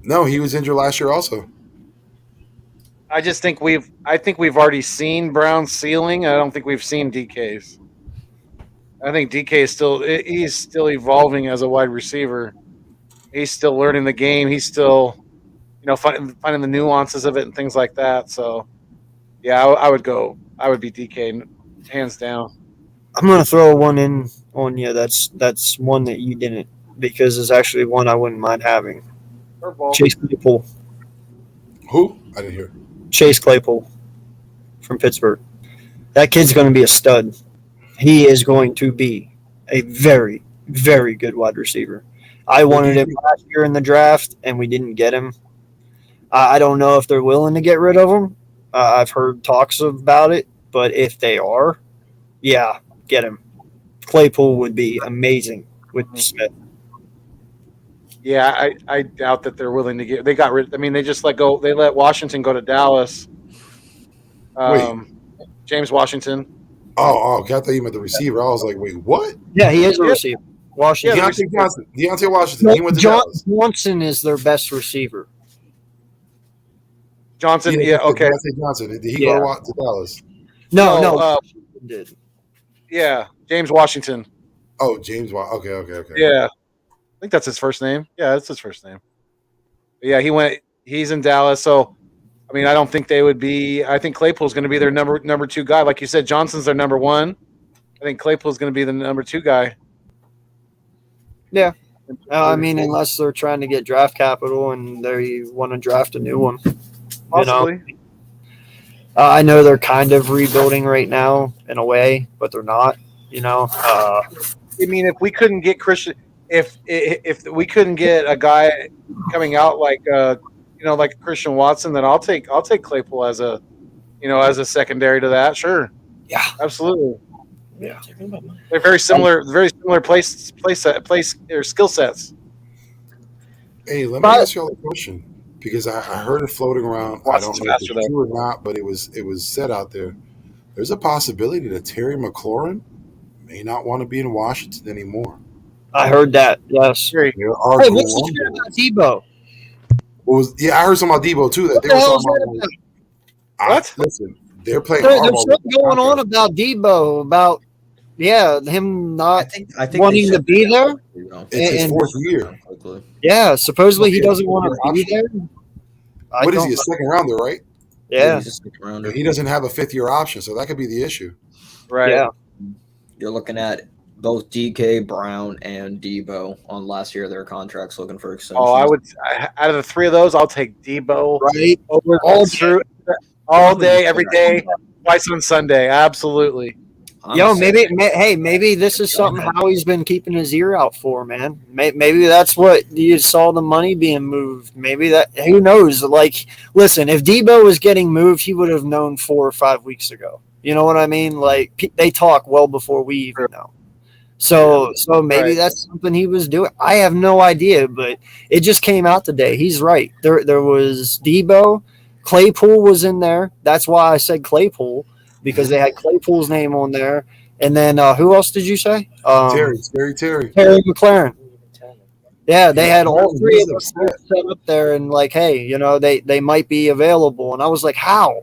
No, he was injured last year also. I just think we've already seen Brown's ceiling. I don't think we've seen DK's. I think DK is he's still evolving as a wide receiver. He's still learning the game. He's still, finding the nuances of it and things like that. So, yeah, I would be DK hands down. I'm gonna throw one in on you. That's one that you didn't, because it's actually one I wouldn't mind having. Chase Claypool. Who? I didn't hear. Chase Claypool from Pittsburgh. That kid's going to be a stud. He is going to be a very, very good wide receiver. I wanted him last year in the draft, and we didn't get him. I don't know if they're willing to get rid of him. I've heard talks about it, but if they are, yeah, get him. Claypool would be amazing with Smith. Yeah, I doubt that they're willing to get. They got rid. I mean, they just let go. They let Washington go to Dallas. James Washington. Oh, okay. I thought you meant the receiver. I was like, wait, what? Yeah, he is a receiver. Washington. Deontay Washington. He went to Dallas. Johnson is their best receiver. Johnson. Yeah. Okay. Deontay Johnson. Did he go to Dallas? No. Did. Yeah, James Washington. Oh, James. Okay. Yeah, I think that's his first name. Yeah, that's his first name. But yeah, he's in Dallas. So, I mean, I don't think they would be. I think Claypool's going to be their number two guy. Like you said, Johnson's their number one. I think Claypool's going to be the number two guy. Yeah. I mean, unless they're trying to get draft capital and they want to draft a new one. Possibly. I know they're kind of rebuilding right now in a way, but they're not. I mean, if we couldn't get Christian, if we couldn't get a guy coming out like like Christian Watson, then I'll take Claypool as a secondary to that. Sure. Yeah. Absolutely. Yeah. They're very similar place or skill sets. Hey, let me ask y'all a question because I heard it floating around. I don't know if it's true or not, but it was said out there. There's a possibility that Terry McLaurin may not want to be in Washington anymore. I heard that. Yes. Hey, what's the shit about Debo? I heard something about Debo too. That What they the were hell is talking that about. What? Listen, they're playing. There's hardball something with going on contract. about Debo, about him not I think wanting to be there. It's his and- fourth year. Yeah, supposedly he Okay, doesn't want to be there. What is he, a second rounder, right? Yeah. He's a second rounder. He doesn't have a fifth-year option, so that could be the issue. Right. Yeah. You're looking at both DK, Brown, and Debo on last year of their contracts looking for extensions. Oh, out of the three of those, I'll take Debo Right. over all day, every day, twice on Sunday. Absolutely. Maybe this is something Howie's been keeping his ear out for, man. Maybe that's what you saw the money being moved. Maybe that, who knows? Like, listen, if Debo was getting moved, he would have known 4 or 5 weeks ago. You know what I mean? Like, they talk well before we even know. So maybe that's something he was doing. I have no idea, but it just came out today. He's right. There was Debo, Claypool was in there. That's why I said Claypool, because they had Claypool's name on there. And then who else did you say? Terry Terry McLaren. Yeah, they had all three He's of us upset. set up there and like, hey, they might be available. And I was like, how?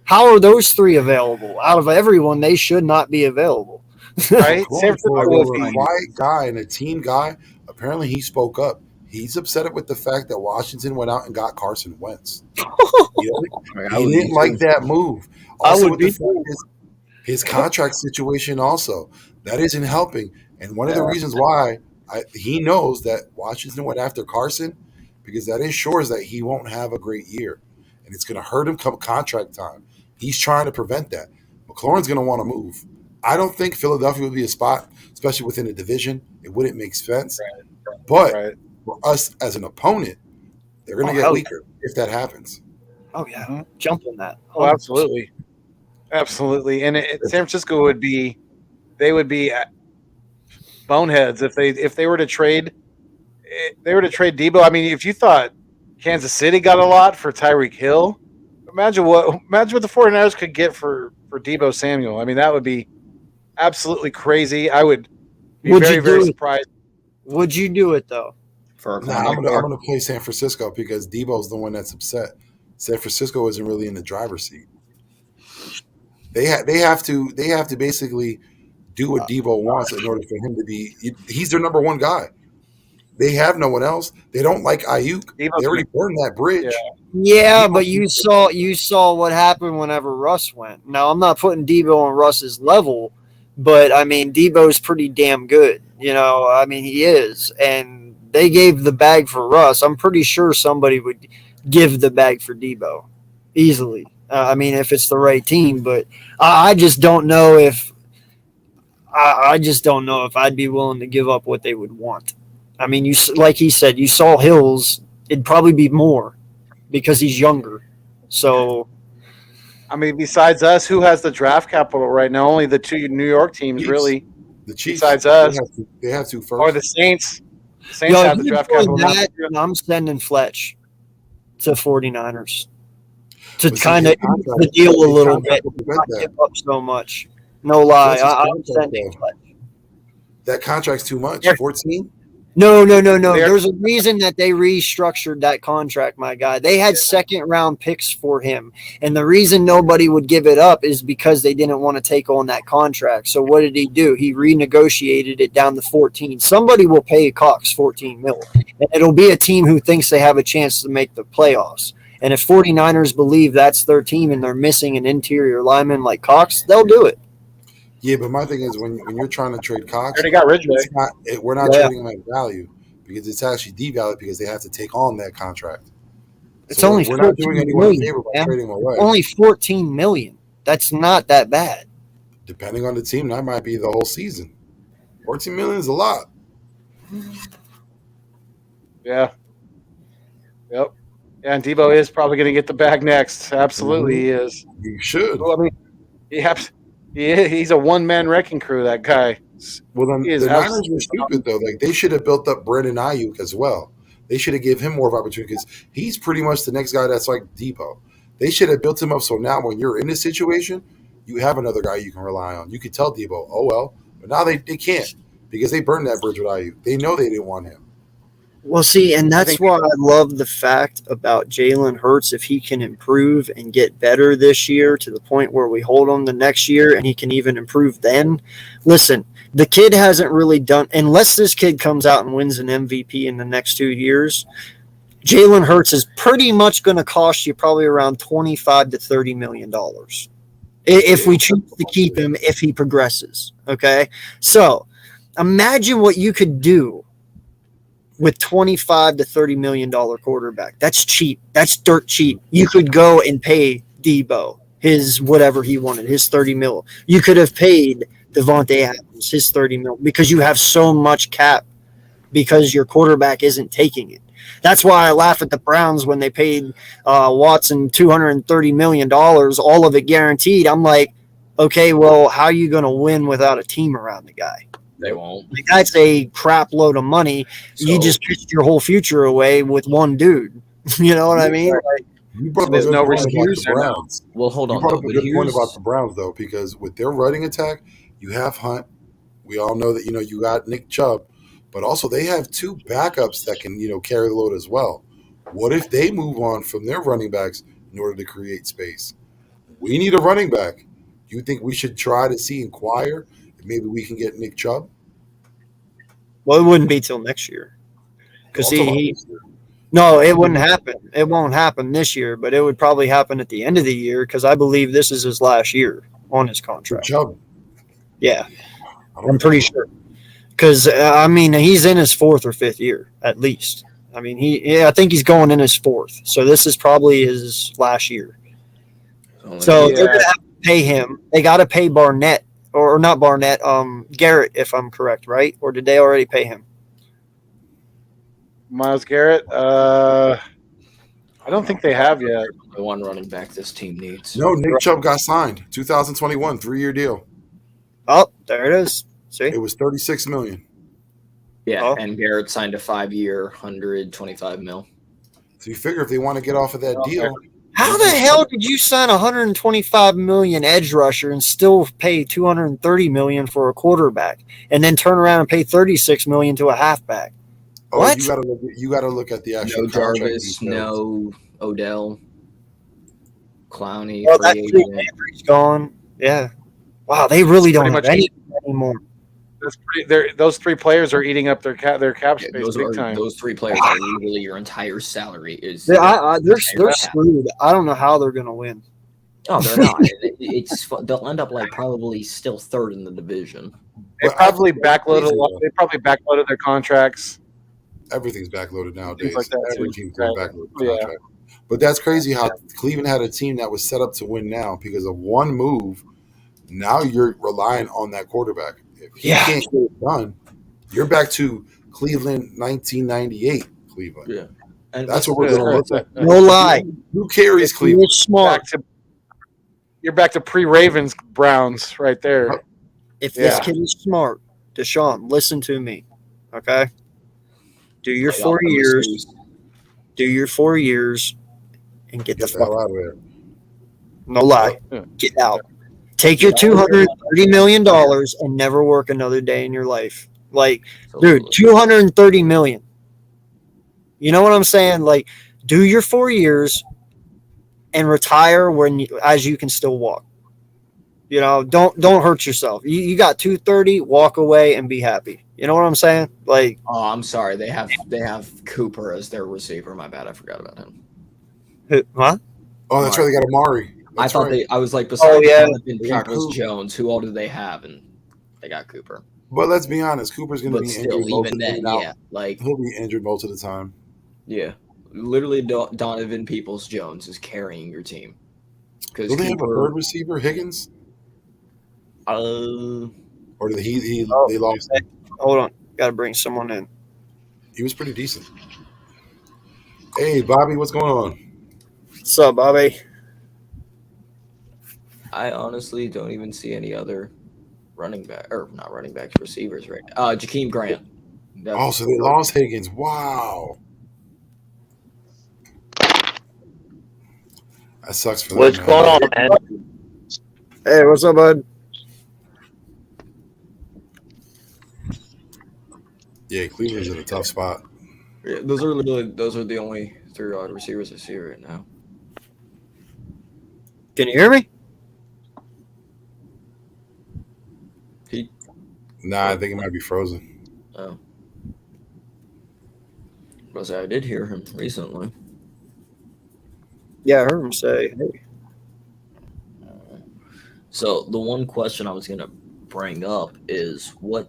How are those three available? Out of everyone, they should not be available. Right? Well, San for Francisco a would be. quiet guy and a team guy, apparently he spoke up. He's upset with the fact that Washington went out and got Carson Wentz. He didn't like that move. Also, with the fact is his contract situation also that isn't helping. And one of the reasons why he knows that Washington went after Carson because that ensures that he won't have a great year, and it's going to hurt him come contract time. He's trying to prevent that. McLaurin's going to want to move. I don't think Philadelphia would be a spot, especially within a division. It wouldn't make sense. But for us as an opponent, they're going to get weaker if that happens. Oh, yeah. Jump on that. Oh, absolutely. Absolutely. And San Francisco would be boneheads if they were to trade. They were to trade Debo. I mean, if you thought Kansas City got a lot for Tyreek Hill, imagine what the 49ers could get for Debo Samuel. I mean, that would be absolutely crazy. I would be very surprised. Would you do it though? I'm going to play San Francisco because Debo's the one that's upset. San Francisco isn't really in the driver's seat. They have to basically do what Debo wants in order for him to be. He's their number one guy. They have no one else. They don't like Ayuk. They already burned that bridge. Yeah, but you saw what happened whenever Russ went. Now I'm not putting Debo on Russ's level, but I mean Debo's pretty damn good. I mean he is, and they gave the bag for Russ. I'm pretty sure somebody would give the bag for Debo easily. I mean if it's the right team, but I just don't know if I'd be willing to give up what they would want. I mean, like he said, you saw Hills. It'd probably be more because he's younger. So, I mean, besides us, who has the draft capital right now? Only the two New York teams, really. The Chiefs. Besides us, they have to first. or the Saints. The Saints have the draft capital. I'm sending Fletch to 49ers to kind of the deal a little bit. Not give up so much. No lie, I'm sending Fletch. That contract's too much. 14. No. There's a reason that they restructured that contract, my guy. They had second-round picks for him, and the reason nobody would give it up is because they didn't want to take on that contract. So what did he do? He renegotiated it down to 14. Somebody will pay Cox $14 million, and it'll be a team who thinks they have a chance to make the playoffs. And if 49ers believe that's their team and they're missing an interior lineman like Cox, they'll do it. Yeah, but my thing is when you're trying to trade Cox, already got Ridgeway. We're not trading him at value because it's actually devalued because they have to take on that contract. It's only we're not doing anyone a favor by trading him away. Only $14 million. That's not that bad. Depending on the team, that might be the whole season. $14 million is a lot. Yeah. Yep. Yeah, and Debo is probably going to get the bag next. Absolutely, he is. He should. Well, I mean, he's a one-man wrecking crew, that guy. Well, then the Niners were stupid, though. Like, they should have built up Brandon Ayuk as well. They should have given him more of opportunity because he's pretty much the next guy that's like Debo. They should have built him up so now when you're in this situation, you have another guy you can rely on. You could tell Debo, oh, well. But now they can't because they burned that bridge with Ayuk. They know they didn't want him. Well, see, and that's why I love the fact about Jalen Hurts. If he can improve and get better this year to the point where we hold him the next year and he can even improve then. Listen, the kid hasn't really done – unless this kid comes out and wins an MVP in the next 2 years, Jalen Hurts is pretty much going to cost you probably around $25 to $30 million if we choose to keep him if he progresses, okay? So imagine what you could do with $25 to $30 million quarterback. That's cheap. That's dirt cheap. You could go and pay Debo his whatever he wanted, his $30 million. You could have paid Devontae Adams his $30 million because you have so much cap because your quarterback isn't taking it. That's why I laugh at the Browns when they paid Watson $230 million, all of it guaranteed. I'm like, okay, well, how are you going to win without a team around the guy? They won't. Like, that's a crap load of money. So, you just pitched your whole future away with one dude. You know what I mean? Like, you brought up a good point about the Browns. Well, hold on. You brought up a good point about the Browns, though, because with their running attack, You have Hunt. We all know that, you got Nick Chubb, but also they have two backups that can, carry the load as well. What if they move on from their running backs in order to create space? We need a running back. Do you think we should try to inquire if maybe we can get Nick Chubb? Well, it wouldn't be till next year. Because Also, no, it wouldn't happen. It won't happen this year, but it would probably happen at the end of the year because I believe this is his last year on his contract. Chubb. Yeah, I'm pretty sure. Because, he's in his 4th or 5th year at least. I think he's going in his 4th. So this is probably his last year. So they're going to have to pay him. They got to pay Barnett, or not Barnett, Garrett, if I'm correct, right? Or did they already pay him? Myles Garrett. I don't think they have yet. The one running back this team needs. No, Nick Chubb got signed. 2021, 3-year deal. Oh, there it is. See? It was $36 million. Yeah, Oh. and Garrett signed a 5-year, $125 million. So you figure if they want to get off of that deal, How the hell did you sign a $125 million edge rusher and still pay $230 million for a quarterback, and then turn around and pay $36 million to a halfback? What? You gotta look at the actual No contract Jarvis, details. no Odell, Clowney, Well, that free free agent. Landry's gone. Yeah. Wow, they really don't Pretty have much anything anymore. Those 3 players are eating up their cap space big time. Those 3 players are literally your entire salary. They're cap. screwed. I don't know how they're going to win. Oh, they're not. They'll end up probably still 3rd in the division. They probably backloaded a lot. They probably backloaded their contracts. Everything's backloaded nowadays. Like that. Every team's got a backloaded Yeah. contract. But that's crazy how Cleveland had a team that was set up to win now because of one move. Now you're relying on that quarterback. If he can't get it done, you're back to Cleveland 1998 Cleveland. Yeah. And That's what we're going to look at. No lie. Who carries You're Cleveland? smart. You're back to pre-Ravens Browns right there. If this Yeah. kid is smart, Deshaun, listen to me. Okay? Do your They 4 got the years. mistakes. Do your 4 years and get the Get the hell fuck out of there. No lie. Yeah. Get out. Take your $230 million and never work another day in your life. Like, dude, $230 million. You know what I'm saying? Like, do your 4 years and retire as you can still walk. Don't hurt yourself. You got 230, walk away and be happy. You know what I'm saying? Like, Oh, I'm sorry. They have Cooper as their receiver. My bad. I forgot about him. huh? Oh, that's right. They got Amari. I That's thought right. I was like, besides yeah. Donovan They got Peoples Cooper. Jones, who all do they have? And they got Cooper. But let's be honest. Cooper's going to But be still, injured most even of the then, time. yeah. Like, He'll be injured most of the time. yeah. Literally, Donovan Peoples Jones is carrying your team. Because Do they have a third receiver, Higgins? Or did they lost him? Hold on. Got to bring someone in. He was pretty decent. Hey, Bobby, what's going on? What's up, Bobby? I honestly don't even see any other receivers right now. Jakeem Grant. Oh, so they lost Higgins. Wow. That sucks for them. What's man. going on, man? Hey, what's up, bud? Yeah, Cleveland's in a tough spot. Yeah, those are the only 3 wide receivers I see right now. Can you hear me? Nah, I think it might be frozen. Oh. I did hear him recently. Yeah, I heard him say, hey. So the one question I was going to bring up is we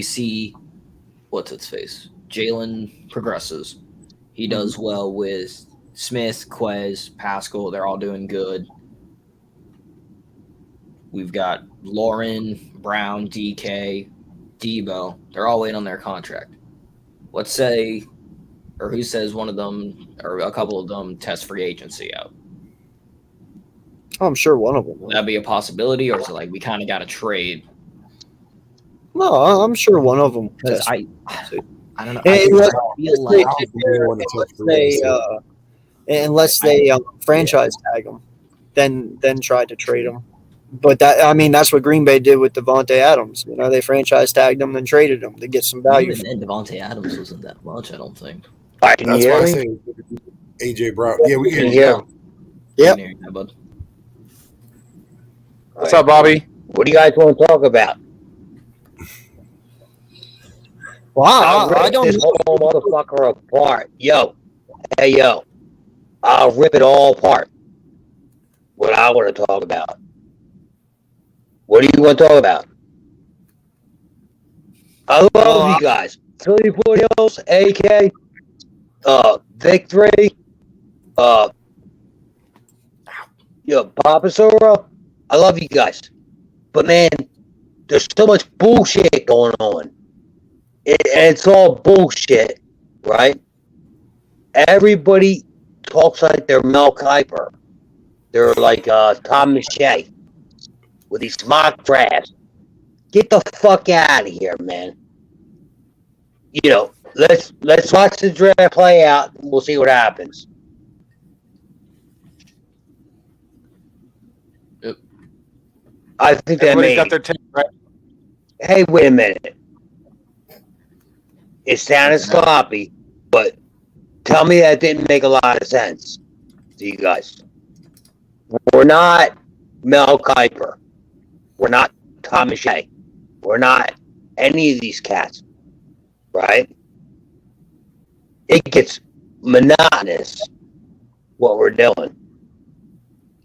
see, what's its face? Jalen progresses. He does well with Smith, Quez, Pascal. They're all doing good. We've got Lauren, Brown, DK, Debo. They're all waiting on their contract. Who says one of them or a couple of them test free agency out? I'm sure one of them will. Would that be a possibility, or is it like we kind of got to trade? No, I'm sure one of them. Because I don't know. Hey, I feel like unless they franchise tag them, then try to trade them. But that's what Green Bay did with Devontae Adams. You know, they franchise tagged him and traded him to get some value. Even then, Devontae Adams wasn't that much, I don't think. All right, can you That's hear why I me? say AJ Brown. Yeah, we Can can you hear hear you. me? Yep. Yeah, bud. What's up, Bobby? What do you guys want to talk about? Wow, I'll rip this whole motherfucker apart. Yo. Hey, yo. I'll rip it all apart. What I want to talk about. What do you want to talk about? I love you guys. Philly Foothills, AK, Victory, Papa Sora. I love you guys. But man, there's so much bullshit going on. It's all bullshit, right? Everybody talks like they're Mel Kiper. They're like Tom Miche with these mock drafts. Get the fuck out of here, man. You know, let's watch the draft play out and we'll see what happens. Yep. I think that Everybody's got their take, right? Hey, wait a minute. It sounded sloppy, but tell me that didn't make a lot of sense to you guys. We're not Mel Kiper. We're not Tom Miche. We're not any of these cats, right? It gets monotonous what we're doing.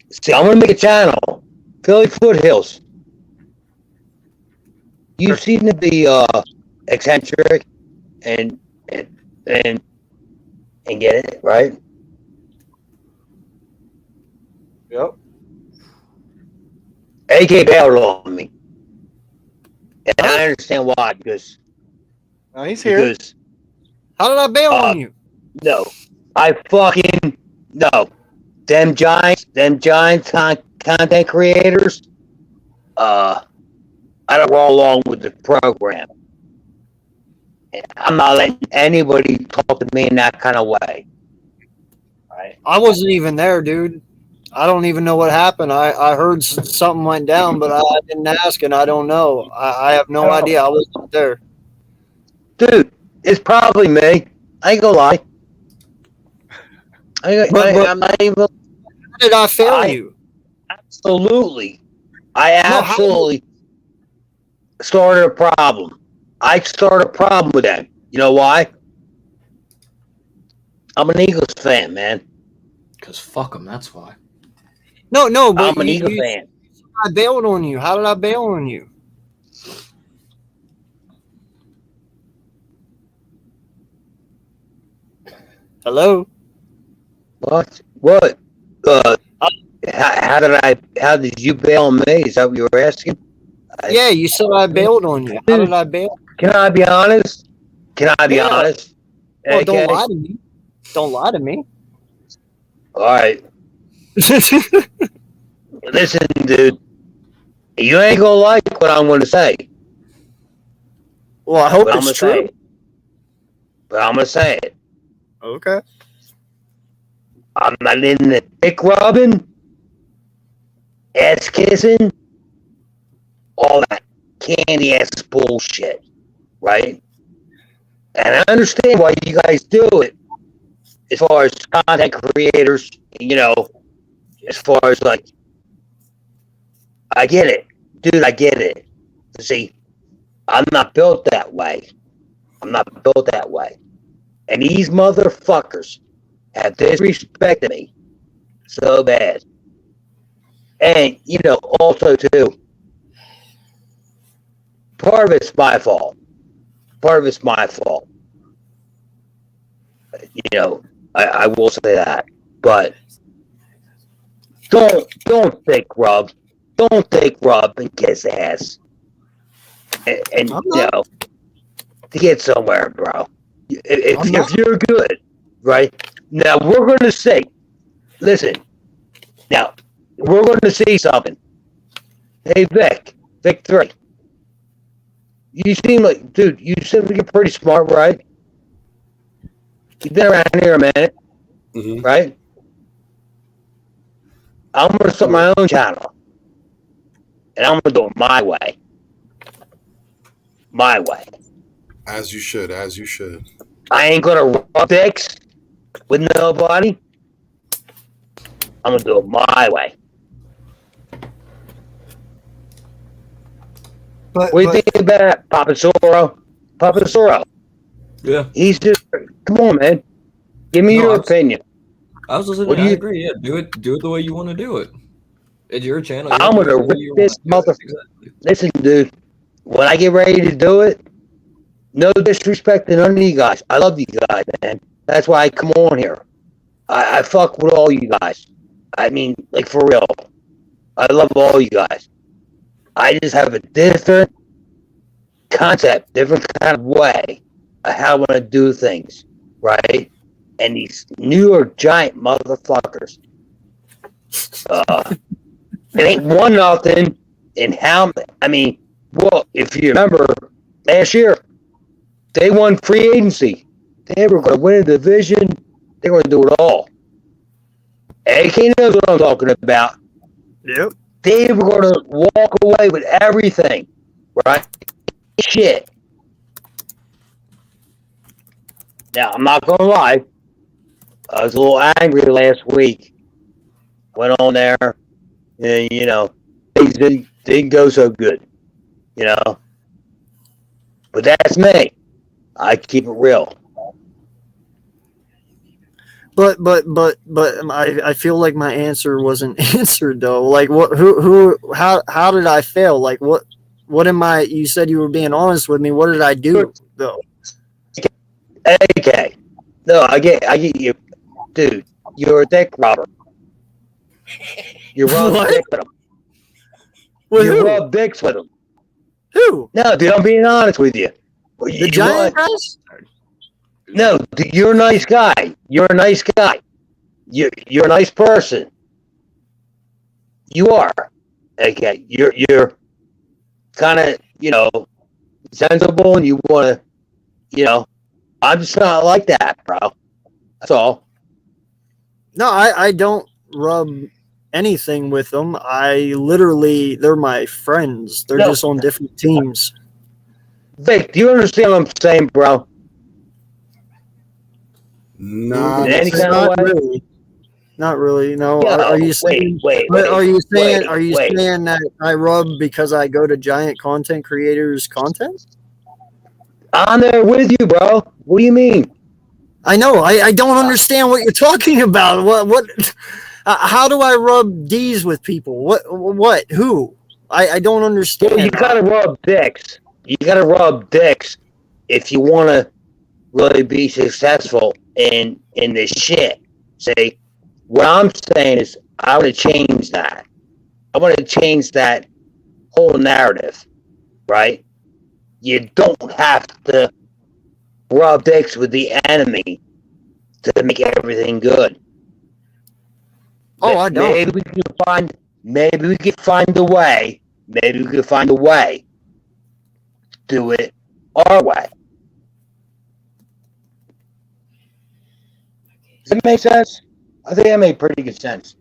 See, I'm going to make a channel, Philly Foothills. You seem to be eccentric and get it, right? Yep. AK bailed on me. And I understand why, because He's here. How did I bail on you? No. I fucking no. Them giants content creators, I don't roll along with the program. I'm not letting anybody talk to me in that kind of way. Right? I wasn't even there, dude. I don't even know what happened. I heard something went down, but I didn't ask, and I don't know. I have no idea. I wasn't there. Dude, it's probably me. I ain't gonna lie. I'm not even. How did I fail you? Absolutely. I absolutely started a problem. I started a problem with them. You know why? I'm an Eagles fan, man. Because fuck them, that's why. No, but I'm an Eagles fan. I bailed on you. How did I bail on you? Hello? What? How did you bail on me? Is that what you were asking? Yeah, you said I bailed on you. How did I bail? Can I be honest? Honest? Well, Okay. don't lie to me. Don't lie to me. All right. Listen, dude. You ain't gonna like what I'm gonna say. Well, I hope But it's true. But I'm gonna say it. Okay. I'm not in the dick rubbing, ass kissing, all that candy ass bullshit, right? And I understand why you guys do it, as far as content creators, you know, as far as like, I get it, dude, I get it. See, I'm not built that way. And these motherfuckers have disrespected me so bad. And, you know, also, too, part of it's my fault. You know, I will say that. But don't think rub. Don't think rub and kiss ass. And you know, to get somewhere, bro. If you're good, right? Now we're going to see. Listen. Now we're going to see something. Hey Vic 3. You seem like, dude. You seem like you're pretty smart, right? You've been around here a minute, right? I'm going to start my own channel. and I'm gonna do it my way. My way. As you should. As you should. I ain't gonna rub dicks with nobody. I'm gonna do it my way. But, What do you think about that, Papasoro? Papasoro. Yeah. He's just come on, man. Give me your opinion. I was listening. I agree. Yeah, do it the way you want to do it. It's your channel. I'm gonna rip this motherfucker. Exactly. Listen, dude. When I get ready to do it, no disrespect to none of you guys. I love you guys, man. That's why I come on here. I fuck with all you guys. I mean, like, for real. I love all you guys. I just have a different concept, different kind of way of how I want to do things, right? And these New York Giant motherfuckers, it ain't 1-0 in how, I mean, well, if you remember last year, they won free agency. They were going to win a division. They were going to do it all. AK knows what I'm talking about. Yep. They were going to walk away with everything, right? Shit. Now, I'm not going to lie. I was a little angry last week. Went on there, and, you know, things didn't go so good, you know. But that's me. I keep it real. But I feel like my answer wasn't answered though. Like how did I fail? Like what am I? You said you were being honest with me. What did I do though? Okay. No, I get you, dude. You're a dick robber. You rub dick with them. You rub dicks with them. Who? No, dude, I'm being honest with you. The Giant guys? No, you're a nice guy. You're a nice guy. You're a nice person. You are. Okay. You're kind of, you know, sensible, and you want to, you know, I'm just not like that, bro. That's all. No, I don't rub anything with them. They're my friends. They're just on different teams. Vic, do you understand what I'm saying, bro? Nah, Not really. Not really. No. Yeah, are you saying? Are you saying that I rub because I go to Giant content creators' content? I'm there with you, bro. What do you mean? I know. I don't understand what you're talking about. What? How do I rub D's with people? What? Who? I don't understand. Well, you gotta rub dicks. You gotta rub dicks if you want to really be successful in this shit. See, what I'm saying is I want to change that. I want to change that whole narrative, right? You don't have to rub dicks with the enemy to make everything good. Oh, I don't. Maybe we could find a way. Maybe we could find a way to do it our way. Does that make sense? I think that made pretty good sense.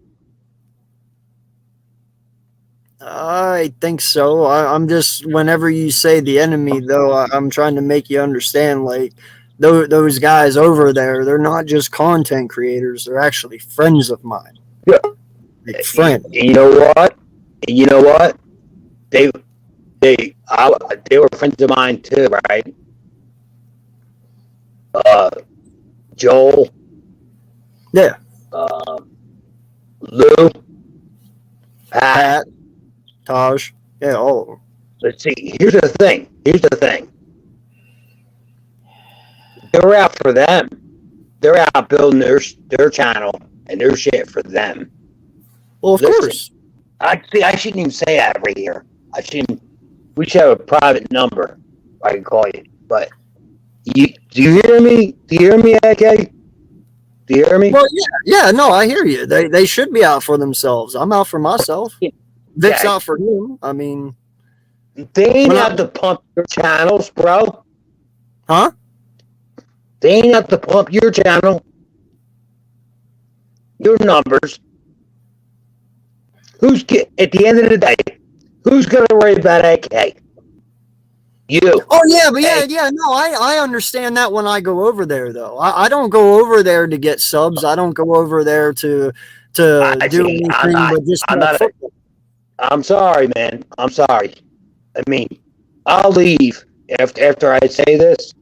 I think so. I'm just, whenever you say the enemy, though, I'm trying to make you understand, like, those guys over there, they're not just content creators. They're actually friends of mine. Yeah. Like, friends. You know what? They were friends of mine too, right? Joel. Yeah. Lou. Pat. Taj. Yeah, all of them. Let's see. Here's the thing. They're out for them. They're out building their channel and their shit for them. Well, of course. I shouldn't even say that right here. We should have a private number. I can call you. But do you hear me? Do you hear me, AK? Do you hear me? Well, yeah. No, I hear you. They should be out for themselves. I'm out for myself. Vic's out for him. I mean, they ain't out to pump your channels, bro. Huh? They ain't out to pump your channel. Your numbers. At the end of the day, Who's going to worry about AK? You. Oh yeah, but yeah. No, I understand that when I go over there, though. I don't go over there to get subs. I don't go over there to do anything but just watch football. I'm sorry, man. I'm sorry. I mean, I'll leave after I say this,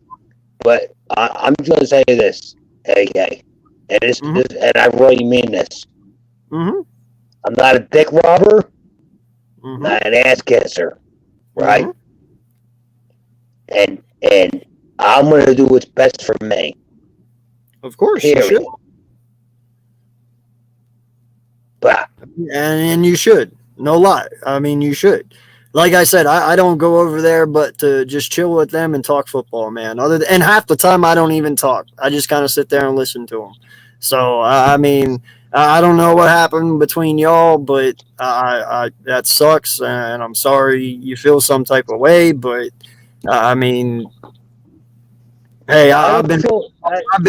but I'm going to say this, AK, and I really mean this. Mm-hmm. I'm not a dick robber, not an ass kisser, right? And I'm going to do what's best for me. Of course, Period. you should. But and you should. No lie. I mean, you should. Like I said, I don't go over there but to just chill with them and talk football, man. And half the time I don't even talk. I just kind of sit there and listen to them. So, I mean, I don't know what happened between y'all, but that sucks, and I'm sorry you feel some type of way, but I mean, hey, I've been all I'm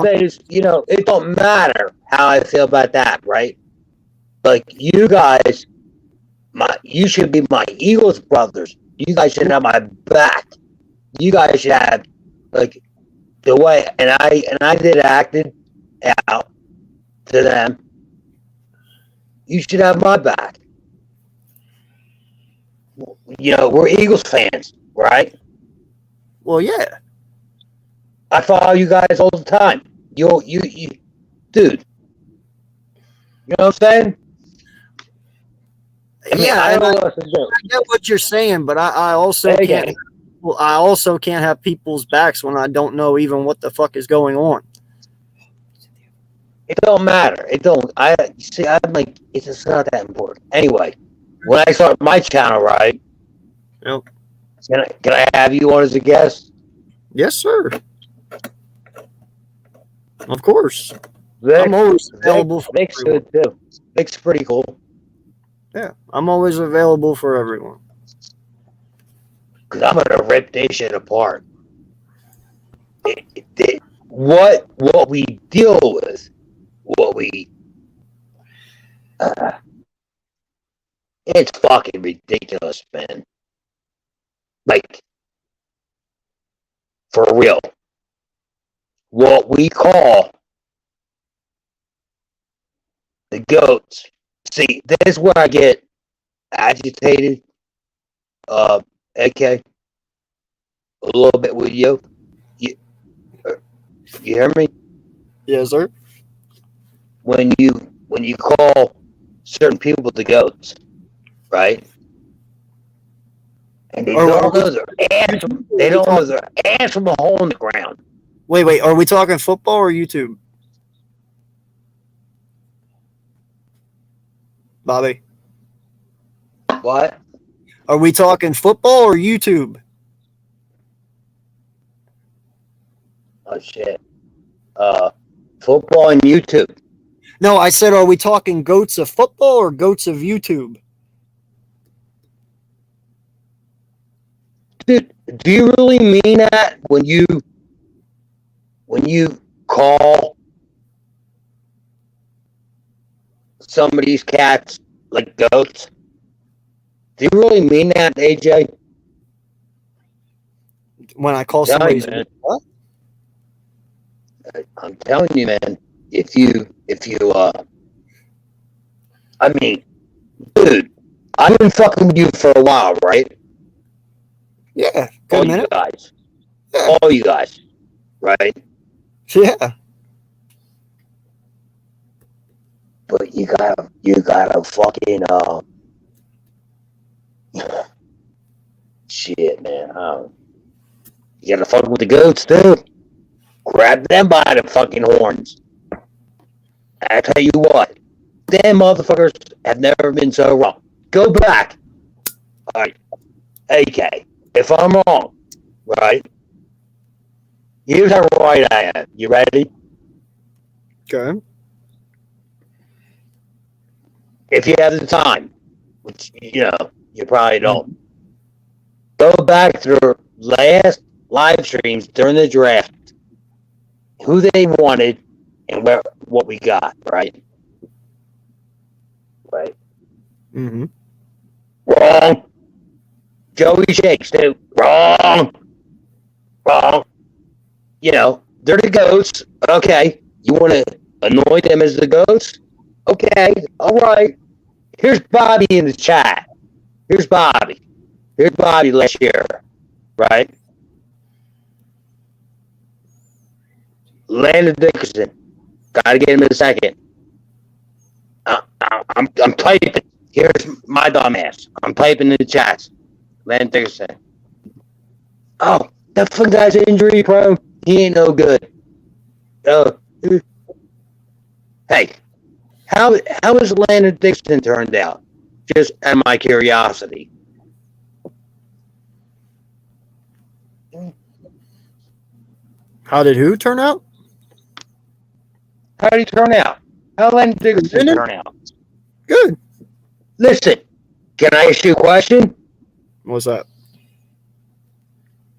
saying is, it don't matter how I feel about that, right? Like, you guys, you should be my Eagles brothers. You guys should have my back. You guys should have, like, the way, and I did acted out to them. You should have my back. We're Eagles fans, right? Well, yeah. I follow you guys all the time. You, dude. You know what I'm saying? I mean, Yeah, I get what you're saying, but I also can't. Well, I also can't have people's backs when I don't know even what the fuck is going on. It don't matter. It don't. I'm like, it's just not that important. Anyway, when I start my channel, right? Yep. Can I have you on as a guest? Yes, sir. Of course. Vic, I'm always available for Vic's everyone. good too. Vic's pretty cool. Yeah, I'm always available for everyone. Because I'm gonna rip this shit apart. What we deal with, it's fucking ridiculous, man. Like, for real. What we call the goats. See, this is where I get agitated. AK, a little bit with you. You hear me? Yes, sir. When you call certain people the goats, right? And they don't know their ass. They don't know their ass from a hole in the ground. Wait. Are we talking football or YouTube? Bobby. What? Are we talking football or YouTube? Oh shit. Football and YouTube. No, I said, are we talking goats of football or goats of YouTube? Dude, do you really mean that when you call some of these cats like goats? Do you really mean that, AJ? When I call Tell somebody, you, man. what? I'm telling you, man. If you, I mean, dude, I've been fucking with you for a while, right? Yeah, All good you minute. guys, Yeah. all you guys, right? Yeah. But you gotta fucking shit, man. You gotta fuck with the goats too. Grab them by the fucking horns. I tell you what, them motherfuckers have never been so wrong. Go back. All right, AK. If I'm wrong, right? Here's how right I am. You ready? Okay. If you have the time, which you probably don't. Go back to their last live streams during the draft. Who they wanted and what we got, right? Right. Mm-hmm. Wrong. Joey Shakes, too. Wrong. Wrong. You know, they're the goats. Okay. You want to anoint them as the goats? Okay. All right. Here's Bobby in the chat. Here's Bobby. Here's Bobby last year. Right? Landon Dickerson. Got to get him in a second. I'm typing. Here's my dumbass. I'm typing in the chats. Landon Dickerson. Oh, that fucking guy's injury prone. He ain't no good. Hey, how has Landon Dickerson turned out? Just out of my curiosity. How did who turn out? How did he turn out? How did Landon Dickerson turn out? Good. Listen, can I ask you a question? What's that?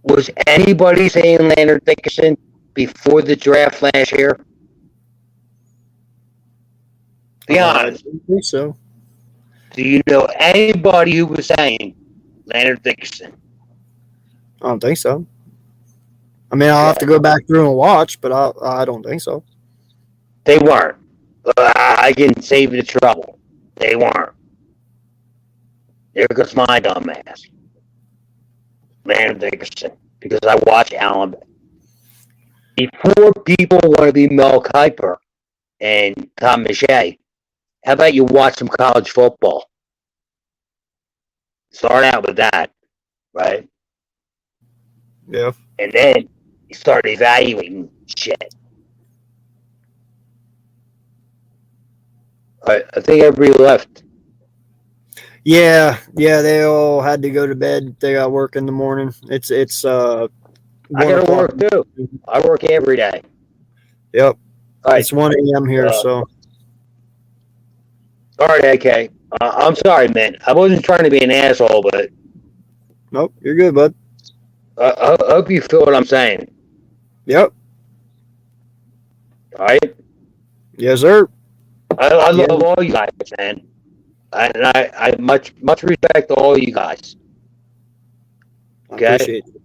Was anybody saying Landon Dickerson before the draft last year? Be honest. I don't think so. Do you know anybody who was saying Landon Dickerson? I don't think so. I mean, I'll have to go back through and watch, but I don't think so. They weren't. I can save the trouble. They weren't. There goes my dumb ass. Landon Dickerson. Because I watch Allen. Before people want to be Mel Kiper and Tom Miche, how about you watch some college football? Start out with that, right? Yeah. And then you start evaluating shit. I think everybody left. Yeah, they all had to go to bed. They got work in the morning. It's I gotta work too. I work every day. Yep. All right. It's 1 a.m. here, so. All right, AK. I'm sorry, man. I wasn't trying to be an asshole, but Nope, you're good, bud. I hope you feel what I'm saying. Yep. All right? Yes, sir. I love all you guys, man. I much respect to all you guys. Okay? I appreciate it.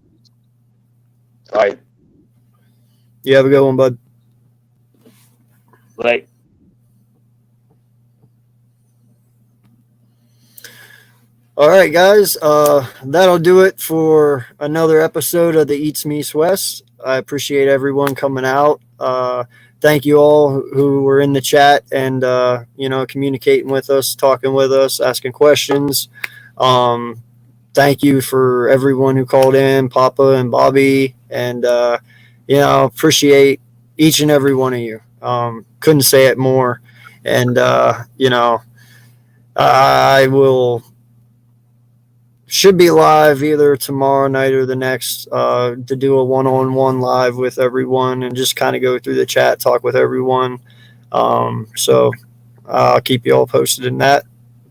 All right. You have a good one, bud. Like, all right, guys. That'll do it for another episode of the Eats Meets West. I appreciate everyone coming out. Thank you all who were in the chat and communicating with us, talking with us, asking questions. Thank you for everyone who called in, Papa and Bobby, and appreciate each and every one of you. Couldn't say it more. And I will. Should be live either tomorrow night or the next to do a one-on-one live with everyone and just kind of go through the chat, talk with everyone. So I'll keep you all posted in that.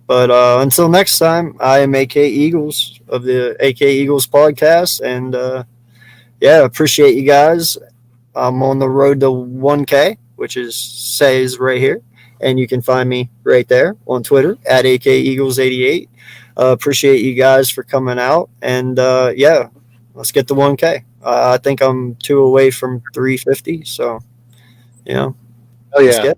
But until next time, I am AK Eagles of the AK Eagles podcast. And appreciate you guys. I'm on the road to 1K, which says right here. And you can find me right there on Twitter at AK Eagles 88. Appreciate you guys for coming out, and let's get the 1K. I think I'm 2 away from 350, so Oh yeah,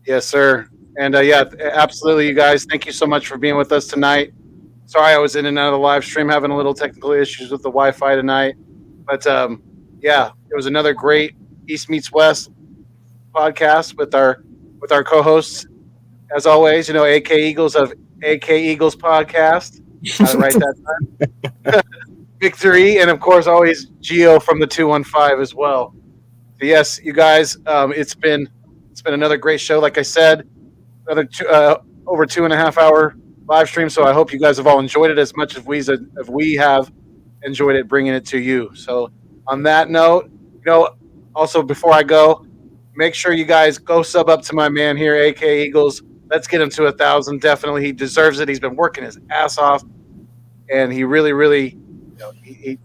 yes sir, and absolutely, you guys. Thank you so much for being with us tonight. Sorry I was in and out of the live stream, having a little technical issues with the Wi-Fi tonight, but it was another great East Meets West podcast with our co-hosts, as always. AK Eagles of AK Eagles podcast. Got it right that time. Victory, and of course, always Gio from the 215 as well. So yes, you guys, it's been another great show. Like I said, another over 2.5 hour live stream. So I hope you guys have all enjoyed it as much as we have enjoyed it, bringing it to you. So on that note, also before I go, make sure you guys go sub up to my man here, AK Eagles. Let's get him to 1,000. Definitely, he deserves it. He's been working his ass off, and he really, really, he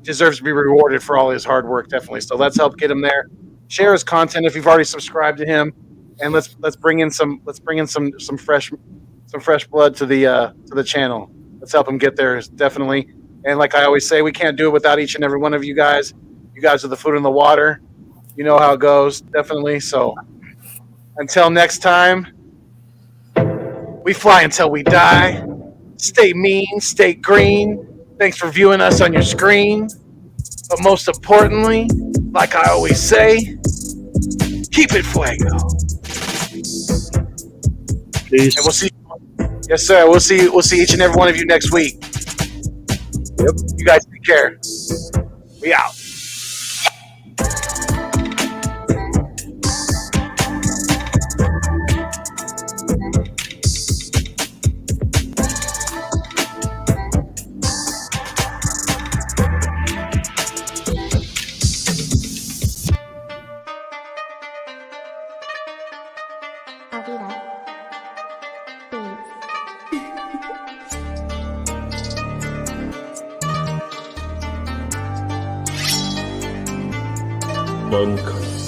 deserves to be rewarded for all his hard work. Definitely. So let's help get him there. Share his content if you've already subscribed to him, and let's bring in some fresh fresh blood to the channel. Let's help him get there, definitely. And like I always say, we can't do it without each and every one of you guys. You guys are the food in the water. You know how it goes, definitely. So until next time, we fly until we die. Stay mean, stay green. Thanks for viewing us on your screen. But most importantly, like I always say, keep it fuego. Peace. And we'll see. Yes, sir. We'll see each and every one of you next week. Yep. You guys take care. We out. Monk.